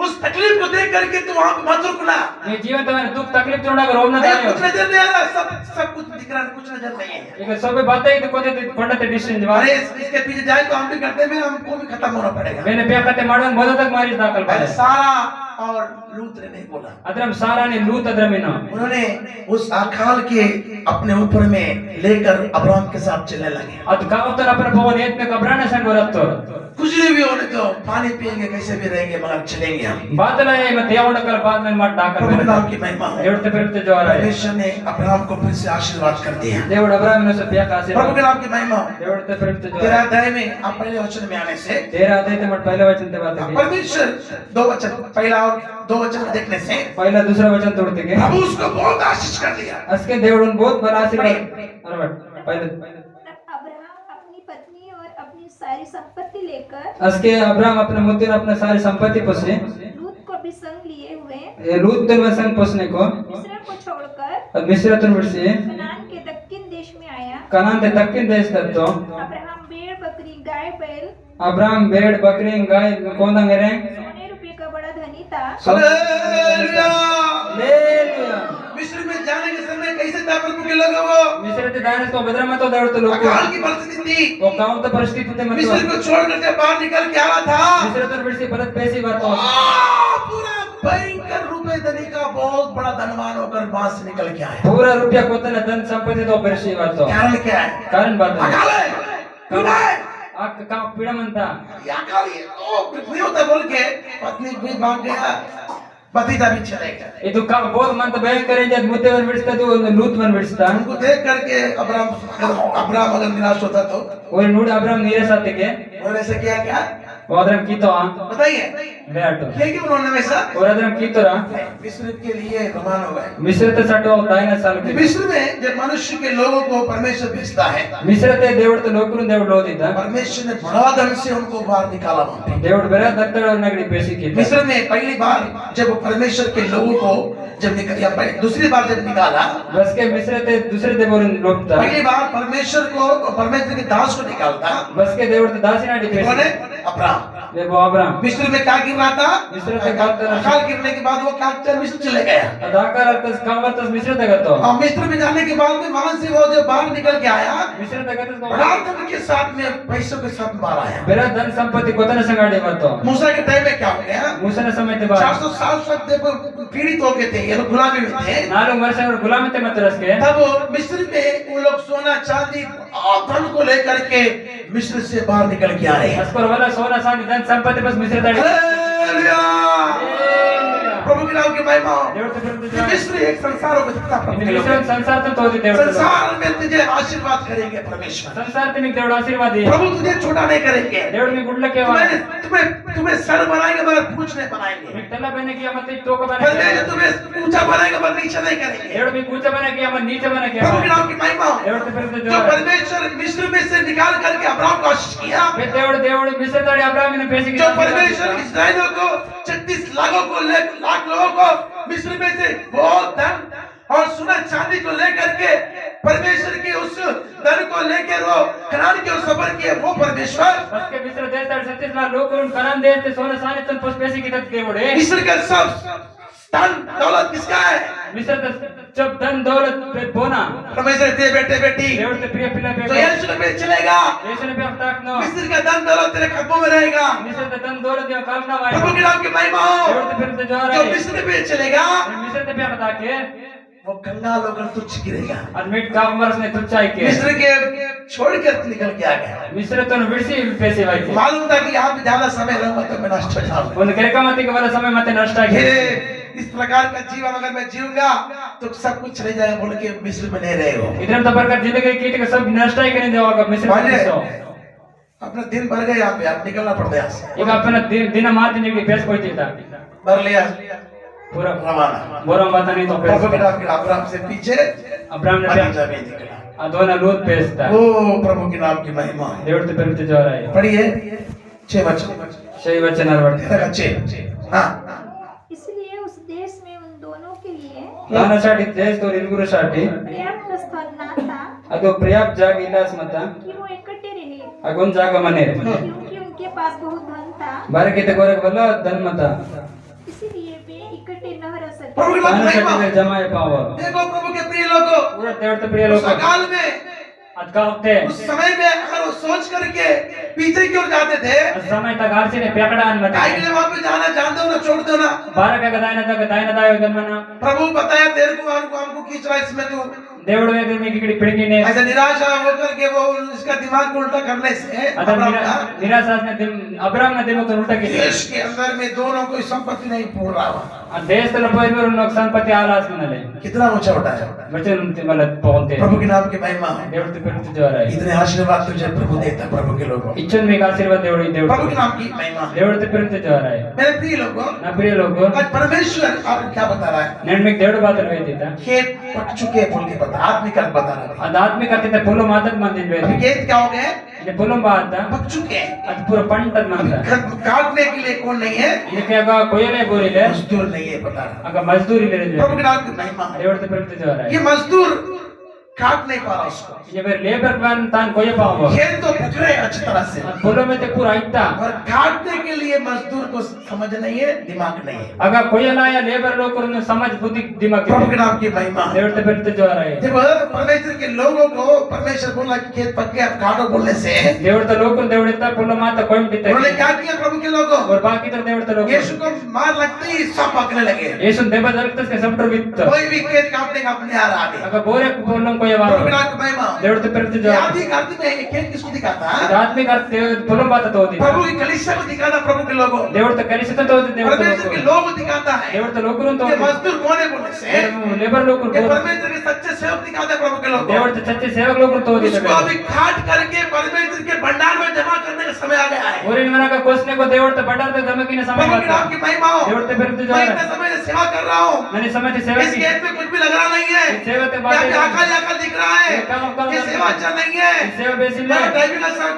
उस तकलीफ को देख करके तू वहां पे मत रुकना। నీ జీవితమైన దుఃఖ తక్లీఫ్ చూడగా రోమన अरे దాయో कुछ नजर नहीं आ रहा, सब कुछ दिख रहा है, कुछ नजर नहीं है। ఇక సోబే బాతే ఇది కొతే కొండతే డిస్టెన్స్ వా अरे इसके पीछे जाए तो हम भी करते में हमको भी खत्म होना पड़ेगा। मैंने पेकते ಮಾಡನ್ ಮೊದಲದಾಗ ಮಾರಿ ದಾಖಲ್ पहले ಬಾರೆ सारा और लूत ने नहीं बोला, ಅದ್ರಂ ಸಾರಾನಿ ಲೂತ್ ಅದ್ರಮಿನ उन्होंने उस अकाल के अपने ऊपर में लेकर अब्राहम के साथ चलने लगे। ಅದು ಕಾವತನ ಅಪರ ಪವನ್ ಏತ್ನೆ ಕಬ್ರಾನ ಸಂग ಬರತ್ತು कुछ भी होने तो पानी पिएंगे, कैसे भी रहेंगे, मगर चलेंगे हम। ಬಾದಲ ಮತ್ತೆ ಯಾವಡಕರ ಬಾದ ಮೇಲೆ ಮಾಡ್ ದಾಖಲ್ प्रभु के ಬಾರೆ नाम की महिमा हो। దేవుడితో పెరుగుతే జోర परमेश्वर ने अब्राहम को फिर से आशीर्वाद कर दिया। దేవుడు అబ్రాహామును సత్య प्रभु ఆశీర్వాద के नाम की महिमा हो। దేవుడితో పెరుగుతే జోర 13 अध्याय में आप पहले वचन में आने से तेरा अध्याय मत पहले वचन ते बात है परमेश्वर 2 वचन, पहला और 2 वचन देखने से पहला दूसरा वचन तोड़ते के प्रभु उसको बहुत आशीष कर दिया। असके దేవుడుन बहुत बड़ा आशीर्वाद अरे पहले तब अब्राहम अपनी पत्नी और अपनी सारी संपत्ति लेकर असके अब्राहम अपने मुद्दे अपने सारी संपत्ति पोसे लूत को भी संग लिए हुए लूत तन संग पोसने को मिस्र को छोड़कर मिस्रतन बिड़सी कनान के दक्षिण देश में आया। कनान ते दक्षिण देश तत्तो अब्राहम भेड़ बकरी गाय बैल अब्राहम भेड़ बकरी गाय कोंदा मेरे सोने रुपये का बड़ा धनी था। हालेलुया। हालेलुया मिस्र में जाने के समय कैसे था प्रभु के लोगों को? मिस्र ते दाने को बदरा मत दौड़ते लोग अकाल की परिस्थिति थी। वो काम तो परिस्थिति ते मत मिस्र को छोड़कर जब बाहर निकल के आ रहा था, मिस्रतन बिड़सी परत पैसी बात पूरा भयंकर रुपए धनी का बहुत बड़ा धनवान होकर वहां से निकल के आया। पूरा रुपया कोतने धन संपत्ति तो परिशी बात कारण क्या है? कारण बात है अकाल है, पीड़ा है। का पीड़ा मनता ये अकाल है, नहीं होता बोल के पत्नी भी भाग गया, भतीजा भी चले गया। ಇದು ಬೋದ್ ಮಂತ ಭಯಂಕರ ಇದೆ ಮುದ್ದೆ ಬನ್ ಬಿಡಿಸ್ತಾ ಒಂದು ಲೂತ್ ಬನ್ ಬಿಡಿಸ್ತಾ उनको देख करके अब्राहम अगर निराश होता तो ಒಂದು ನೋಡಿ ಅಬ್ರಾಹಂ ನೀರಸಾತಿಗೆ उन्होंने ऐसे किया क्या? ಹೋದ್ರಂ ಕೀತೋ बताइए ಬೇಟು किया क्यों उन्होंने वैसा? ಹೋದ್ರಂ ಕೀತೋರ मिस्र के लिए रवाना हो गए। ಮಿಶ್ರತೆ ಸಟ್ಟು ದಾಯಿನ ಸಾಲಕ್ಕೆ मिस्र में जब मनुष्य के लोगों को परमेश्वर भेजता है, ಮಿಶ್ರತೆ దేవుడితో లోకుರು దేవుడు ಓದಿದ್ದ परमेश्वर ने बड़ा धन से उनको बाहर निकाला वहां पे। దేవుడు ಬೇರೆ ದತ್ತಡ ನಗಡಿ ಬೇಸಿಕಿದ್ದ मिस्र में पहली बार जब परमेश्वर के लोगों को जब या दूसरी बार जब निकाला, बस के ಮಿಶ್ರತೆ दूसरे ದೇವರು ಲೋಕ್ತ पहली बार परमेश्वर के दास को निकालता बस के దేవుడితో ದಾಸಿನಾಡಿ कौन है? ಬೇಸಿ अब्राहम। वो अब्राहम मिस्र में क्या गिर रहा था? मिस्र में क्या गिर रहा था? अकाल गिरने के बाद वो क्या मिस्र चले गया। ಅದಾಕಾರ ಅರ್ಥಸ್ ಕಾಮರ್ತಸ್ ಮಿಶ್ರತೆ ಗತ್ತೋ और मिस्र में जाने के बाद में वहां से वो जब बाहर निकल के आया, ಮಿಶ್ರತೆ ಗತ್ತಸ್ बड़ा धन के साथ में पैसों के साथ बाहर आया। ಬೇರೆ ಧನ ಸಂಪತ್ತಿ ಕೊತನ ಸಂಗಾಡಿ ಬರ್ತೋ मूसा के टाइम में क्या हो गया? ಮೂಸನ ಸಮೇತ ಬಾ 400 साल तक देखो पीड़ित हो गए थे, ये लोग गुलामी में थे। 4 ವರ್ಷ ಅವರು ಗುಲಾಮತೆ ಮತ್ತರಸ್ಕೆ तब मिस्र में वो लोग सोना चांदी और धन को लेकर के मिस्र से बाहर निकल के आ रहे हैं। अस्पर वाला सोना चांदी धन संपत्ति बस मिश्र दाड़ी हालेलुया। प्रभु के नाम की महिमा हो। ದೇವತೆ ಬಿರುದ್ಧ ये मिस्र एक संसार को दिखता प्रभु के लोग। मिश्र संसार तो तोದಿ ದೇವತೆ संसार में तुझे आशीर्वाद करेंगे परमेश्वर। संसार तिनिक देवड़ आशीर्वाद दिए प्रभु तुझे छोटा नहीं करेंगे। देवड़ मी गुडलके वा तुम्हें सर बनाएंगे मगर पूछ नहीं बनाएंगे। मी तला बने किया मत टोक बने परमेश्वर तुम्हें ऊंचा बनाएगा मगर नीचे नहीं करेंगे। देवड़ मी कूचा बने किया मत नीचे बने किया प्रभु के नाम की महिमा हो। देवते बिरुद्ध जो परमेश्वर मिस्र में से निकाल करके अब्राहम को आशीष किया, देवड़ देवड़ मिश्र दाड़ी अब्राहम ने पैसे की जो परमेश्वर इस्राएलियों को 36 लाखों को लाख लोगों को मिस्र में से बहुत धन और सोना चांदी को लेकर के परमेश्वर के उस धन को लेकर वो कनान की ओर सफर किए, वो परमेश्वर बस के मिश्र देश 37 लाख लोग उन कनान देश से सोना चांदी तन पस पैसे की तक देवड़े मिस्र का सब धन दौलत किसका है? मिश्र जब धन दौलत पे बोना परमेश्वर तेरे बेटे बेटी देवड़ से प्रिय पिला पे तो यीशु में चलेगा। यीशु ने भी अब तक नो मिस्र का धन दौलत तेरे कदमों में रहेगा। मिश्र ते धन दौलत यो कालना वाई प्रभु के नाम की महिमा हो। देवड़ ते फिर ते जो जो रहे मिस्र में चलेगा, मिश्र ते पे बता के वो कंगाल होकर तुच्छ गिरेगा। ಅದು ಮಿಟ್ ಕಾಮರ್ಸ್ನೆ ತುಚ್ಚಾಯ್ಕೆ मिस्र के छोड़कर निकल के आ गया। ಮಿಶ್ರತನ ಬಿಡಿಸಿ ಪೇಸಿವಾಯ್ಕೆ मालूम था कि यहाँ पे ज्यादा समय रहूंगा तो मैं नष्ट हो जाऊंगा। ಒಂದು ಕೆರೆಕಮತಿಗೆ ಬರೋ ಸಮಯ ಮತ್ತೆ ನಷ್ಟ ಆಗಿದೆ ये इस प्रकार का जीवन अगर मैं जीऊंगा तो सब कुछ चले जाएगा बोल के मिस्र में नहीं रहे हो। ಇದರಂತ ಪ್ರಕಾರ ಜಿಂದಗಿ ಕೀಟಕ सब ನಷ್ಟ ಆಯ್ಕೆ ಅವಾಗ ಮಿಶ್ರ अपना दिन भर गए यहाँ पे आप निकलना पड़ता है यहाँ से। ಈಗ ಅಪ್ಪನ ದಿನ ಮಾತಿ ನಿಮಗೆ ಬೇಸ್ಕೊಳ್ತಿದ್ದ भर लिया पूरा रवाना। बोरम बताने तो प्रभु के नाम के अब्राहम से पीछे अब्राहम ने भतीजा भी निकला। ಅದೋನ ಲೂತ್ ಬೇಸ್ತಾ ओ प्रभु के नाम की महिमा। ದೇವರ ಪವಿತ್ರ ಜೋರಾಯಿ पढ़िए 6 वचन ಶೈ ವಚನ ಬರ್ತಾರೆ अच्छे हाँ इसलिए उस देश में उन दोनों के लिए ದಾನಶಾಟಿ ದೇಶ ತೋರ್ ಇಲ್ಗುರು ಶಾಟಿ पर्याप्त स्थल न था ಅದು ಪರ್ಯಾಪ್ತ ಜಾಗ ಇಲ್ಲ ಸ್ಮತ कि वो इकट्ठे रहे, ಅಗೊಂದ್ ಜಾಗ ಮನೆ क्योंकि उनके पास बहुत धन था, ಬಾರಕಿತ ಗೋರಕ್ ಬಲ್ಲ ಧನ್ಮತ इसीलिए वे इकट्ठे न रह सके। प्रभु के नाम की ದಾನಶಾಟಿ महिमा। ಜಮಾಯ ಪಾವ देखो प्रभु के प्रिय लोगों, ಪೂರ ದೇವರ ಪ್ರಿಯ उस ಲೋಕ अकाल में ಅದಕ್ಕ ಹೋಗ್ತೆ उस समय में अगर वो सोच करके पीछे क्यों जाते थे ಸಮಯ ತಗ ಆರ್ಸಿನೆ ಪೇಕಡ ಅನ್ಮತ काहे के लिए वहां पे जाना जानते हो ना छोड़ दो ना। ಬಾರಕ ಗದಾಯನ ತಗ ದಾಯನ ದಾಯ ಗಮನ प्रभु बताया तेरे को हमको खींच रहा है इसमें तू దేవుడు వేద మీకు ఇక్కడ పిడికినే ऐसा निराशा होकर के वो इसका दिमाग को उल्टा करने से ಅದನ್ನ अब्राहम का ನಿರಾಸಾಸ್ನ ಅಬ್ರಾಮ್ನ ದೇವತ ಉಲ್ಟಕ್ಕೆ देश के अंदर में दोनों कोई संपत्ति नहीं पूर्ण रहा। ಆ ದೇಶದಲ್ಲಿ ಪೈರು ಸಂಪತ್ತಿ ಆಲಾಸ್ಮನಲೆ कितना ऊंचा उठाया वचन मल पहुंचते प्रभु के नाम की महिमा। देवड़ ते परिचित जोराई इतने आशीर्वाद तुझे प्रभु देता प्रभु के लोगों। इच्छन में आशीर्वाद देवड़ी देवड़ प्रभु के नाम की महिमा। देवड़ ते परिचित जोराई मेरे प्रिय लोगों, ना प्रिय लोग आज परमेश्वर आपको क्या बता रहा है? నేను మీకు దేవుడు బాతలు వేదితా खेत पक चुके बोल के बता आत्मिक अर्थ बता रहा है। ಅದು ಆತ್ಮಿಕ ಅತ್ಯಂತ ಪುಲು ಮಾತಕ್ ಮಂದಿನ अभी ವೇದಿ खेत क्या हो गए? ಇದು ಪುಲು ಬಾತ पक चुके हैं। ಅದು ಪೂರ ಪಂಟದ ಮಂದ काटने के लिए कौन नहीं है? ಇದಕ್ಕೆ ಆಗ ಕೊಯ್ಯಲೆ ಬೋರಿಲೆ मजदूर नहीं है बता रहा। ಆಗ ಮಜ್ದೂರಿ ಇಲ್ಲ प्रभु के नाम की महिमा। ದೇವड़ ते परिचित जोराई ये मजदूर काट नहीं पा रहा उसको। ये फिर लेबर प्लान तान कोई पाओ खेत तो पक रहे हैं अच्छी तरह से फूलों में ते पूरा आइता और काटने के लिए मजदूर को समझ नहीं है, दिमाग नहीं है। अगर कोई ना या लेबर लोग को समझ बुद्धि दिमाग प्रभु के नाम की महिमा। देवड़ ते परिचित जोराई जब परमेश्वर के लोगों को परमेश्वर बोला कि खेत पक गया अब काटो बोलने से देवड़ ते लोग देवड़ इतना फूलों माता कोई मिलते उन्होंने क्या किया? प्रभु के लोगों और बाकी तो देवड़ ते लोग यीशु को मार लगते ही सब पकने लगे। यीशु देव जगत के सब वित्त कोई भी खेत काटने का अपने आ रहा है। अगर बोरे फूलों को ये प्रभु के बात नाम की महिमा। देवड़ ते परिचित जोराई आत्मिक अर्थ में ये खेत किसको दिखाता है? आत्मिक अर्थ फूलों बात तो होती प्रभु की कलीसिया को दिखाता प्रभु के लोगों। देवड़ ते कलिसित तो होती देवड़ परमेश्वर के लोग को दिखाता है। देवड़ ते लोग तो ये मजदूर कौन है बोलने से लेबर लोग ये परमेश्वर के सच्चे सेवक दिखाते हैं प्रभु के लोग। देवड़ ते सच्चे सेवक लोग तो होती उसको अभी काट करके परमेश्वर के भंडार में जमा करने का समय आ गया है। और इन मना का कोसने को देवड़ ते बटार ते जमा की समय प्रभु के नाम की महिमा हो। देवड़ ते परिचित मैं जोराई इतने समय से सेवा कर रहा हूँ। मैंने समय से सेवा इस की खेत में कुछ भी लग रहा नहीं है। सेवा ते यहाँ बात पे आकाल आकाल दिख रहा है। ये सेवा अच्छा नहीं है। सेवा बेसिन मैं में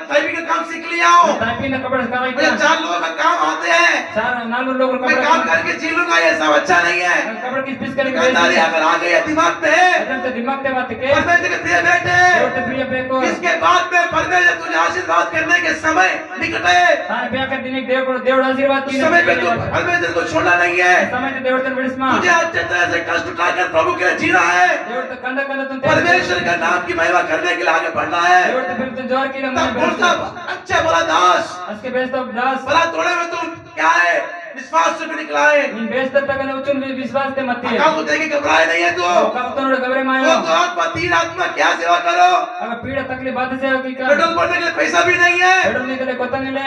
टाइपिंग का काम सीख लिया हूँ। टाइपिंग का कपड़ा कराई मुझे 4 लोगों का काम आते हैं। चार नालू लोग मैं काम करके जी लूंगा, ये सब अच्छा नहीं है। कपड़ा की पीस करके दुकानदारी अगर आ गई है दिमाग में एकदम तो दिमाग ते बात के परमेश्वर के प्रिय बेटे, देवड़ ते प्रिय पे को इसके बाद में परमेश्वर तुझे आशीर्वाद करने के समय निकट है। ताने पे कर दिन देव को देवड़ आशीर्वाद उस की समय पे तू परमेश्वर को छोड़ना नहीं है। समय ते देवड़ ते बिड़स्मा तुझे अच्छे तरह से कष्ट उठाकर प्रभु के लिए जीना है। देवड़ ते कंधा कंधा तुम परमेश्वर का नाम की महिमा करने के लिए आगे बढ़ना है। देवड़ ते फिर तो जोर की तब ना बोलता अच्छा बोला दास, उसके बेस तो दास बोला थोड़े में तुम क्या है विश्वास से भी निकला है। इन बेस तक ने उचुन विश्वास ते मत काम को देख के घबराए नहीं है तू। कब तो नोड़ गबरे मायो वो तो आत्मा 3 आत्मा क्या सेवा करो। अगर पीड़ा तकलीफ बात से की का पेट्रोल भरने के लिए पैसा भी नहीं है, हेडने के लिए कोतंगले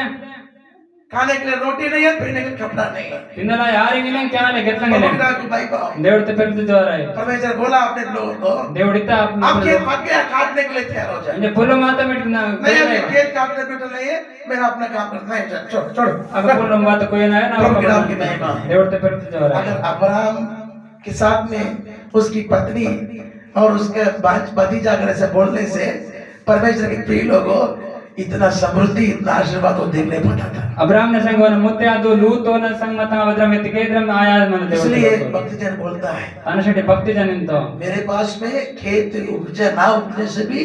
खाने के लिए रोटी नहीं है, पहनने के लिए कपड़ा नहीं है। ತಿನ್ನಲ ಯಾರಿಗಿಲ್ಲ ಕ್ಯಾಲೆ ಗೆತ್ತಂಗಿಲ್ಲ प्रभु के नाम की महिमा हो। ದೇವರ ते ಪರಿಚಿತ जोराई परमेश्वर बोला अपने लोगों को देवड़ित आप खेत पक गया काटने के लिए तैयार हो जाए। म्हणजे फुलं माता मिटना नहीं अभी खेत काटने बैठा नहीं है, मेरा अपना काम करना है। छोड़ छोड़ अगर फुलं माता कोई ना है ना प्रभु के नाम की महिमा। देवड़ ते परिचित जोराई अगर अब्राहम के साथ में उसकी पत्नी और उसके भतीजा अगर ऐसे बोलने से परमेश्वर के प्रिय लोगों इतना समृद्धि इतना आशीर्वाद वो देख नहीं पाता था। अब्राहम ने संग वन मुत्ते ಅದು ಲೂತೋನ ಸಂಗ ಮತ ಅದ್ರ ಮೆತ್ತಿಗೆ ಇದ್ರ ಆಯಾ ಮನ इसलिए ದೇವರ भक्तजन बोलता है ಅನಶಟಿ ಭಕ್ತಿ ಜನಿಂತ मेरे पास में खेत उपजे ना उपजे से भी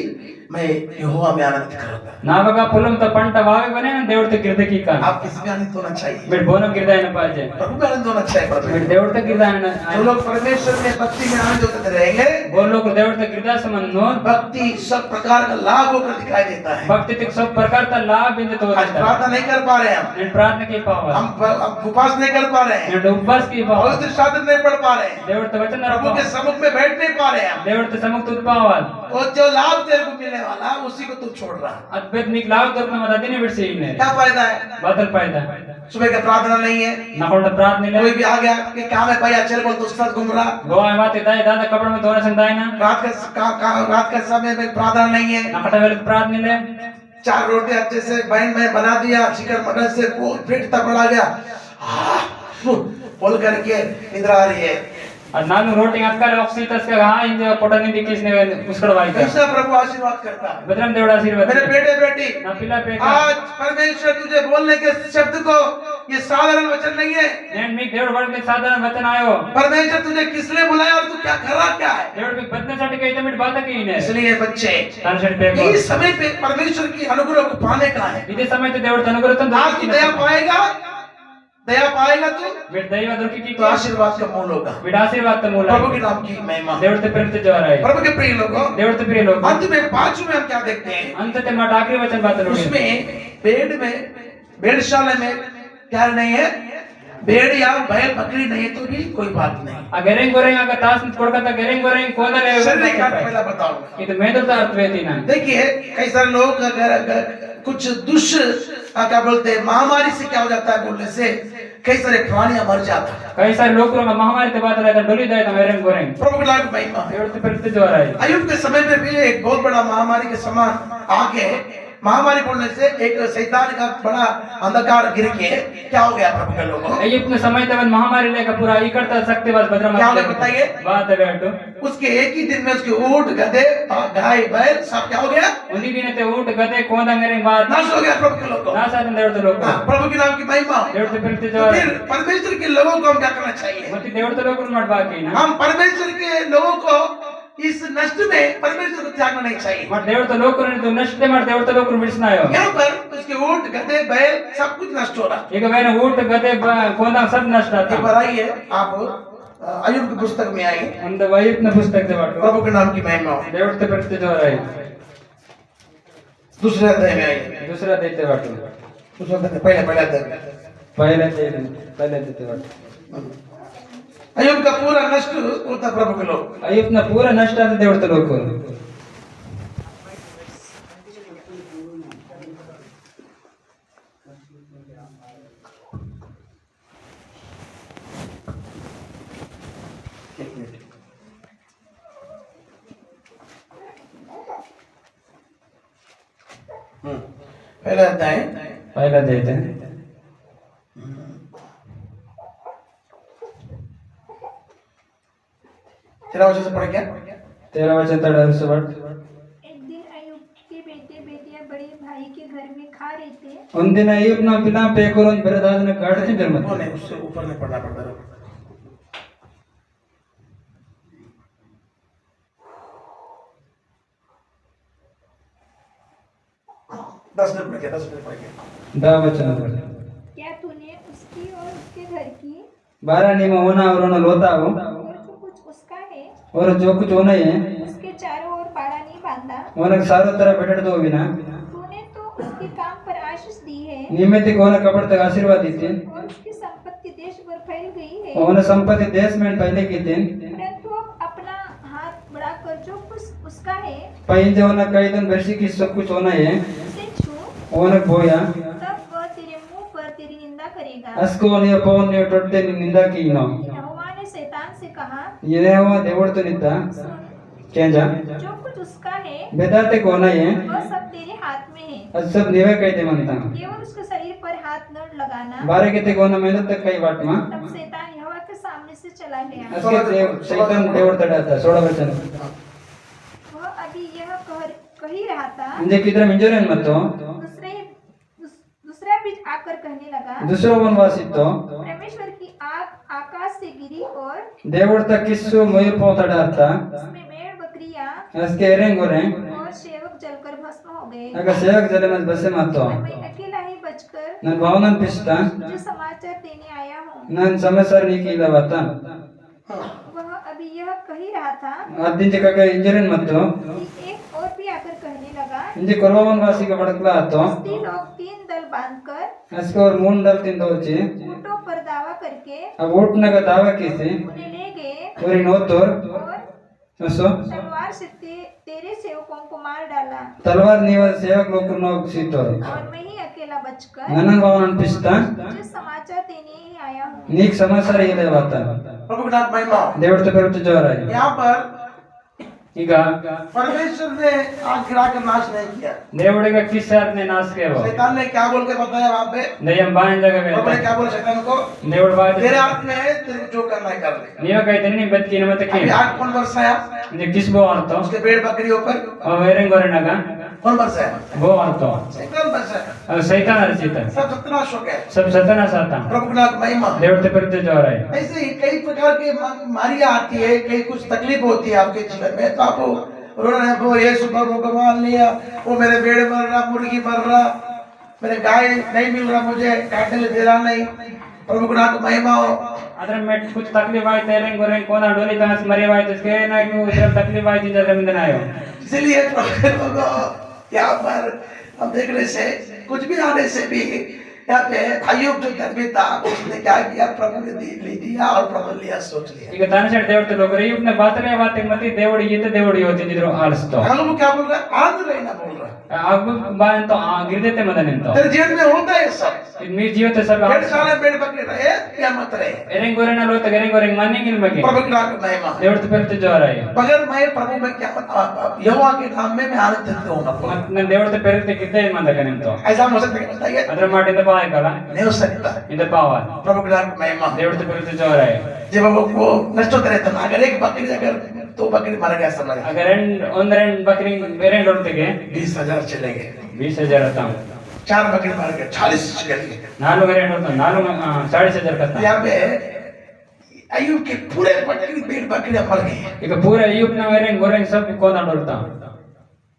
मैं यहोवा में आनंद करूंगा। నావగా పొలంతో పంట వాగగానే దేవుడితో గిరిదకి కాను आप किसी में आनंद होना चाहिए, మీరు బోనం గిరిదాయన పాజే प्रभु में आनंद होना चाहिए। प्रभु మీరు దేవుడితో గిరిదాయన जो लोग परमेश्वर में भक्ति में आनंद होते रहेंगे, वो लोग దేవుడితో గిరిదాసమన్ను भक्ति सब प्रकार का लाभ होकर दिखाई देता है। భక్తికి सब प्रकार का लाभ इंदतो आज होता है प्रार्थना नहीं कर पा रहे हैं, నేను ప్రార్థన కి పావాలి हम उपवास नहीं कर पा रहे हैं, నేను ఉపవాस కి పావాలి पवित्र शास्त्र नहीं पढ़ पा रहे हैं, దేవుడితో వచన प्रभु के सम्मुख में बैठ नहीं पा रहे हैं, దేవుడితో సముఖ పావాలి वो जो लाभ तेरे को मिलने वाला उसी को तू छोड़ रहा है। అద్భుత నీకు లాభ దొరికిన మరి అదినే విడిసేయండి क्या फायदा है? బదల్ ఫైదా सुबह का प्रार्थना नहीं है, నాకొండ ప్రార్థన లేదు कोई भी आ गया कि काम है भैया चल बोल, तो उस पर घूम रहा। గోవా మాతే దాయి దాదా కపడ మే తోనే సందాయన रात के समय में प्रार्थना नहीं है, నకట వెలకు ప్రార్థన లేదు 4 रोटी अच्छे से बैंड में बना दिया, चिकन मटन से पेट तबड़ा गया, बोल करके निद्रा आ रही है। అది నాలుగు రోటీ అక్కలు ఆక్సిటస్ గా ఇంజ పొటని దికిస్నే ముస్కడ వాయిక कैसा प्रभु आशीर्वाद करता है। బద్రం దేవుడు ఆశీర్వాద मेरे बेटे बेटी, నా పిల్ల పేక आज परमेश्वर तुझे बोलने के शब्द को, ये साधारण वचन नहीं है। నేను మీకు దేవుడు వాడికి సాధారణ వచన ఆయో परमेश्वर तुझे किस लिए बुलाया और तू क्या कर रहा क्या है? దేవుడు మీకు బద్నसाठी అయితే మీరు బాతకి ఇనే इसलिए बच्चे, తనసడి పేక इस समय पे परमेश्वर की अनुग्रह को पाने का है। ఇదే సమయంలో దేవుడు తన అనుగ్రహం आज तू दया पाएगा, दया पाएगा तू, మీరు దైవ దొరికి तो आशीर्वाद का मूल होगा। వీడి ఆశీర్వాద మూల प्रभु के नाम की महिमा। దేవుడితో ప్రేమతో జవరాయి प्रभु के प्रिय लोगों, దేవుడితో ప్రియ లోక अंत में 5 में हम क्या देखते हैं? అంతతే మాట ఆఖరి వచన బాతలు उसमें भेड़शाला में क्या नहीं है? भेड़ या बैल बकरी नहीं तो भी कोई बात नहीं। ఆ గెరెంగ్ గొరెంగ్ ఆಗ ತಾಸ್ ಕೊಡ್ಕತ ಗెರೆಂಗ್ గొరెంಗ್ ಕೋದಲೆ शरीर का पहला बताऊंगा। ಇದು ಮೇದರ್ತ ಅರ್ಥವೇದಿನ देखिए कई सारे लोग अगर कुछ दुष्ट क्या बोलते हैं, महामारी से क्या हो जाता है बोलने से कई सारे प्राणियां मर जाता है। कई सारे लोग महामारी के बाद रहता डोली जाए तो गెరెంగ్ గొరెంగ్ प्रभु के नाम की महिमा। దేవుడితో ప్రేమతో జవరాయి अयुब के समय में भी एक बहुत बड़ा महामारी के समान आके, महामारी बोलने से एक शैतान का बड़ा अंधकार गिर के क्या हो गया प्रभु के लोगों? अयुब ने समय तक महामारी लेकर पूरा इकट्ठा शक्तिवाद भद्रमा क्या होगा बताइए? बात है बेटो उसके एक ही दिन में उसके ऊंट गधे गाय बैल सब क्या हो गया? उन्हीं दिन ते ऊंट गधे कोंदा गెరెంగ్ बात नाश हो गया प्रभु के लोगों। ना साधन దేవుడితో లోక प्रभु के नाम की महिमा। దేవుడితో ప్రేమతో तो జవరాయి फिर परमेश्वर के लोगों को हम क्या करना चाहिए? ಮತ್ತೆ దేవుడితో లోకం మాట బాకీ ना हम परमेश्वर के लोगों को इस नष्ट में परमेश्वर को त्यागना नहीं चाहिए। మరి దేవుడితో లోకం ని నష్టే మరి దేవుడితో లోకం విడిచినాయో यहाँ पर उसके ऊंट गधे बैल सब कुछ नष्ट हो रहा है। ఇక వేరే ऊंट गधे कोंदा सब नष्ट एक आता बार आइए आप अयुब की पुस्तक में आइए, ಒಂದು ವೈಯಕ್ನ ಪುಸ್ತಕ ದೇವಾಟು प्रभु के नाम की महिमा हो। దేవుడితో ప్రేమతో జవరాయి दूसरे अध्याय में आइए, दूसरा देते बाटू दूसरा अध्याय, पहले अध्याय में। पहले देते बाटू अयुब का पूरा नष्ट होता प्रभु के लोग। ಅಯ್ಯಪ್ಪನ ಪೂರ ನಷ್ಟ ಆದ ದೇವಡ್ತ ಲೋಕ पहला अध्याय पहला देते तेरा वचन से पढ़ क्या? 13 वचन तक अर्थ वर्ड एक दिन अयुब के बेटे बेटियां बड़े भाई के घर में खा रहे थे। ಒಂದಿನ ಅಯ್ಯಪ್ಪನ ಪಿಲಾ ಪೇಕರೋನ್ ಬೆರದಾದನ ಗಾಡತಿ वो ಜರ್ಮ नहीं, उससे ऊपर नहीं पढ़ना पड़ता। रुको। 10 मिनट पढ़ के 10 मिनट पढ़ के। दा वचन वर्ड क्या तूने उसकी और उसके घर की 12 ನಿಮ್ಮ ಹೋನ ಅವರನ್ನು ಲೋತಾವು और जो कुछ उसका है और जो कुछ होना है उसके चारों ओर बाड़ा नहीं बांधा? ಅವನಿಗೆ ಸಾರೋ ತರ ಬೆಟ್ಟದ ಹೋಗಿನ तूने तो उसके काम पर आशीष दी है ನಿಮಿತ್ತಿಗೆ ಅವನ ಕಪಡತಗ ಆಶೀರ್ವಾದ ಇತ್ತು और उसकी संपत्ति देश भर फैल गई है। ಅವನ ಸಂಪತ್ತಿ ದೇಶ में पहले की थी परंतु अब अपना हाथ बढ़ाकर जो कुछ उसका है पहले ಅವನ ಕೈದನ್ ಬೆರ್ಸಿ की सब कुछ होना है उसे छू, ಅವನಿಗೆ ಬೋಯಾ तब वह तेरे मुंह पर तेरी निंदा करेगा। ಅಸ್ಕೋ ನೀವು ಪವನ್ ನೀವು ಟೊಟ್ಟೆ ನಿಂದ ಕೀನೋ यहोवा ने शैतान से कहा, ಏನೇವ ದೇವಡ್ತು ನಿಂತ सुन, चेंज जो कुछ उसका है बेदाते कोना है वह सब तेरे हाथ में है। ಅದು सब ನೀವೇ ಕೈತೆ ಮಂತ केवल उसके शरीर पर हाथ न लगाना। बारे के कोना मेहनत तक कई वाट मा तब शैतान यहोवा के सामने से चला गया। असके शैतान देवड़ तड़ा था 16 वचन वह अभी यह कह ही रहा था, म्हणजे किधर मिंजोरेन मतो दूसरा बीज आकर कहने लगा, दुसरो वनवास इतो परमेश्वर की आग आकाश से गिरी और देवड़ तक किस्सु मयूर पोतड़ा था उसमें भेड़ बकरियां असके एरेंग गोरेंग और सेवक जलकर ले, aga sevak jale mas base matto और मैं अकेला ही बचकर nan bhavnan pista जो समाचार देने आया हूँ। nan samasar ni kila wata वह अभी यह कह ही रहा था adin je kaga injiren matto कि एक और भी आकर कहने लगा, inje korwavan wasi ka badakla atto ती लोग 3 दल बांधकर aske aur moon dal tin dochi ऊँटों पर दावा करके ab út naga dawa kisi उन्हें ले गए ori notor और so तलवार से तेरे सेवकों को मार डाला, talwar niwa sevak lokurno sitor और मैं ही अकेला बचकर nanan bhavnan pista जो समाचार देने ही आया हूँ। नीक समाचार ile wata प्रभु का नाम महिमा हो। దేవుడితో పెరుగుతూ జోరాయి यहाँ पर ಈಗ परमेश्वर ने आग गिराकर नाश नहीं किया। దేవుడిగా కిషార్ని నాశకేవో शैतान ने क्या बोल के बताया वहाँ पे? దయ్యం బాయిందగా प्रभु ने क्या बोला शैतान को? దేవుడు బాధ तेरे हाथ में है, तेरे को जो करना है कर ले। నీవకైతే నీ బతికిన మతకి अभी आग कौन बरसाया? నీ కిస్బో ఆర్తో उसके पेड़ बकरी ऊपर ఆ వేరం గొరెనగా कौन बरसाया? గో ఆర్తో शैतान बरसाया। ఆ సైతాన్ అర్చిత सब सत्यानाश हो गए। सब सतना साता प्रभु का नाम महिमा। దేవుడితో పెరుగుతూ జోరాయి ऐसे ही कई प्रकार की बीमारियां आती है, कई कुछ तकलीफ होती है आपके जीवन में, तो आप रोना वो यीशु प्रभु को मान लिया, वो मेरे भेड़ मर रहा, मुर्गी मर रहा, मेरे गाय नहीं मिल रहा, मुझे काटने ले दे रहा नहीं। प्रभु का नाम महिमा हो। अदर में कुछ तकलीफ आई तेरे गोरे कोना डोली दास मरे वाई जिसके ना कि उधर तकलीफ आई जिन जमीन आयो इसीलिए प्रभु लोगों यहाँ पर हम देख रहे से कुछ भी आने से भी यहाँ पे अय्यूब जो धर्मी था उसने क्या किया, प्रभु ने ले दिया और प्रभु लिया सोच लिया। ಈಗ ತಾನಸೆಡ್ ದೇವತೆ ಲೋಕರು ಇವನ್ನ ಬಾತಲೆ ಬಾತಿಗೆ ಮತ್ತೆ ದೇವಡಿ ಈತ ದೇವಡಿ ಯೋಚಿಸಿದ್ರು ಆಲಿಸ್ತು हम लोग क्या बोल रहे हैं? आंध रहना बोल रहे हैं। आगु बा ಅಂತ ಗಿರ್ದತೆ ಮದನೆಂತ तेरे जीवन में होता है सब। మీ జీవిತ सब पेड़ साले पेड़ पकड़े रहे या मत रहे, ಎರೆಂಗ್ ಗೊರೆನ ಲೋತ ಗೆರೆಂಗ್ ಗೊರೆಂಗ್ ಮನ್ನಿಂಗಿಲ್ ಬಗ್ಗೆ प्रभु का नाम महिमा। ದೇವತೆ ಪೆರ್ತು ಜೋರಾಯಿ मगर मैं प्रभु में क्या यहोवा के नाम में मैं आनंद देता हूँ आपको। ಮತ್ತೆ ನಾನು ದೇವತೆ ಪೆರ್ತು ಗಿದ್ದೆ ಮಂದಕ ನಿಂತು ऐसा हो सकता है? बताइए। ಅದರ ಮಾಡಿದ ಪಾಯಕಲ नहीं हो सकता। ಇಂದ ಪಾವ प्रभु का नाम महिमा। ದೇವತೆ ಪೆರ್ತು ಜೋರಾಯಿ जब वो नष्ट होते रहते हैं, अगर एक बकरी अगर 2 बकरी मर गया समझ अगर ಒಂದ್ ಬಕರಿ ಬೇರೆ ಹೊರಟಿಗೆ 20,000 चले गए, 20,000 आता 4 बकरी मर गए 40 चले गए। नालू ಬೇರೆ ಹೊರಟ नालू 40,000 ಕತ್ತ यहाँ पे अय्यूब के पूरे बकरी पेड़ बकरियां मर गई। ಈಗ ಪೂರ ಅಯ್ಯೂಬ್ನ ಬೇರೆ ಗೊರೆಂಗ್ सब ಕೋನಾಡ್ ಹೊರಟ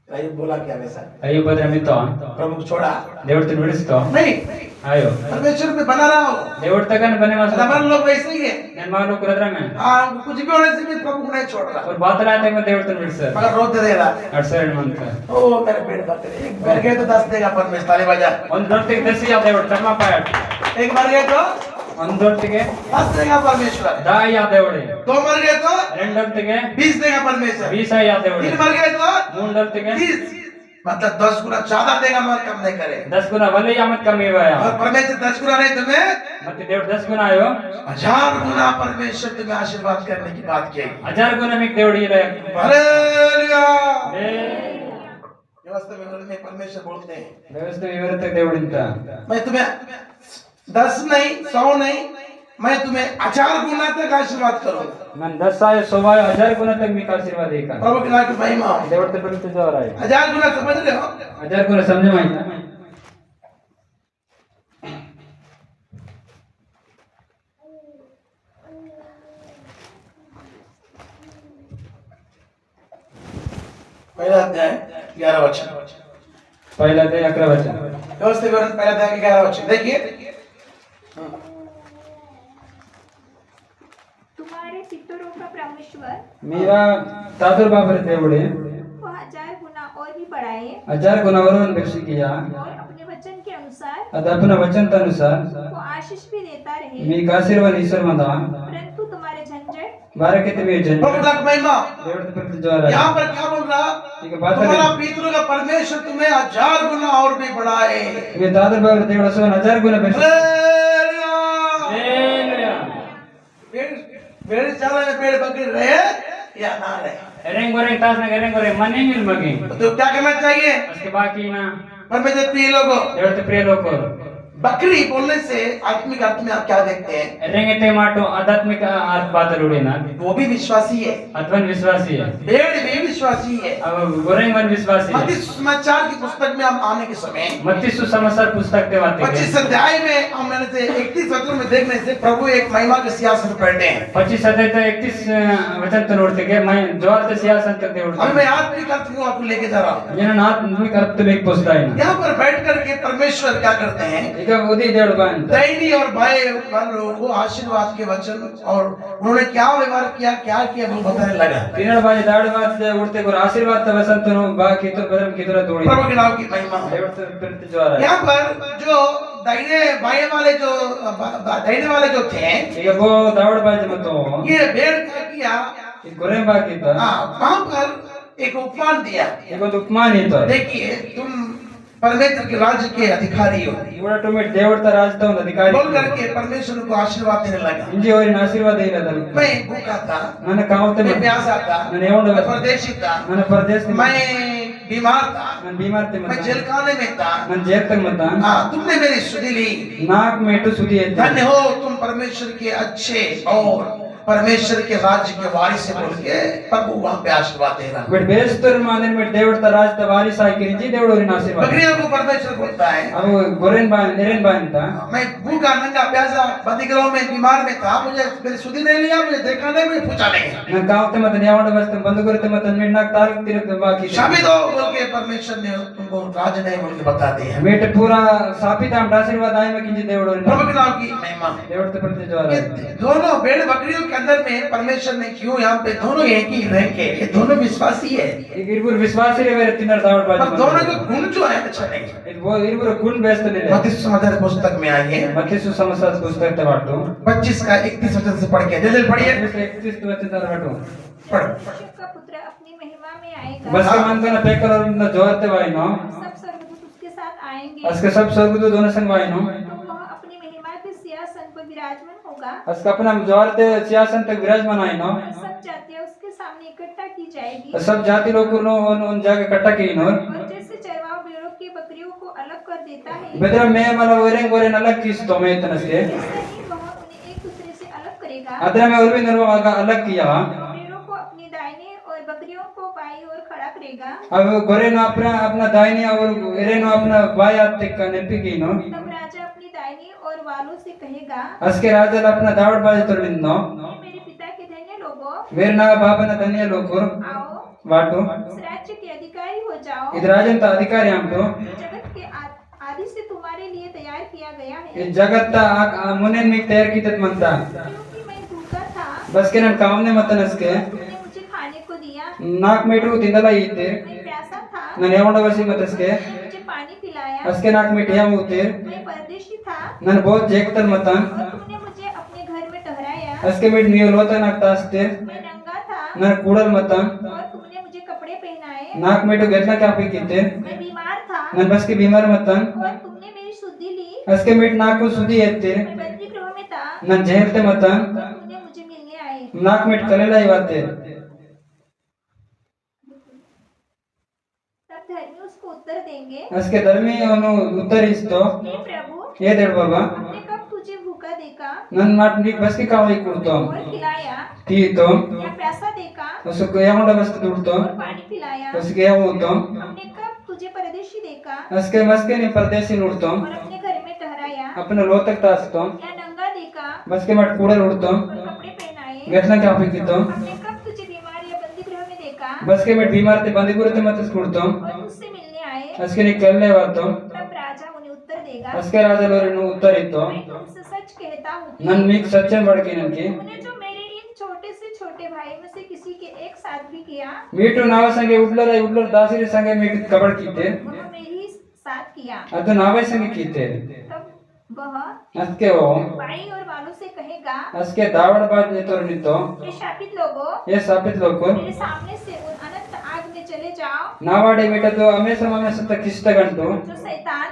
अय्यूब बोला क्या वैसा? ಅಯ್ಯೂಬ್ ಅದ್ರ ಮಿತ್ತು प्रभु को छोड़ा ದೇವತೆ ಬಿಡಿಸ್ತು नहीं, आयो परमेश्वर में बना रहा हो। देवड़ तकन बने मास हमारे लोग वैसे ही है, नन मालू करद्रा में कुछ भी होने से भी प्रभु को नहीं छोड़ रहा, और बात लाते में देवड़ तन बिड़सर मगर रोते दे रहा। अड़सर मन का ओ मेरे पेड़ बकरे, एक मर गए तो 10 देगा परमेश्वर, ताली बजा। ಒಂದು ದೊಡ್ಡಗೆ 10 या देवड़ चमा पायट एक मर गए तो ಒಂದು ದೊಡ್ಡಗೆ 10 देगा परमेश्वर, 10 या देवड़े 2 मर गए तो ಎರಡು ದೊಡ್ಡಗೆ 20 देगा परमेश्वर, 20 या देवड़े 3 मर गए तो ಮೂರು ದೊಡ್ಡಗೆ 30, मतलब 10 गुना ज्यादा देगा, मगर कम नहीं करेगा। 10 गुना भले या मत कमी हुआ और परमेश्वर 10 गुना नहीं तुम्हें मत देवड़ 10 गुना आयो 1000 गुना परमेश्वर तुम्हें आशीर्वाद करने की बात की। 1000 गुना में देवड़ी रहे हालेलुया। व्यवस्था में परमेश्वर बोलते हैं, व्यवस्था विवरत देवड़िंತ मैं तुम्हें 10 नहीं 100 नहीं, मैं तुम्हें 1000 गुना तक आशीर्वाद करूंगा। मन 10 आयो 100 आयो 1000 गुना तक मी आशीर्वाद देगा प्रभु के नाम की महिमा हो। देवड़ ते परंतु जोर आयो 1000 गुना समझ रहे हो? 1000 गुना समझ में आई पहला अध्याय 11 वचन, पहला अध्याय 11 वचन व्यवस्था विवरण पहला अध्याय 11 वचन देखिए। तुम्हारे पितरों का परमेश्वर मेरा तादुर बाबर देवड़े वो 1000 गुना और भी बढ़ाए 1000 गुना वरवन बेक्षी किया और अपने वचन के अनुसार अद अपना वचन अनुसार वो आशीष भी देता रहे, मी आशीर्वाद ईश्वर मदा परंतु तुम्हारे झंझट बारे के तुम्हें जन प्रभु का महिमा। देवड़ ते परंतु जोर आयो यहाँ पर क्या बोल रहा? ठीक है, बात है। तुम्हारा पितरों का परमेश्वर तुम्हें 1000 गुना और भी बढ़ाए। मे तादुर बाबर देवड़ सो 1000 गुना बेक्षी हालेलुया। हालेलुया पेड़ चाला में पेड़ बकरी रहे या ना रहे, एरेंग गोरेंग तास ना एरेंग गोरेंग मने मिल मगे तो क्या करना चाहिए? उसके बाकी ना परमेश्वर प्रिय लोगों, देवड़ ते प्रिय लोग बकरी बोलने से आत्मिक अर्थ में आप क्या देखते हैं? Rengete mato आध्यात्मिक अर्थ बातलुड़ी ना वो भी विश्वासी है, अथवन विश्वासी है भेड़ भी विश्वासी है। अब गोरेंग वन विश्वासी है मत्ती सुसमाचार की पुस्तक में हम आने के समय मत्ती सुसमाचार पुस्तक के बातें 25 अध्याय में हम मैंने से 31 वचन में देखने से प्रभु एक महिमा के सिंहासन पर बैठे हैं। 25 अध्याय तो 31 वचन तो नोड़ते के मैं जोर से सियासन तक दे अभी उड़ता मैं आत्मिक अर्थ को आपको लेके जा रहा हूँ। जन नाथ में करते में पुछता है ना यहाँ पर बैठ करके परमेश्वर क्या करते हैं? इका उदी देड़ बान दैनी और बाएं वाले लोगों को आशीर्वाद के वचन और उन्होंने क्या व्यवहार किया, क्या किया वो बताने लगा। तीनड़ बाजे दाड़ बात उड़ते को आशीर्वाद तो वसंत नो बा की तो बदम की तरह तोड़ी प्रभु के नाम की महिमा। देवड़ तो प्रति जो आ रहा यहाँ पर जो दाहिने बाएं वाले जो दाहिने वाले जो थे, है इका वो दाड़ बाजे मत हो ये भेड़ क्या किया? गोरें बा की तो हाँ, वहाँ पर एक उपमान दिया। इको तो उपमान ही तो देखिए, तुम परमेश्वर के राज्य के अधिकारी हो, इवड़ा टोमेट देवड़ ता राज तो अधिकारी बोल करके परमेश्वर को आशीर्वाद देने लगा। इंजी और आशीर्वाद दे रहा था मैं भूखा था, मैंने कावते मैं में प्यासा था, मैंने एवं मैं परदेशी था, मैंने परदेश में मैं बीमार था, मैंने बीमार थे मैं मत जेल खाने में था। मैंने जेल तक मत हाँ, तुमने मेरी सुधि ली। नाक में तो सुधी है धन्य हो तुम परमेश्वर के अच्छे और परमेश्वर के राज्य के वारिस से बोल के प्रभु वहाँ पे आशीर्वाद दे रहा है। बट बेस्तर मानन में देवड़ ता राज ता वारिस आई के जी देवड़ और आशीर्वाद बकरियों को परमेश्वर बोलता है, अब गोरेन बान नेरेन बान था मैं भूखा नंगा प्यासा बंदीगृह में बीमार में था, मुझे मेरी सुधि नहीं लिया, मुझे देखा नहीं, मुझे पूछा नहीं। मैं कावते मत नेवाड़ बस बंद करते मत में नाक तार तिरक बाकी शामिद हो बोल के परमेश्वर ने तुमको राज नहीं बोल के बता दिया। मेट पूरा सापित हम आशीर्वाद आए में किंजी देवड़ और प्रभु के नाम की महिमा। देवड़ ते प्रति जो आ रहा ये है दोनों भेड़ बकरियों के अंदर में परमेश्वर ने क्यों यहाँ पे दोनों एक ही रंग के, ये दोनों विश्वासी है, एक इरबुर विश्वासी रे मेरे तीनर दावड़ पर बाजी दोनों के गुण जो है अच्छा नहीं। वो इरबुर गुण बेस्ट ले ले मत्ती सुसमाचार पुस्तक में आइए, मत्ती सुसमाचार पुस्तक ते बाटो 25 का 31 वचन से पढ़ के जल्दी पढ़िए, 31 वचन तार बाटो पढ़। मनुष्य का पुत्र अपनी महिमा में आएगा। बस के मान ना पेकर और ना जोरते भाई नो सब स्वर्गदूत उसके साथ आएंगे। असके सब स्वर्गदूत दोनों संग भाई नो तो वह अपनी महिमा के सिंहासन पर विराजमान होगा। असका अपना जोरते सियासन तक विराजमान आई नो सब जातियां उसके सामने इकट्ठा की जाएगी। सब जाति लोग नो उन जगह इकट्ठा की नो और जैसे चरवाहा भेड़ों की बकरियों को अलग कर देता है, बेदरा मैं मला ओरेंग ओरेन अलग किस तो मैं इतना से ऐसे ही वह उन्हें एक दूसरे से अलग करेगा। अदरा में और भी नरवा का अलग किया भेड़ों को अपनी दाहिने और बकरियों को बाईं ओर खड़ा करेगा। अब गोरे नो अपना अपना दाहिनी और एरे नो अपना बाया तक का नेपी की नो तब राजा अपनी दाहिनी और वालों से कहेगा, असके राजा अपना दावड़ बाज तो लिंदो ये मेरे पिता के धन्य लोगों, वेर ना बाबा ना धन्य लोग आओ वाटो इस राज्य के अधिकारी हो जाओ। इधर राजन ता अधिकारी हम तो जगत के आदि से तुम्हारे लिए तैयार किया गया है। इस जगत ता मुने में तैयार की तत मनता क्योंकि मैं भूखा था, बस के नन काम ने मतन असके तुमने मुझे खाने को दिया। नाक मेटू तिंदला इते मैं प्यासा था, नन एवंड वसी मतसके तुमने मुझे पानी पिलाया। असके नाक मेटिया मुते मैं परदेशी था नन बहुत जेकतन मतन और तुमने मुझे अपने घर में ठहराया। असके मेट नियो लोता नाक तास्ते मैं नंगा था नन कूड़ल मतन और तुमने मुझे कपड़े पहनाए। नाक मेटू गेतना क्या पे कीते मैं बीमार था नन बस के बीमार मतन और तुमने मेरी शुद्धि ली। असके मेट नाक को सुधी एते मैं बंदी गृह में था नन झेलते मतन और तुमने मुझे मिलने आए। नाक मेट कलेला ही बाते तब धर्मी उसको उत्तर देंगे, असके धर्मी ओनो उत्तर इस्तो हे प्रभु, ये देड़ बाबा हमने कब तुझे भूखा देखा नन माट नीक बस के कावई कुड़तो और खिलाया, ती तो या प्यासा देखा उसको यामुंडा बस दुड़तो और पानी पिलाया। उसके यामुतो हमने कब तुझे परदेशी देखा असके मस्के ने परदेसी लुड़तो और अपने घर में ठहराया, अपने लोतक तासतो या नंगा देखा बस के मट कूड़ल उड़तो और कपड़े पहनाए। गठना क्या पे कीतो हमने कब तुझे बीमार या बंदी गृह में देखा बस के मट बीमार ते बंदी गुरते मत स्कुड़तो और तुझसे मिलने आए। असके ने कल्ले वातो तब राजा उन्हें उत्तर देगा, असके राजा लोरे नु उत्तर इतो मैं तुमसे सच कहता हूँ कि नन मीक सच्चे बड़के नन की तुमने जो मेरे इन छोटे से छोटे भाई में से किसी के एक साथ भी किया, मीटू नाव संगे उडलर दासिरी संगे मीट कबड़ कीते वह मेरे ही साथ किया। अतो नावे संगे कीते तब वह असके वो बाई और वालों से कहेगा, असके दावड़ बाज ने तो नितो ये शापित लोगों, ये सापित लोको मेरे सामने से उन अनंत आग में चले जाओ नावाडे मीटा तो हमेशा सत्ता किष्ट गंटू जो शैतान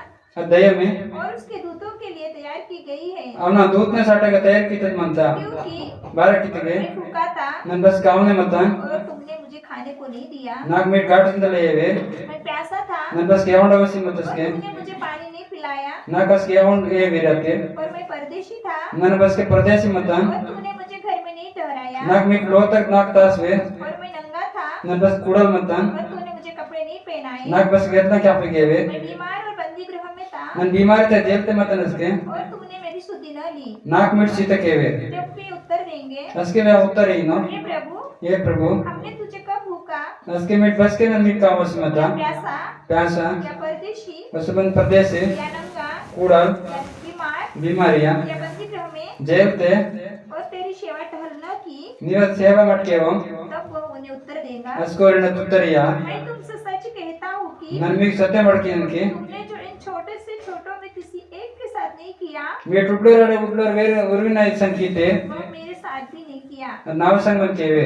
दया में और उसके दूतों के लिए तैयार की गई यही है ಅವನ ದೂತನ ಸಾಟಾಗ ತಯಾರು ಕಿತ್ತದ ಮಂತ क्योंकि ಬಾರ ಕಿತ್ತಿಗೆ मैं भूखा था ನನ್ ಬಸ್ ಕಾವನೆ ಮತ್ತ और तुमने मुझे खाने को नहीं दिया ನಾಲ್ಕು ಮೀಟ್ ಗಾಟದಿಂದಲೇ ಇವೆ मैं प्यासा था ನನ್ बस केवंड वसी और मतस्के तुमने मुझे पानी नहीं पिलाया ना कस केवंड ए विरते और मैं परदेशी था नन बस के परदेसी मत और तुमने मुझे घर में नहीं ठहराया नाक मीट लो तक नाक तास वे और मैं नंगा था नन बस कुड़ल मत और तूने मुझे कपड़े नहीं पहनाए नाक बस गेतना क्या पे गेवे मैं बीमार और बंदी गृह में था नन बीमारी ते देवते मत नसके और तुमने मेरी सुधि न ली नाक मीट सीत केवे जब वे उत्तर देंगे असके वे उत्तर ही नो हे प्रभु ये प्रभु हमने तुझे कब भूखा असके मीट बस के नन मीट का वस मत या प्यासा प्यासा या परदेशी वसुबन परदेसी या नंगा कुड़ल या बीमार बीमारियां या बंदी गृह में जेवते और तेरी सेवा टहल न की निवत सेवा मटकेवो तब वह उन्हें उत्तर देगा अस्कोरिन तुतरिया मैं तुमसे सच कहता हूँ कि नन मीट सत्य मटकी इनकी तुमने जो इन छोटे से छोटों में किसी एक के साथ नहीं किया मीट उडलोर वेर उर्विना संकीते वह मेरे साथ भी नहीं किया नाव संगम केवे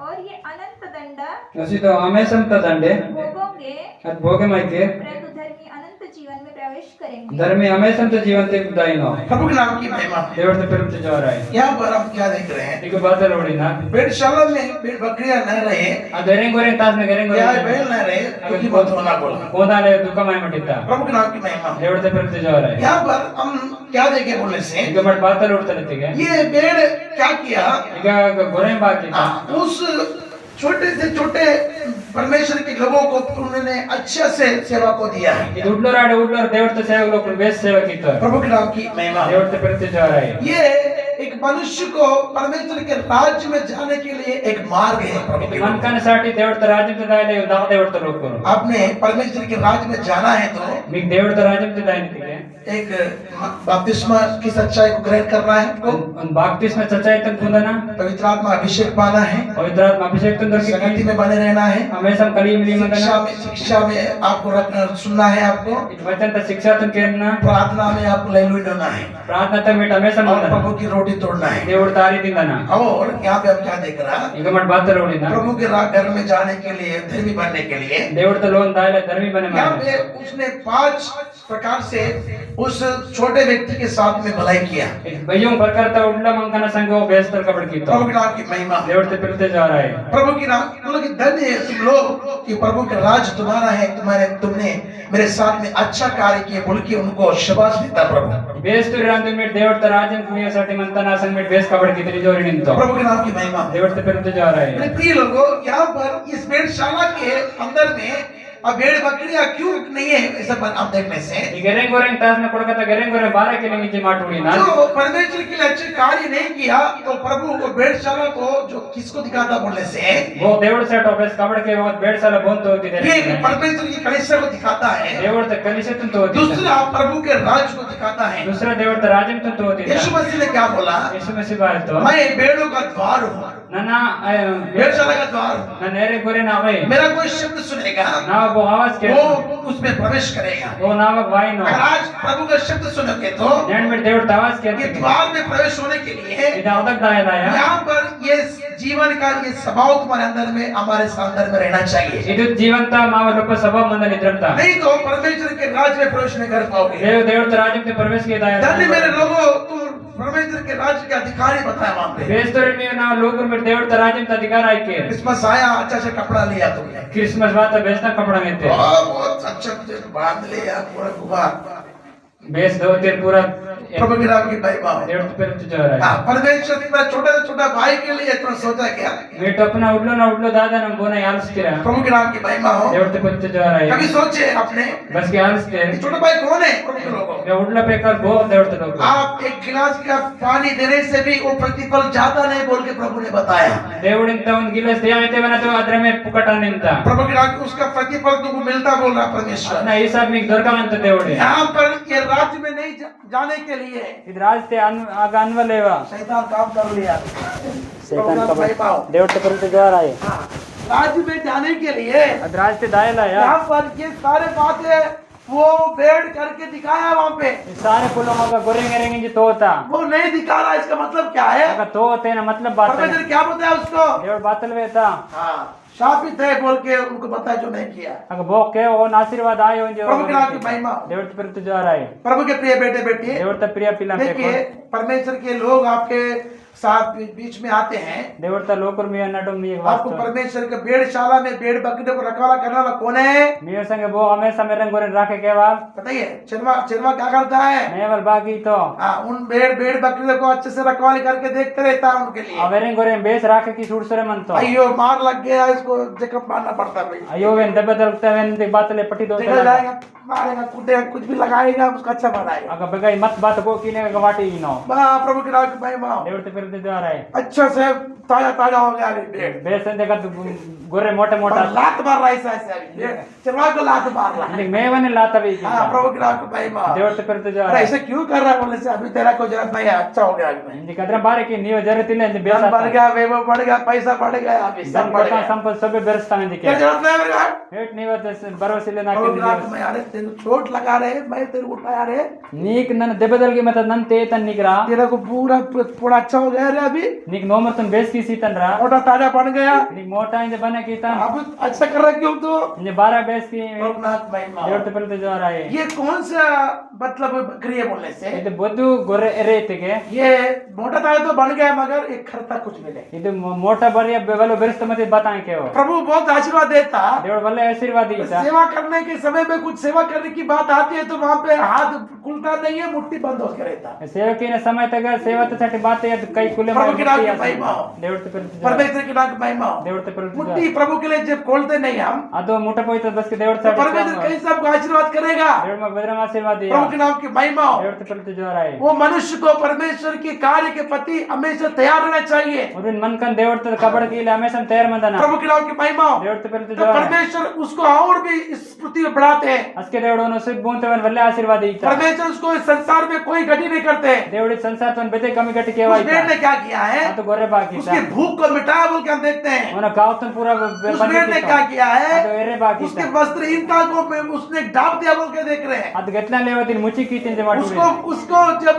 और ये अनंत दंड असी तो हमेशा तदंडे भोगोगे अद भोगे माइके परंतु धर्मी अनंत जीवन में प्रवेश करेंगे धर्मी हमेशा तो जीवन ते दाइनो प्रभु के नाम की महिमा हो। देवर ते पेरते जा रहा है यहाँ पर हम क्या देख रहे हैं इको बात लोड़ी ना भेड़शाला में भेड़ बकरियां न रहे आ गेरेंग गोरेंग तास में गेरेंग या गोरेंग बैल न रहे क्योंकि बहुत होना बोला कोदाले दुकमाय मटिता प्रभु के नाम की महिमा हो। देवर ते पेरते जा रहा है यहाँ पर हम क्या देखे बोलने से इको मट बात लोड़ते रहते के ये भेड़ क्या किया इका गोरेंग बाकी था उस छोटे से छोटे परमेश्वर के लोगों को उन्होंने अच्छा से सेवा को दिया है ಇದು ಉಡ್ಲೋರ್ ದೇವರ ಸೇವೆ ಲೋಕ ಬೇಸ್ ಸೇವೆ ಕಿತ್ತು प्रभु के नाम की महिमा हो। ದೇವರ ते पेरते जा रहा है ये एक मनुष्य को परमेश्वर के राज्य में जाने के लिए एक मार्ग है प्रभु के नाम। मनकनसाठी देवರ ते ರಾಜ್ಯ ते दायले दाव देवರ ते लोक आपने परमेश्वर के राज्य में जाना है तो మీకు देवರ ते राज्य ते दायने एक बपतिस्मा की सच्चाई को ग्रहण करना है आपको ಒಂದು ಬಾಪ್ತಿಸ್ಮ ಚಚಾಯಿತನ್ ಕುಂದನ पवित्र आत्मा अभिषेक पाना है पवित्र आत्मा अभिषेक तुम दर्शक संगति में बने रहना है हमेशा कली मिली शिक्षा में आपको सुनना है आपको वचन त शिक्षा तुम केरना प्रार्थना में आपको लेलुई होना है प्रार्थना त मीट हमेशा और प्रभु की रोटी तोड़ना है देवड़ तारी दिंदना और यहाँ पे हम क्या देख रहा ಈಗ ಮಟ್ ಬಾತ ಲೋಡಿನ प्रभु के घर में जाने के लिए धर्मी बनने के लिए देवड़ त लोन दायले धर्मी बने यहाँ पे उसने 5 प्रकार से उस छोटे व्यक्ति के साथ में भलाई किया भैयों प्रकार त उडला मंकना संगो बेस्तर कपड़ की प्रभु के नाम की महिमा देवड़ ते पिलते जा रहा है प्रभु की नाम बोलो कि धन्य है तुम लोग कि प्रभु का राज तुम्हारा है तुमने मेरे साथ में अच्छा कार्य किए बोल के उनको शाबाश देता प्रभु बेस्तर रांदे में देवड़ त राजन कुमियासाठी मंतना संग में बेस कपड़ की तरी जोरी निंतो प्रभु के नाम की महिमा देवड़ ते पिलते जा रहा है मेरे प्रिय लोगों यहाँ पर इस भेड़शाला के अंदर में अब भेड़ बकरियां क्यों नहीं है ऐसा आप देखने से ಈ ಗೆರೆಂಗ್ गोरेंग तास में कोडकता ಗೆರೆಂಗ್ गोरेंग 12 के नीचे माटूड़ी ना जो परमेश्वर के लिए अच्छे कार्य नहीं किया तो प्रभु वो भेड़शाला को जो किसको दिखाता बोलने से वो देवड़ से टॉपस कपड़ के बाद बेड साला बंद होती ये है परमेश्वर की कलीसिया को दिखाता है देवड़ तक कलिसे तुम तो होती दूसरा प्रभु के राज को दिखाता है दूसरा देवड़ त राजम तुम तो होती यीशु मसीह ने क्या बोला यीशु मसीह बात तो मैं भेड़ों का द्वार हूँ नना भेड़शाला का द्वार हूँ न नेरे गोरे ना भाई मेरा कोई शब्द सुनेगा ना वो आवाज के वो उसमें प्रवेश करेगा वो नावक वाई नो अगर आज प्रभु का शब्द सुनोगे तो नैन में देवड़ त आवाज के ये द्वार में प्रवेश होने के लिए इधर अदक दाया लाया यहाँ पर ये जीवन का ये स्वभाव तुम्हारे अंदर में हमारे अंदर में रहना चाहिए ಇದು ಜೀವಂತ ಮಾವ ಲೋಪ ಸಭಾ ಮಂದಲ್ಲಿ ಇದ್ರಂತ नहीं तो परमेश्वर के राज्य में प्रवेश नहीं कर पाओगे देवड़ त राजम ते प्रवेश के दाया धन्य मेरे लोगों तुम परमेश्वर के राज्य के अधिकारी बताया वहाँ पे बेस्तर में ना लोगों में देवड़ त राजम त अधिकार आई के क्रिसमस आया अच्छा से कपड़ा लिया तुमने क्रिसमस बात बेचना कपड़ा में थे बहुत अच्छा से बांध लिया पूरा घुमा बेस दो तीन पूरा प्रभु के नाम की महिमा हो। देवड़ ते पेरते जा रहा है हाँ, परमेश्वर इतना छोटा से छोटा भाई के लिए इतना सोचा क्या मीट अपना उडलो दादा नम बोना यालस्तिरा प्रभु के नाम की महिमा हो। देवड़ ते पेरते जा रहा है कभी सोचे आपने बस के यालस्ते ये छोटा भाई कौन है प्रभु के लोगों मैं उडला पेकर बो देवड़ ते लोग आप एक गिलास का पानी देने से भी वो प्रतिफल ज्यादा नहीं बोल के प्रभु ने बताया देवड़िंತ ಒಂದು ಗಿಲಾಸ್ ದೇವೈತೆವನ तो ಅದ್ರ ಮೇಲೆ ಪುಕಟಾನೆ ಅಂತ प्रभु के नाम उसका प्रतिफल तुमको मिलता बोल रहा परमेश्वर ಅದನ್ನ ಈ ಸಾರ್ మీకు దొరకాలంತ దేవుడే यहाँ पर ये राज्य में नहीं जाने के लिए ಇದು ರಾಜತೆ ಆಗ ಅನ್ವಲೇವ शैतान काम कर लिया शैतान प्रभु का महिमा हो। ದೇವड़ ते पेरते जा रहा है हाँ, राज्य में जाने के लिए ಅದು ರಾಜತೆ ದಾಯಲಾಯ यहाँ पर ये सारे बातें वो बेड करके दिखाया वहाँ पे ಈ ಸಾರೆ ಫುಲ್ಲೋ ಮಗ ಗೊರೆಂಗೆರೆಂಗಿ ತೋತಾ वो नहीं दिखा रहा इसका मतलब क्या है ಆಗ ತೋತೇನ मतलब बात परमेश्वर क्या बताया उसको ದೇವड़ ಬಾತಲ್ವೇತಾ हाँ शापित है बोल के उनको बताया जो नहीं किया। अगर बोके वो आशीर्वाद आयो जो प्रभु के नाम की महिमा हो। देवट पर जो आ रहा है प्रभु के प्रिय बेटे बेटी, देवट प्रिय पिला देखिए परमेश्वर के लोग आपके साथ बीच में आते हैं। देवट लोकर मी अన్నట్టు మీ आपको परमेश्वर के भेड़शाला में भेड़ बकरियों को रखवाला करने वाला कौन है? मेरे संग वो हमेशा मेरे गोरे राखे केवल बताइए। चिरवा चिरवा क्या करता है? नेवल बाकी तो उन भेड़ बकरियों को अच्छे से रखवाली करके देखते रहता है उनके लिए। अवेरे गोरे बेस राखे की छूट सरे मन तो अयो मार लग गया, इसको जखम मारना पड़ता है भाई। अयो वेन दबे दलता वेन देख बात ले पट्टी दो निकल जाएगा, मारेगा, कूटेगा, कुछ भी लगाएगा, उसका अच्छा बनाएगा। अगर बगाई मत बात को कीने का वाटी नो प्रभु के नाम की महिमा हो। देवट पर जो आ रहा है अच्छा से ताजा ताजा हो गया अभी भेड़। बेस देखा गोरे मोटे मोटा और लात मार रहा है ऐसा ऐसे अभी भेड़, चिरवा को लात मार रहा है। मैं वने लाता भी प्रभु के नाम की महिमा हो। देवट पर जो आ अरे रहा है ऐसे क्यों कर रहा है बोलने से अभी तेरा कोई जरूरत नहीं है, अच्छा हो गया अभी। इंदी कदर बारे की नीव जरूरत ಇಲ್ಲ इंदी बेस धन बढ़ गया, वैभव बढ़ गया, पैसा बढ़ गया, अभी सब बढ़ गया। संपद सब बेरस्ता में दिखे क्या जरूरत नहीं है मेरे को? हेट नीव भरोसे ले ना प्रभु के नाम की महिमा। अरे तेरे को चोट लगा रहे, मैं तेरे को उठाया रे, नीक नन दెబ్బదల్ की मतलब नन ते तन निकरा तेरा को पूरा पूरा अच्छा हो गया रे अभी। नीक नोमतन बेस की सीतन रा मोटा ताजा बन गया। नीक मोटा इंदे बने की तन अब अच्छा कर रहा क्यों तू? इंदे 12 बेस की प्रभु के नाम की महिमा हो। देवट पर जो आ रहा है ये कौन सा मतलब बकरी है बोलने से? ಇದು ಬೊದ್ದು ಗೊರೆ ಎರೆತಿಗೆ ये मोटा ताजा तो बन गया मगर एक खरता कुछ भी नहीं। ಇದು ಮೋಟ ಬರಿಯ ಬೆವಲು ಬೆರೆಸ್ತ ಮತ್ತೆ ಬಾತಾನೆ ಕೇವ प्रभु बहुत आशीर्वाद देता। ದೇವರ ಬಲ್ಲೆ ಆಶೀರ್ವಾದ ಈತ सेवा करने के समय में कुछ सेवा करने की बात आती है तो वहां पे हाथ खुलता नहीं है, मुट्ठी बंद होकर रहता। ಸೇವಕಿನ ಸಮಯ ತಗ ಸೇವತसाठी ಬಾತೆ ಅದು ಕೈ ಕುಲೆ प्रभु के नाम की महिमा हो। ದೇವರ पर परमेश्वर के नाम की महिमा हो। ದೇವರ पर मुट्ठी प्रभु के लिए जब खोलते नहीं हम ಅದು ಮುಟ ಪೋಯ್ತ ಬಸ್ಕೆ ದೇವರ तो परमेश्वर कैसे आपको आशीर्वाद करेगा? देवರ में बदरम आशीर्वाद दिया प्रभु के नाम की महिमा हो। देवರ पर जो आ रहा है वो मनुष्य को परमेश्वर के कार्य के प्रति हमेशा तैयार रहना चाहिए। उदिन मन कन देवರ तर कबड़ की हमेशा तैयार मंदना प्रभु के नाम की महिमा हो। देवರ पर तो जो आ रहा है परमेश्वर उसको और भी इस पृथ्वी में बढ़ाते हैं। ಅಸ್ಕೆ ದೇವರನು ಸಿದ್ ಬೋಂತವನ್ ವಲ್ಲೆ ಆಶೀರ್ವಾದ ಈತ परमेश्वर उसको इस संसार में कोई गति नहीं करते। ದೇವಡಿ ಸಂಸಾರ ತನ್ ಬೆತೆ ಕಮ್ಮಿ ಗಟ್ಟಿ उस ಕೇವಾ भेड़ ने क्या किया है? ಅದು ಗೊರೆ ಬಾಕಿ उसकी भूख को मिटाया बोल के हम देखते हैं। ಅವನ ಕಾವತನ್ ಪೂರಾ उस भेड़ ने क्या किया ಅದು है? ಎರೆ ಬಾಕಿ उसके वस्त्रहीनता को उसने ढाप दिया बोल के देख रहे हैं। ಅದು ಗಟ್ಲ ಲೇವತಿನ ಮುಚ್ಚಿ ಕೀತಿಂದೆ ಮಾಡಿ उसको उसको जब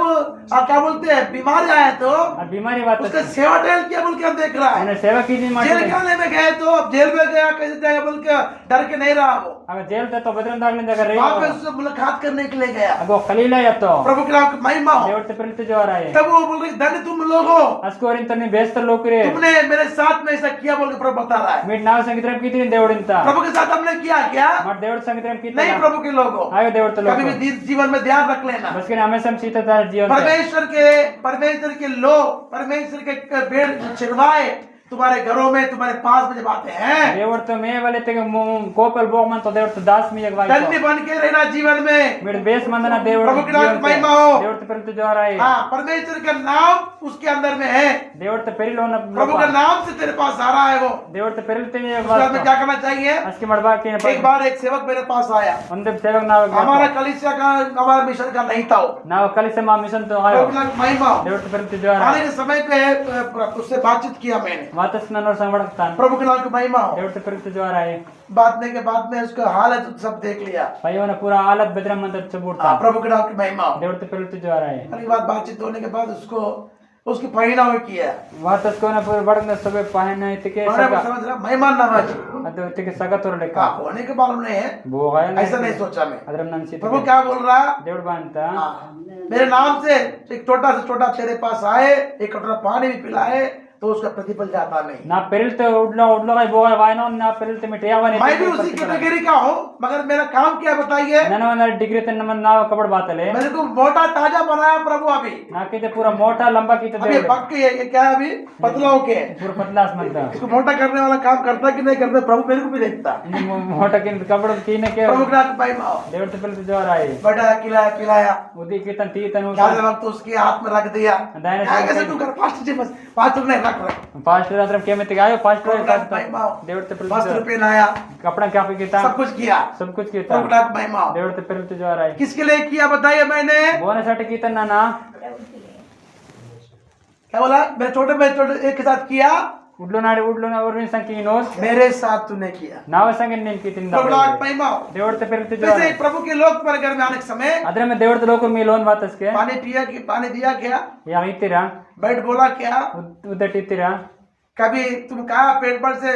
क्या बोलते हैं बीमारी आया तो ಅದು ಬಿಮಾರಿ ಬಾತ उसका सेवा टेल किया बोल के हम देख रहा है। ಅವನ ಸೇವಾ ಕೀತಿ ಮಾಡಿ जेल खाने में गए तो अब जेल में गया कैसे जाएगा बोल के डर के नहीं रहा वो। ಆಗ ಜೇಲ್ ತೋ ಬದ್ರನ್ ದಾಗ್ಲಿಂದ रे वहां पे उससे मुलाकात करने के लिए गया। ಅಗೋ ಖಲೀಲ ಯತ್ತೋ प्रभु के नाम की महिमा हो। ದೇವತೆ ಪ್ರೀತ ಜೋರಾಯ तब वो बोल रहे धन्य तुम लोग हो, ಅಸ್ಕೋರಿನ್ ತನಿ ಬೇಸ್ತ ಲೋಕರೆ तुमने मेरे साथ में ऐसा किया बोल के प्रभु बता रहा है। ಮೀಟ್ ನಾವು ಸಂಗೀತರಂ ಕೀತಿನ ದೇವಡಿಂತ प्रभु के साथ हमने किया क्या? ಮತ್ ದೇವಡ ಸಂಗೀತರಂ ಕೀತ नहीं प्रभु के लोग हो। ಆಯೋ ದೇವಡ ಲೋಕ कभी भी जीवन में ध्यान रख लेना। बस के हमेशा हम सीता था जीवन परमेश्वर के लोग, परमेश्वर के भेड़ चिरवाए तुम्हारे घरों में तुम्हारे पास में जब आते हैं, देवड़ तो मैं वाले ते कोपल बोग मन तो देवड़ तो दास में एक वाई धन्य बन के रहना जीवन में। मेरे बेस मंदना देवड़ प्रभु के नाम की महिमा हो। देवड़ तो पेरिल तो जो आ रहा है हाँ, परमेश्वर का नाम उसके अंदर में है। देवड़ तो पेरिल होना प्रभु का नाम से तेरे पास आ रहा है वो। देवड़ तो पेरिल ते एक उसके बाद में क्या करना चाहिए? अस्की मड़बा के एक बार एक सेवक मेरे पास आया। ಒಂದೇ ಸೇವಕ ನಾವು हमारा कलीसिया का हमारा मिशन का नहीं था वो। ನಾವು ಕಲಿಸ ಮಾ ಮಿಷನ್ तो आयो प्रभु के नाम की महिमा हो। देवड़ तो पेरिल तो जो आ रहा आने के समय पे उससे बातचीत किया मैंने। है वातस ननोर संवड़कतान प्रभु के नाम की महिमा हो। देवड़ तो पेरिल तो जो आ रहा है बांटने के बाद में उसका हालत सब देख लिया। भाइयों ने पूरा हालत बदरम मंद चबूड़ता प्रभु के नाम की महिमा हो। देवड़ तो पेरिल तो जो आ रहा है अगली बात बातचीत होने के बाद उसको उसकी परिणाम किया। वातस को ना पूरे बड़ने सबे पहने इतके मैंने सगा समझ रहा महिमान नवाज ಅದು ಇತಕೆ ಸಗ ತೋರ ಲೆಕ್ಕ का होने के मालूम नहीं है, ಬೋಗಾಯ ऐसा नहीं सोचा मैं। ಅದ್ರ ನನ್ ಸಿತ प्रभु क्या बोल रहा? ದೇವಡ ಬಾ ಅಂತ हाँ, मेरे नाम से एक छोटा से छोटा तेरे पास आए, एक कटोरा पानी भी पिलाए तो उसका प्रतिफल जाता नहीं। ನಾ ಪೆರಿಲ್ತೆ ಉಡ್ಲೋ ಉಡ್ಲೋ ಗೈ ಬೋಗಾಯ ವಾಯನೋ ನಾ ಪೆರಿಲ್ತೆ ಮಿಟೆ ಯಾವನೆ मैं भी उसी कैटेगरी का हूँ, मगर मेरा काम क्या बताइए? ನನ್ನ ಒಂದ ಡಿಗ್ರಿ ತನ್ನ ನಮ್ಮ ನಾವು ಕಬಡ್ ಬಾತಲೆ मेरे को मोटा ताजा बनाया प्रभु अभी। ನಾಕಿತೆ ಪೂರಾ ಮೋಟಾ ಲಂಬಾ ಕಿತ अभी ದೇವಡ पक के ये क्या है अभी पतला होके ಪೂರಾ ಪತಲಾಸ್ ಮಂತ इसको मोटा करने वाला काम करता कि नहीं करता प्रभु मेरे को भी देखता। ಮೋಟಾ ಕಿನ ಕಬಡ್ ಕಿನೆ के प्रभु के नाम की महिमा हो। ದೇವಡ ಪೆರಿಲ್ತೆ ಜೋರ ಆಯಿ बड़ा खिलाया पिलाया, ಉದಿ ಕಿತನ್ ತೀತನು ज्यादा वक्त उसके हाथ में रख दिया। दाहिने क्या साइड कैसे तू कर पास्टर जी, बस पास्टर ने रख ಫಾಸ್ಟ್ ಅದ್ರ ಕೆಮೆತಿಗೆ ಆಯೋ ಫಾಸ್ಟ್ महिमा हो। ದೇವಡ वस्त्र ಪೆರಿಲ್ತೆ पहनाया, कपड़ा क्या पे किया सब कुछ किया। सब कुछ किया प्रभु के नाम की महिमा हो। देवड़ ते पेरिल जो आ रहा है किसके लिए किया बताइए मैंने? बोनसाठी किया नाना क्या बोला? मेरे छोटे एक के साथ किया, उडलो ना और संकी नोस मेरे साथ तूने किया। नाव संगे नेम की तिंदा प्रभु के नाम की महिमा हो। देवड़ ते पेरिल जो वैसे ही प्रभु के लोग पर घर में आने के समय अदरे में देवड़ ते लोक मी लोन बातस के पानी दिया क्या? या इतिरा बैठ बोला क्या? उदट इतिरा कभी तुम कहा पेट भर से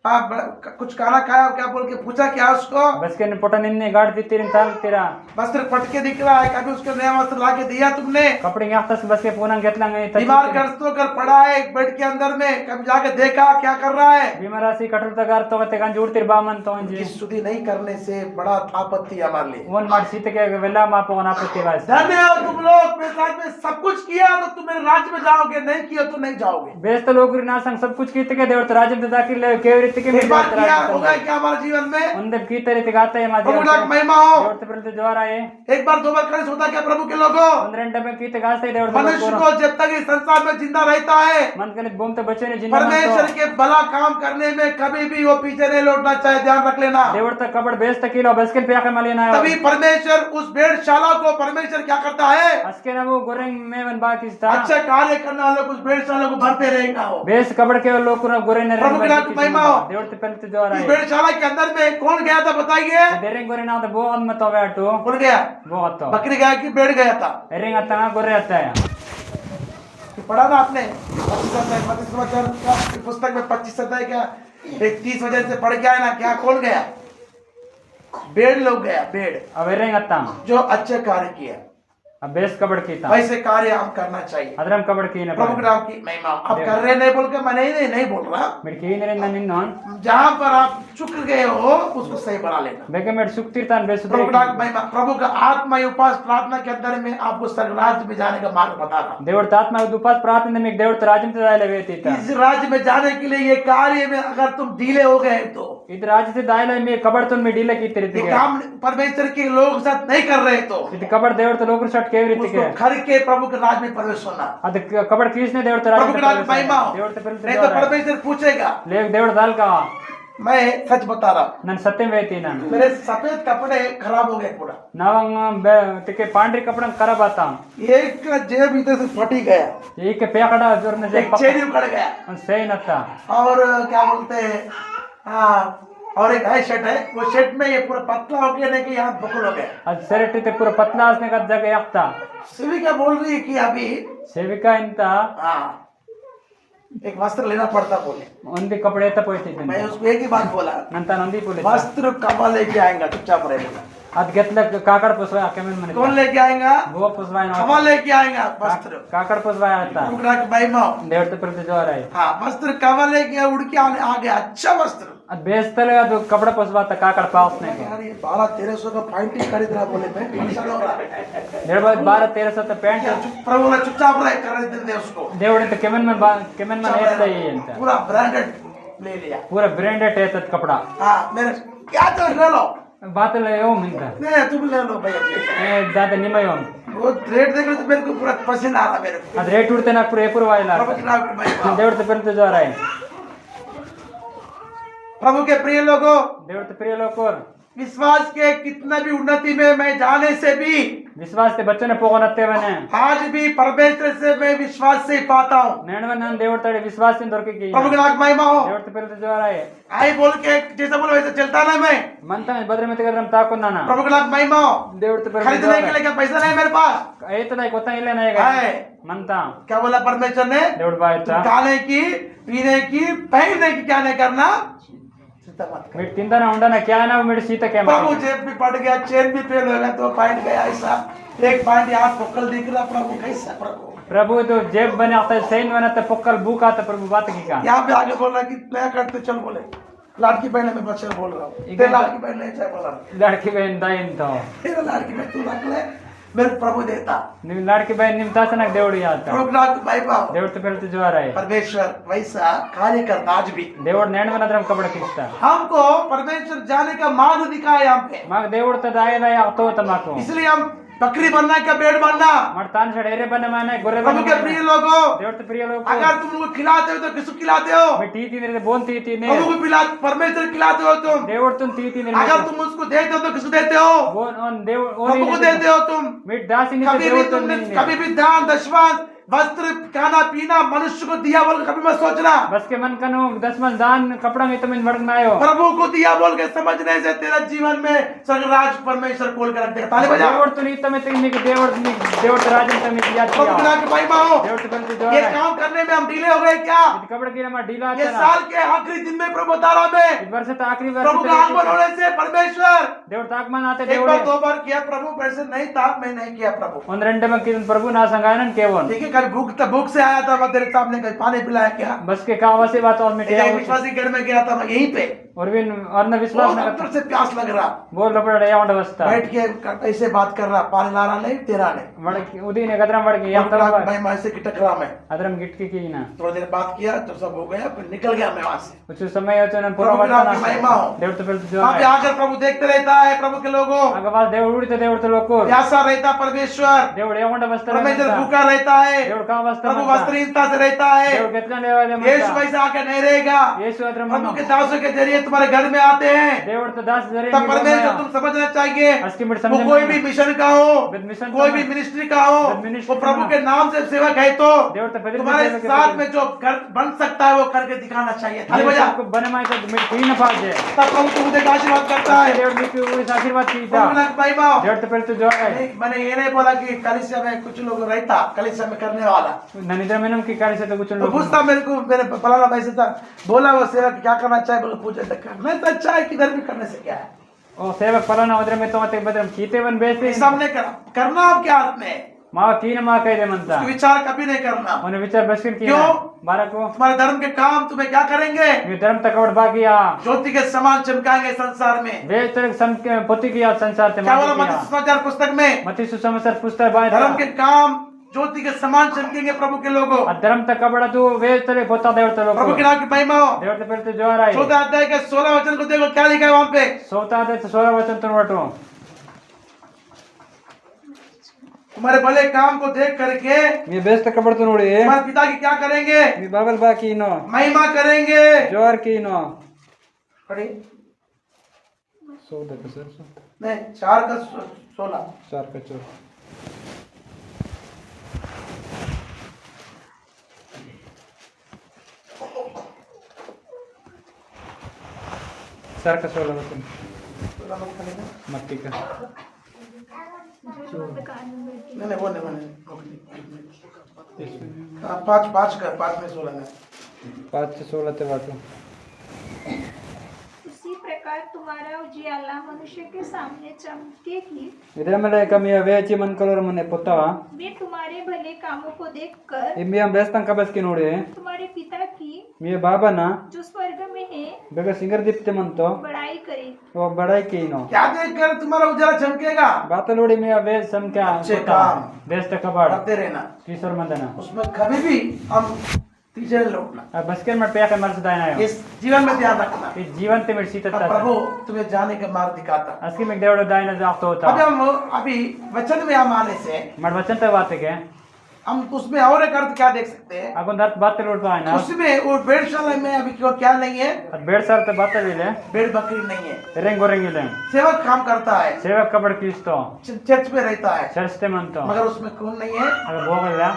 कुछ खाना खाया क्या बोल के पूछा क्या उसको? बस के पोटा निन्ने गाड़ तित्तिरिन ताल तेरा वस्त्र पटके दिख रहा है, कभी उसको नया वस्त्र ला के दिया तुमने? कपड़े याख्तस बस के पूना घेतलांगे बीमार ग्रस्त होकर पड़ा है एक बेड के अंदर में, कभी जाके देखा क्या कर रहा है? बीमारासी कठोरता गार तो ते गंज उड़तिर बामन तो की जी स्तुति नहीं करने से बड़ा आपत्ति है हमारे लिए। वन मार सीते के वेला मापो ना आपत्ति वास धन्य हो तुम लोग, मेरे साथ में सब कुछ किया तो तुम मेरे राज्य में जाओगे, नहीं किया तो नहीं जाओगे। बेस्त लोग ना संग सब कुछ कीते के देवर राज्य में दाखिल ले के रीति के एक बार किया होगा क्या हमारे जीवन में? उनके कीते रीति गाते हैं माजी प्रभु का महिमा हो। देवर ते पहले जोर आए एक बार दो बार खड़े होता क्या प्रभु के लोगों? 15 डब्बे कीते गाते देवर मनुष्य को जब तक इस संसार में जिंदा रहता है, मन के बूम तो बच्चे ने जिंदा परमेश्वर के भला काम करने में कभी भी वो पीछे नहीं लौटना चाहिए, ध्यान रख लेना। देवर तक कपड़ बेस्त किलो बस के पे आके मलेना तभी परमेश्वर उस भेड़शाला को परमेश्वर क्या करता है? अस्के ना वो गोरेंग में वन बाकी था अच्छे कार्य करने वालों को उस भेड़शाला को भरते रहेगा वो। बेस कपड़ के लोग को गोरे ने प्रभु की नाम की महिमा हो। देवर ते पहले तो जोर इस आए भेड़शाला के अंदर में कौन गया था बताइए? देरेंग गोरे ना तो वो मत हो बैठो कौन गया? वो तो बकरी गया कि भेड़ गया था? एरिंग आता गोरे आता है पढ़ा ना आपने 25 अध्याय मत्ती सुसमाचार की पुस्तक में 25 अध्याय क्या 30 वजह से पढ़ के आए ना, क्या कौन गया? भेड़ लोग गया, भेड़ अब एरिंग आता जो अच्छे कार्य किए। अब बेस कपड़ की था वैसे कार्य हम करना चाहिए। अदरम कपड़ की ना प्रभु के नाम की महिमा। आप कर रहे नहीं बोल के मैं नहीं बोल रहा। मेरे की ने निन्न जहाँ पर आप चुक गए हो उसको सही बढ़ा लेना। बेके मेरे सुक्तिरतान बेस प्रभु के नाम की महिमा। प्रभु का आत्मा उपास प्रार्थना के अंदर में आपको स्वर्ग राज्य में जाने का मार्ग बता रहा। देवर तात्मा उपास प्रार्थना में देवर राज्य में जाए लेवे था इस राज्य में जाने के लिए ये कार्य में अगर तुम ढीले हो गए तो इधर राज्य से दायला में कबड़ तो में डीले की तेरे ये काम परमेश्वर के लोगों के साथ नहीं कर रहे तो इधर कबड़ देवर तो लोग शट के रीति के उसको खर के प्रभु के राज्य में प्रवेश होना। अद कबड़ किसने देवर तो प्रभु के नाम की महिमा हो। देवर तो पहले नहीं तो परमेश्वर पूछेगा। ले देवर दाल का मैं सच बता रहा हूँ, नन सत्य वेती ना मेरे सफेद कपड़े खराब हो गए पूरा। नावंग तिके पांडरी कपड़ा खराब आता एक का जेब इधर से फटी गया, एक के पेकड़ा जोर ने एक चेन उखड़ गया सही नता और क्या बोलते हैं हाँ, और एक है शर्ट है, वो शर्ट में ये पूरा पतला हो गया, नहीं कि यहाँ बुकल हो गया। अद सेरेटी ते पूरा पतला आसने का जगह yakta सेविका बोल रही है कि अभी सेविका इंता हाँ एक वस्त्र लेना पड़ता बोले। उनके कपड़े तब होते मैं उसको एक ही बात बोला, नंता नंदी बोले वस्त्र कब लेके आएगा? चुपचाप रहेगा। अद घेतलं काकड़ पुसवाय केमन म्हणे कौन लेके आएगा? वो पुसवाय कब लेके आएगा वस्त्र? काकड़ पुसवाय आता टुकड़ा के भाई माओ देवर ते प्रति जोर आहे हाँ वस्त्र कब लेके उड़ के आ गया, अच्छा वस्त्र। अद बेचतल तो कपड़ा पुसवाता काकड़ पास नाही यार ये 1200-1300 का पैंट ही खरीद रहा बोले, मैं परेशान हो रहा। देवर 1200-1300 ते पैंट प्रभु ने चुपचाप रहे कर देते उसको। देवर ते केमन मन ऐसा ही अंत पूरा ब्रांडेड ले लिया। पूरा ब्रांडेड है तत कपड़ा हाँ मेरे क्या तो ले लो, बात ले ओ मिनता नहीं तुम ले लो भैया जी। ए दादा निमयो वो रेट देख लो तो मेरे को पूरा पसीना आ रहा मेरे को। अद रेट उड़ते ना पूरे पूरा वाला प्रभु के नाम की महिमा। देवर ते प्रति जोर आहे प्रभु के प्रिय लोगों, देवर ते प्रिय लोग और विश्वास के कितना भी उन्नति में मैं जाने से भी विश्वास ते बच्चों ने पोगनते बने आज भी परमेश्वर से मैं विश्वास से ही पाता हूँ। नेणवन नन देवर तड़े विश्वास से दొరికి की प्रभु के नाम की महिमा हो। देवर ते पहले जो आ रहा है आई बोल के जैसा बोलो वैसे चलता ना मैं। मनता है बद्र में तेरम ताको ना प्रभु के नाम की महिमा हो। देवर ते पहले खरीदने के लिए क्या पैसा नहीं मेरे पास? ए तो नहीं कोता इले नहीं गए है मनता क्या बोला परमेश्वर ने? देवर बायता खाने की पीने की पहनने की क्या नहीं करना, चिंता मत कर। मिट तिंदा ना होंडा ना क्या ना मिट सीता क्या प्रभु जेब भी पड़ गया, चेन भी फेल हो गया तो पैंट गया ऐसा, एक पैंट यहाँ पोकल दिख रहा। प्रभु कैसा प्रभु? प्रभु तो जेब बने आता है सैन बनाता पोकल बुक आता प्रभु बात की का यहाँ पे आगे बोल रहा कि नया करते चल बोले लाड़की बहन में बच्चे बोल रहा हूँ, तेरे लाड़की बहन नहीं चाहे बोल रहा हूँ। लड़की बहन दाइन तो तेरा लाड़की बहन तू रख ले, मेरे प्रभु देता। निम लड़की बहन निमता से ना देवड़ी आता प्रभु नाम की महिमा हो। देवर ते पहले जो आ रहा है परमेश्वर वैसा कार्य करता आज भी। देवर नेणवन अदरम कपड़ा खींचता हमको परमेश्वर जाने का मार्ग दिखाया यहाँ पे, माग देवर ते दायला या तो तमाको इसलिए हम बकरी बनना क्या बेड़ बनना। मर्तान सड़ेरे बने माने गोरे प्रभु के प्रिय लोगों, देवर ते प्रिय लोग अगर तुम उनको खिलाते हो तो किसको खिलाते हो? मैं टी ने बोलती थी ने प्रभु को परमेश्वर खिलाते हो तुम। देवर तुम टी ने अगर तुम उसको देते हो तो किसको देते हो? बोन ऑन देवर प्रभु को देते हो तुम। मिट दासी ने कभी भी देवर तुमने तुम कभी भी दान दशवांश वस्त्र खाना पीना मनुष्य को दिया बोल के कभी मत सोचना। बस के मन कनु 10 मन दान कपड़ा में तमिन वड़नायो प्रभु को दिया बोल के समझने से तेरा जीवन में स्वर्गराज परमेश्वर खोल कर रख देगा। ताली बजा। देवड़ तो नहीं तमे तक निक देवड़ राजन तमे दिया प्रभु दिया बिना की महिमा हो। देवड़ तो बंद जो ये है काम करने में हम ढीले हो गए क्या? कपड़ की रमा ढीला ये चला साल के आखिरी दिन में प्रभु बता रहा मैं, इस वर्ष तो आखिरी वर्ष प्रभु का आगमन होने से परमेश्वर देवड़ ताकमान आते एक देवड़ बार दो बार किया प्रभु, पैसे नहीं था मैं नहीं किया प्रभु। ಒಂದ್ ರೆಂಡೆ ಮಕ್ಕಿ ಪ್ರಭು ನಾ ಸಂಗಾಯನನ್ ಕೇವನ್ ठीक है, कल भूख से आया था मैं तेरे सामने, कल पानी पिलाया क्या? बस के कावा से बात और में एक विश्वासी घर में गया था मैं यहीं पे, और भी और न विश्वास बहुत न अंदर से प्यास लग रहा, बोल लपड़ा या अवस्था बैठ के ऐसे बात कर रहा, पानी ला रहा नहीं तेरा नहीं, ಮಡಕಿ ಉದಿನೆ ಗದ್ರಂ ಮಡಕಿ ಯಾವ ತರ मैं ऐसे की टकरा मैं ಅದ್ರಂ ಗಿಟ್ಕಿ ಕಿನ थोड़ी देर बात किया तो सब हो गया, फिर निकल गया मैं वहां से। कुछ समय होतो न पूरा प्रभु की महिमा हो। देवड़ तो फिर जो वहाँ पे आकर प्रभु देखते रहता है प्रभु के लोगों, अगवास देवड़ उड़ते देवड़ तो लोग प्यासा रहता परमेश्वर, देवड़ या वस्त्र परमेश्वर भूखा रहता है, देवड़ का वस्त्र प्रभु वस्त्रहीनता से रहता है, देवड़ कितना लेवाले यीशु वैसे आकर नहीं रहेगा। यीशु अद्रम प्रभु के दासों के जरिए तुम्हारे घर में आते हैं, देवड़ तो दास जरे तब परमेश्वर तुम समझना चाहिए अस्की मिट वो समझ कोई भी मिशन का हो, मिशन कोई भी मिनिस्ट्री का हो, वो प्रभु के नाम से सेवक है तो देवड़ तो पवित्र तुम्हारे सेवक है। साथ में जो कर बन सकता है वो करके दिखाना चाहिए। थाली बजा। को बने माय तो मिट कोई न पाजे तब प्रभु तुमसे आशीर्वाद करता है। देवड़ ने कोई आशीर्वाद की था प्रभु ना महिमा हो। देवड़ तो फिर तो जो है मैंने ये नहीं बोला कि कलीसिया में कुछ लोग रहता, कलीसिया में करने वाला ननिद्रा में की कार्य से तो कुछ तो लोग पूछता मेरे को, मेरे फलाना वैसे था, बोला वो सेवक क्या करना चाहिए, बोले पूछे तो करना तो अच्छा है, किधर भी करने से क्या है, ओ सेवक फलाना उधर में तो मत बदरम कीते बन बेसे सामने करना आपके हाथ में है, मां कीन मां कह दे मनता विचार कभी नहीं करना। उन्हें विचार बस कर किया क्यों? बारह को तुम्हारे धर्म के काम तुम्हें क्या करेंगे? ये धर्म तक और बाकिया ज्योति के समान चमकाएंगे संसार में। वे तरह सम के पोती किया संसार ते क्या बोला मां मत्ती सुसमाचार पुस्तक में? मती सुसमाचार पुस्तक बाय धर्म के काम ज्योति के समान चमकेंगे प्रभु के लोगों। धर्म तक कबड़ा तू वे तरह पोता देवड़ तो लोग प्रभु के नाम की महिमा हो। देवड़ तो फिर तो जो आ रहा है 14 अध्याय के 16 वचन को देखो क्या लिखा है वहां पे। सोता दे तो 16 वचन तो वटो तुम्हारे भले काम को देख करके मी बेस्ट कबड़ तो नोड़ी तुम्हारे पिता की क्या करेंगे? मी बाबल बाकी नो महिमा करेंगे। जोर की नो पढ़ी 14 का सर नहीं 4 का 16 4 का 4 4 का 16 वचन मत्ती का नहीं वो नहीं 5 में 16 में 5 से 16 ते बाटो उसी प्रकार तुम्हारा उजियाला मनुष्य के सामने चमकेगी, इधर मेरे कमी वेची मन कलर मने पोतावा वे तुम्हारे भले कामों को देखकर इम्बी हम बेस्तं कबस की नोडे तुम्हारे पिता की मी बाबा ना जो स्वर्ग में है बेगा सिंगर दीप्ते मनतो बड़ाई करे। वो बड़ाई की नो क्या देख कर तुम्हारा उजाला चमकेगा? बात लोड़ी में वे सम क्या अच्छे काम बेस्ट कबाड़ करते रहना, किशोर मंदना उसमें कभी भी हम पीछे नहीं लौटना। अब बस के मत पे आके मर्द दाना है इस जीवन में ध्यान रखना। इस जीवन ते मेरी सीता अब प्रभु तुम्हें जाने का मार्ग दिखाता। अस्की में देवड़ दाना जातो होता अभी वचन में हम आने से मर वचन ते बात के हम उसमें और एक अर्थ क्या देख सकते हैं? अगुन दर्द बात लोट पाए ना उसमें वो भेड़शाला में अभी क्या नहीं है? बेड़ सर ते बात ले भेड़ बकरी नहीं है, रेंग गोरेंग ले सेवक काम करता है, सेवक कबड़ किस्तो चर्च में रहता है, चर्चते मन तो मगर उसमें खून नहीं है, अगर भोगल ला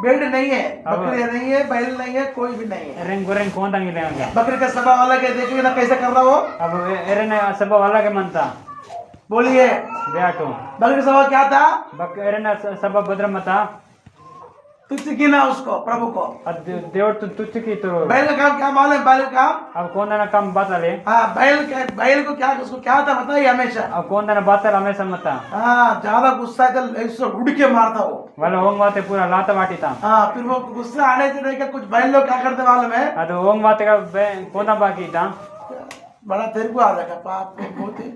भेड़ नहीं है, बकरी नहीं है, बैल नहीं है, कोई भी नहीं है। रेंग गोरेंग कौन तंग लेंगे बकरी का स्वभाव अलग है, देखिए ना कैसे कर रहा हो। अब एरे ने सब वाला के मनता बोलिए बेटो बकरी का स्वभाव क्या था? बक एरे ने सब भद्र मता तुच्छ गिना उसको, प्रभु को। देवड़ तो तुच्छ की तो बैल का काम क्या मालूम है? बैल का काम, अब कौन ना काम बता ले हाँ बैल को क्या, उसको क्या था बताइए हमेशा। अब कौन ना बता हमेशा मता हाँ ज्यादा गुस्सा है तो ऐसे उड़ के मारता वो। वाला ओंग वाते पूरा लाता बाटी था हाँ फिर वो गुस्सा आने से रहेगा। कुछ बैल लोग क्या करते मालूम है? ಅದು ಓಂ ಮಾತೆಗ ಕೋನ ಬಾಕಿ ತಾ बड़ा तेरे को आ रहा है पाप बहुत ही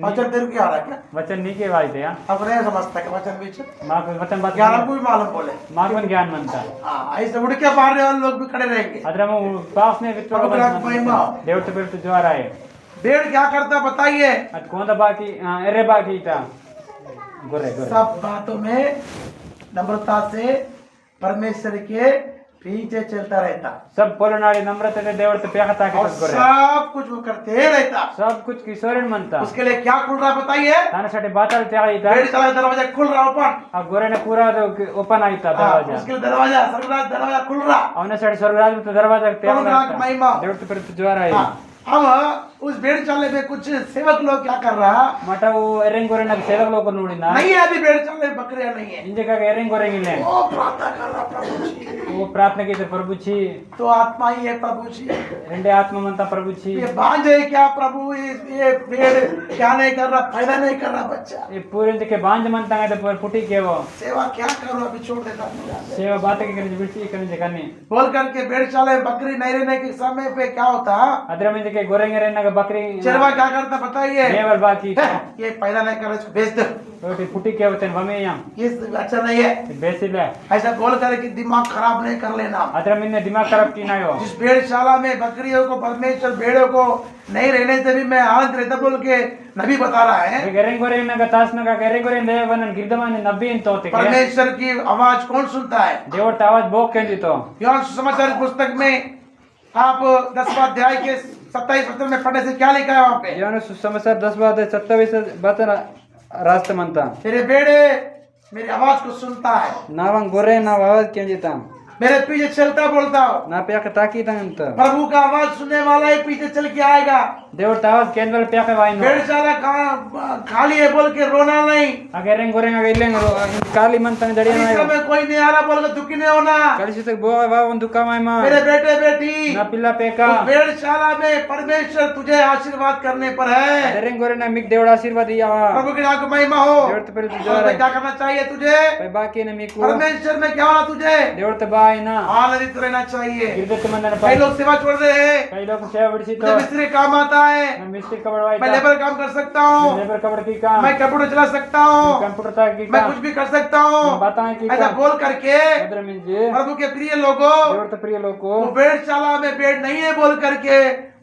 वचन तेरे को आ रहा है क्या? वचन नीके वाइते या अब नहीं समझता कि वचन बीच मां को वचन बात ज्ञान को भी मालूम बोले। मां को ज्ञान मनता हाँ ऐसे उड़ के मारने वाले लोग भी खड़े रहेंगे। अदर में पास में वित्त प्रभु का महिमा। देव तो फिर तो जो आ रहा है भेड़ क्या करता बताइए? अद कौन बाकी एरे बाकी था गोरे गोरे सब बातों में नम्रता से परमेश्वर के पीछे चलता रहता सब पोलनाडी नम्रते देवड़ते पेखता की और गोरे सब कुछ वो करते रहता। सब कुछ किशोरन म्हणता उसके लिए क्या खुल रहा बताइए? तानासाठी बाताल त्याळीता भेड़शाला का दरवाजा खुल रहा ओपन। आ गोरेने पूरा ओपन आईता दरवाजा उसके लिए दरवाजा स्वर्गराज दरवाजा खुल रहा। ಅವನसाठी ಸ್ವರ್ಗರಾಜ दरवाजा प्रभु महिमा। देवड़ते परत ज्वार आहे हाँ, अब उस भेड़शाले में कुछ सेवक लोग क्या कर रहा? मठ वो एरेंग गोरे नग सेवक लोग नोडिना नहीं है अभी भेड़शाले में बकरियां नहीं है। इंजे का एरेंग गोरे गिले वो प्रार्थना कर रहा प्रभु जी। वो प्रार्थना की प्रभु छी तो आत्मा ही है प्रभु जी। रेंडे आत्मा मनता प्रभु छी ये बांझ है क्या प्रभु? ये भेड़ क्या नहीं कर रहा? फायदा नहीं कर रहा बच्चा। ये पूरे के बांझ मनता है तो फुटी के वो सेवा क्या करो अभी छोड़ देता हूँ। सेवा बात के करने बिल्सी करने करनी बोल करके भेड़शाले में बकरी नहीं रहने के समय पे क्या होता? अदर में के गोरेंगे रहना का बकरी चरवा क्या करता बताइए? नेवल बाकी ये पैदा नहीं कर रहा इसको बेच दो। रोटी फुटी के होते वमे यहाँ ये अच्छा नहीं है। बेसी ले ऐसा बोल कर कि दिमाग खराब नहीं कर लेना। अदर में दिमाग खराब की ना हो जिस भेड़शाला में बकरियों को परमेश्वर भेड़ों को नहीं रहने से भी मैं आनंद रहता बोल के नबी बता रहा है। गेरेंग गोरे ना का तास ना का गेरेंग गोरे ले बनन गिरदमान नबी इन तोते के परमेश्वर की आवाज कौन सुनता है? देवड़ आवाज बोक के दी तो यूहन्ना सुसमाचार की पुस्तक में आप 10वां अध्याय के 27 वचन में पढ़ने से क्या लिखा है वहाँ पे? योहान सुसमाचार 10:27 बात रास्ते मनता तेरे बेड़े मेरी आवाज को सुनता है, नावंग गोरे ना आवाज के जीता मेरे पीछे चलता बोलता हो। ना प्या का ताकी तंत प्रभु का आवाज सुनने वाला ही पीछे चल के आएगा। देवड़ आवाज केंद्र प्या का वाइन भेड़शाला खाली है बोल के रोना नहीं। गेरेंग गोरे ना इल्लेंग काली मनता जड़िया इस ना समय कोई नहीं आ रहा बोल के दुखी नहीं होना। కలిసి బోవా వా ಒಂದು కమాయమా मेरे बेटे बेटी నా పిల్ల పేక उस भेड़शाला में परमेश्वर तुझे आशीर्वाद करने पर है। गेरेंग गोरे ना मिक దేవుడు ఆశీర్వాద ఇయ్యవా प्रभु के नाम की महिमा हो। దేవుడితో పెళ్లి और జోరే क्या करना चाहिए तुझे? పై బాకీ న మీకు परमेश्वर में क्या होना तुझे? దేవుడితో బాయినా आनंदित रहना चाहिए। గిరిదెత్త మందన कई लोग सेवा छोड़ रहे हैं। కై లోక సేవ విడిసి తో मुझे मिस्त्री काम आता है, నా మిస్త్రీ కబడవాయి मैं लेबर काम कर सकता हूँ, लेबर कबड़ की काम मैं कंप्यूटर चला सकता हूँ, कंप्यूटर तक की मैं काम कुछ भी कर सकता हूँ। बताएं की ऐसा बोल करके मदर मिंजे प्रभु के प्रिय लोगों దేవుడితో ప్రియ లోకో वो भेड़शाला में भेड़ नहीं है बोल करके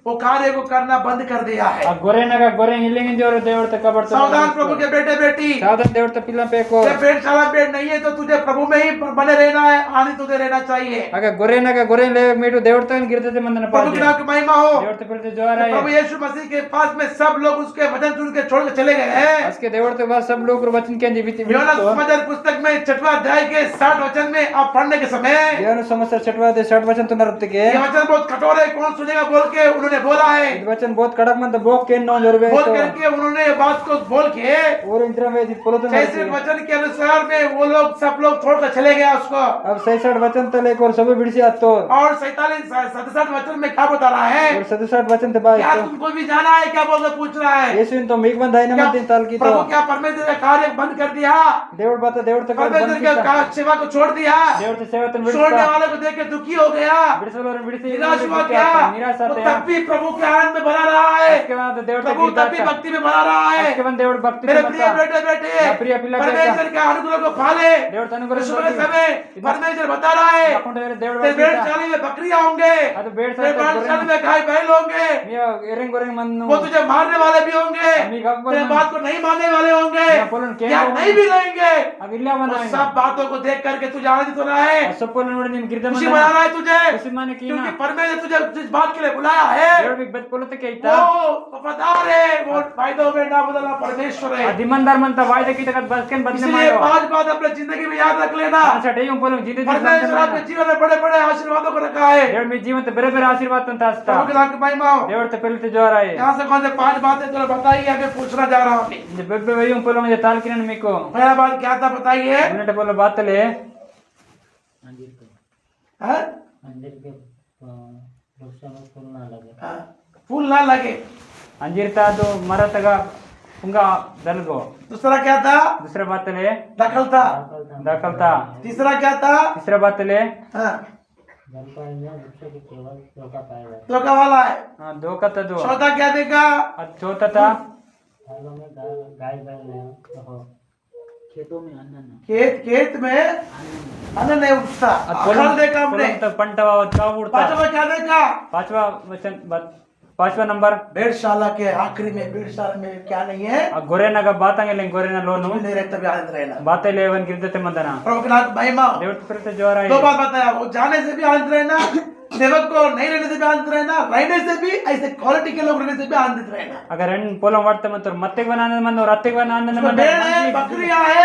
वो कार्य को करना बंद कर दिया है। ఆ గొర్రెనగా గొర్రె ఇల్లింగి జోరు దేవుడితో కబడతో सावधान प्रभु के बेटे बेटी, సాధన దేవుడితో పిల్ల పేకో जब भेड़शाला में भेड़ नहीं है तो तुझे प्रभु में ही बने रहना है, आनंदित तुझे रहना चाहिए। आगे గొర్రెనగా గొర్రె లే మీటు దేవుడితో గిరిదెత్త మందన प्रभु के नाम की महिमा हो। దేవుడితో పిల్ల జోరా प्रभु यीशु मसीह के पास में सब लोग उसके वचन सुन के छोड़ के चले गए हैं। उसके देवड़ते बाद सब लोग वचन के जीवित यूहन्ना सुसमाचार पुस्तक में 6वां अध्याय के 60 वचन में आप पढ़ने के समय देवन समस्या 6 वचन तो नरत के ये वचन बहुत कठोर है, कौन सुनेगा बोल के उन्होंने बोला है। ये वचन बहुत कड़क मन तो बोक के नो जरबे बोल तो करके उन्होंने ये बात को बोल के और इंद्र में जी पोलो तो 66 वचन के अनुसार में वो लोग सब लोग छोड़ कर चले गया उसको। अब 66 वचन तो लेकर सब बिड़सी आतो और 67 वचन में क्या बता रहा है? और 67 वचन तो बाई क्या तुमको भी जाना है क्या बोल के पूछ रहा है? यीशु तो मीक बंद है ना क्या मत ताल की तो प्रभु क्या परमेश्वर का कार्य बंद कर दिया? देवड़ बात देवड़ तक परमेश्वर के सेवा को छोड़ दिया? देवड़ से सेवा तो छोड़ने वाले को देख के दुखी हो गया, बिड़सल और बिड़सी निराश हुआ क्या? निराश वो आते तब भी प्रभु के आनंद में बना रहा है, उसके बाद देवड़ प्रभु तब भी भक्ति में बना रहा है। उसके बाद देवड़ भक्ति मेरे में प्रिय बेटे बेटे, प्रिय पिल्ला परमेश्वर के अनुग्रह को पाले। देवड़ तनुग्रह इस समय परमेश्वर बता रहा है देवड़ तेरे भेड़शाला में बकरियां होंगे, ಅದು ಬೇಡ तेरे भेड़शाला में गाय बैल होंगे, एरेंग गोरेंग मन्नु वो तुझे मारने वाले भी होंगे, अमीग अकबर तेरे बात को नहीं मानने वाले होंगे, या बोलन के या नहीं भी रहेंगे। अब इल्ला उन बनाएंगे सब बातों को देख करके तुझे आनंदित होना है, सब बोलन ನೋಡಿ ನಿಮ್ ಗಿರ್ದ खुशी मना रहा है तुझे, खुशी माने की क्योंकि ना परमेश्वर तुझे जिस बात के लिए बुलाया है ದೇವರ ಬಿಗ್ ಬೆತ್ ಪೊಲತೆ के ಐತಾ वो वफादार है, वो वायदों में ना बदलना परमेश्वर है। दिमंदार मनता वायदा की तक बसकेन बदले इसलिए मायो 5 बात अपने जिंदगी में याद रख लेना। सटे यूं बोलो जिंदगी परमेश्वर आपके जीवन में बड़े बड़े आशीर्वादों को रखा है। देवड़ में जीवन तो बेरे बेरे आशीर्वाद तंता अस्ता प्रभु के नाम की महिमा हो। देवड़ तो पहले जोर आए यहाँ से कौन से 5 बातें तो बताइए, हमें पूछना जा रहा हूँ। जे बेबे वयूं बोलो मुझे ताल किरण मीको पहला बात क्या था बताइए? मिनट बोलो बातले हाँ? मंदिर के वृक्षों में फूल ना लगे। हाँ, फूल ना लगे। अंजीरता तो मरतगा उंगा दलगो दूसरा क्या था? दूसरा बातले दखल था। दाखलता तीसरा क्या था? तीसरा बातले हाँ, जल पाएंगे वृक्षों की केवल धोखा पाएगा। धोखा वाला है। हां दो का दो चौथा क्या देखा? चौथा था घरों में गाय बैल नहीं हो, खेतों में अन्न न। खेत में अन्न नहीं उगता। अकल देखा हमने। तो पंटवा का उड़ता पांचवा क्या देखा? पांचवा वचन पांचवा नंबर भेड़शाला के आखिरी में भेड़शाला में क्या नहीं है, ಆ ಗೊರೆನಾಗ ಬಾತಂಗೆಲ್ಲ ಗೊರೆನ ಲೋನು कुछ नहीं रहता भी आनंद रहना। ಬಾತೈಲೆ ಅವನ್ ಗಿರ್ದತೆ ಮಂದನ प्रभु के नाम की महिमा हो। ದೇವ್ರ ಪ್ರೀತಿ ಜೋರ दो बात बताया, वो जाने से भी आनंद रहना, सेवक को नहीं रहने से भी आनंद रहना, रहने से भी ऐसे क्वालिटी के लोग रहने से भी आनंदित रहना। अगर ಹೆಣ್ಣು ಪೋಲ ಮಾಡ್ತಾ ಮಂತವ್ರು ಮತ್ತೆ ಆನಂದ ಮಂದವ್ರು ಅತ್ತೆಗೆ ಆನಂದ उसमें भेड़ है, बकरियां है,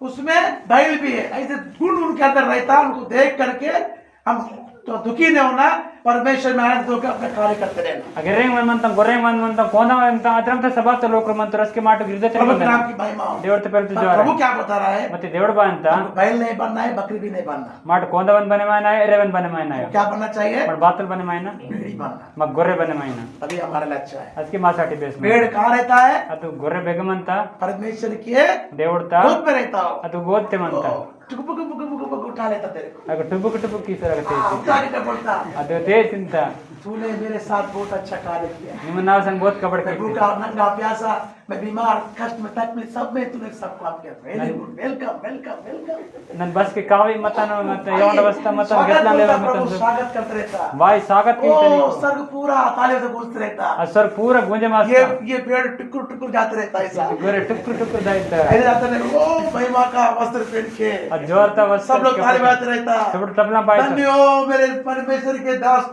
उसमें बैल भी है। ऐसे गुण उनके अंदर रहता, उनको देख करके हम तो दुखी नहीं होना, परमेश्वर में आनंद होकर अपना कार्य करते रहना। अगर रेंग मन मंतम गोरेंग मन मंतम कोना मंतम अत्रम से सबात लोकರು ಮಂತರು ಅಸ್ಕೆ ಮಾಟು ಗಿರ್ದತೆ प्रभु के ಮಂದನ नाम की महिमा हो। ದೇವ್ರ ಪ್ರೀತಿ ಜೋರ प्रभु क्या बता रहा है, ಮತ್ತೆ ದೇವ್ರ ಬಾ ಅಂತ हमको बैल नहीं बनना है, बकरी भी नहीं बनना। ಮಾಟು ಕೋಂದವನ್ ಬನೆ ಮಾಯನ ರೇವನ್ ಬನೆ ಮಾಯನ क्या बनना चाहिए, ಮಾಡು ಬಾತಲ್ ಬನೆ ಮಾಯನ भेड़ी बनना, ಮಗ ಗೊರೆ ಬನೆ ಮಾಯನ तभी हमारे लिए अच्छा है। ಅದಕ್ಕೆ ಮಾಸಾಟಿ ಬೇಸ್ भेड़ कहाँ रहता है, ಅದು ಗೊರೆ ಬೆಗಮಂತ परमेश्वर के ದೇವ್ರತ दूध में रहता हो। ಅದು ಗೋತ್ತೆ ಮಂತ टुक उठा लेता तेरे को, ಆಗ ಟುಬುಕ್ ಟುಬುಕ್ ಕಿಸರಾಗತ್ತೆ उठा के बोलता, ಅದು ತೇಸಿಂತ तूने मेरे साथ बहुत अच्छा कार्य किया। ನಿಮ್ಮ ನಾವು ಸಂग ಬೋತ್ ಕಬಡ್ मैं भूखा नंगा प्यासा, मैं बीमार कष्ट में तकलीफ सब में तूने सब काम किया। Very good, welcome welcome welcome. ನನ್ನ ಬಸ್ಗೆ ಕಾವಿ ಮತನ ಮತ್ತೆ ಯೋಂಡ ಬಸ್ತ ಮತನ ಗೆತ್ನ ಲೇವ प्रभु ಮತನ स्वागत करते रहता, ಬಾಯ್ ಸಾಗತ್ ओ ಕಿಂತನಿ स्वर्ग पूरा तालियों से गूंजते रहता। ಸರ್ ಪೂರ ಗುಂಜೆ ಮಾಸ್ತ ये पेड़ टुकुर टुकुर जाते रहता ऐसा, ಗೊರೆ ಟುಕ್ ಟುಕ್ ದಾಯ್ತ ऐसे जाते रहे, ओ महिमा का वस्त्र पहन के ಅದು ಜೋರ್ತ ವಸ್ತ सब लोग ताली बजाते रहता। सब टपला पाए धन्य हो मेरे परमेश्वर के दास,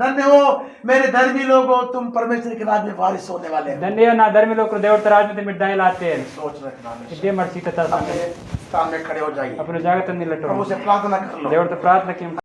धन्य हो मेरे धर्मी लोगो, तुम परमेश्वर के राज्य में वारिस होने वाले हो। ದಂಡೆಯ ನಾ ಧರ್ಮಿ ಲೋಕರು ದೇವರ ರಾಜ್ಯದ ಮಿಡ್ಡಾಯ ಲಾತೆ सोच रखना, ಇದ್ದೇ ಮಾಡಿ ಸೀತ अपने स्थान में खड़े हो जाइए, अपने ಜಾಗ ತಂದಿಲ್ಲ प्रभु से प्रार्थना कर लो। ದೇವರ ಪ್ರಾರ್ಥನೆ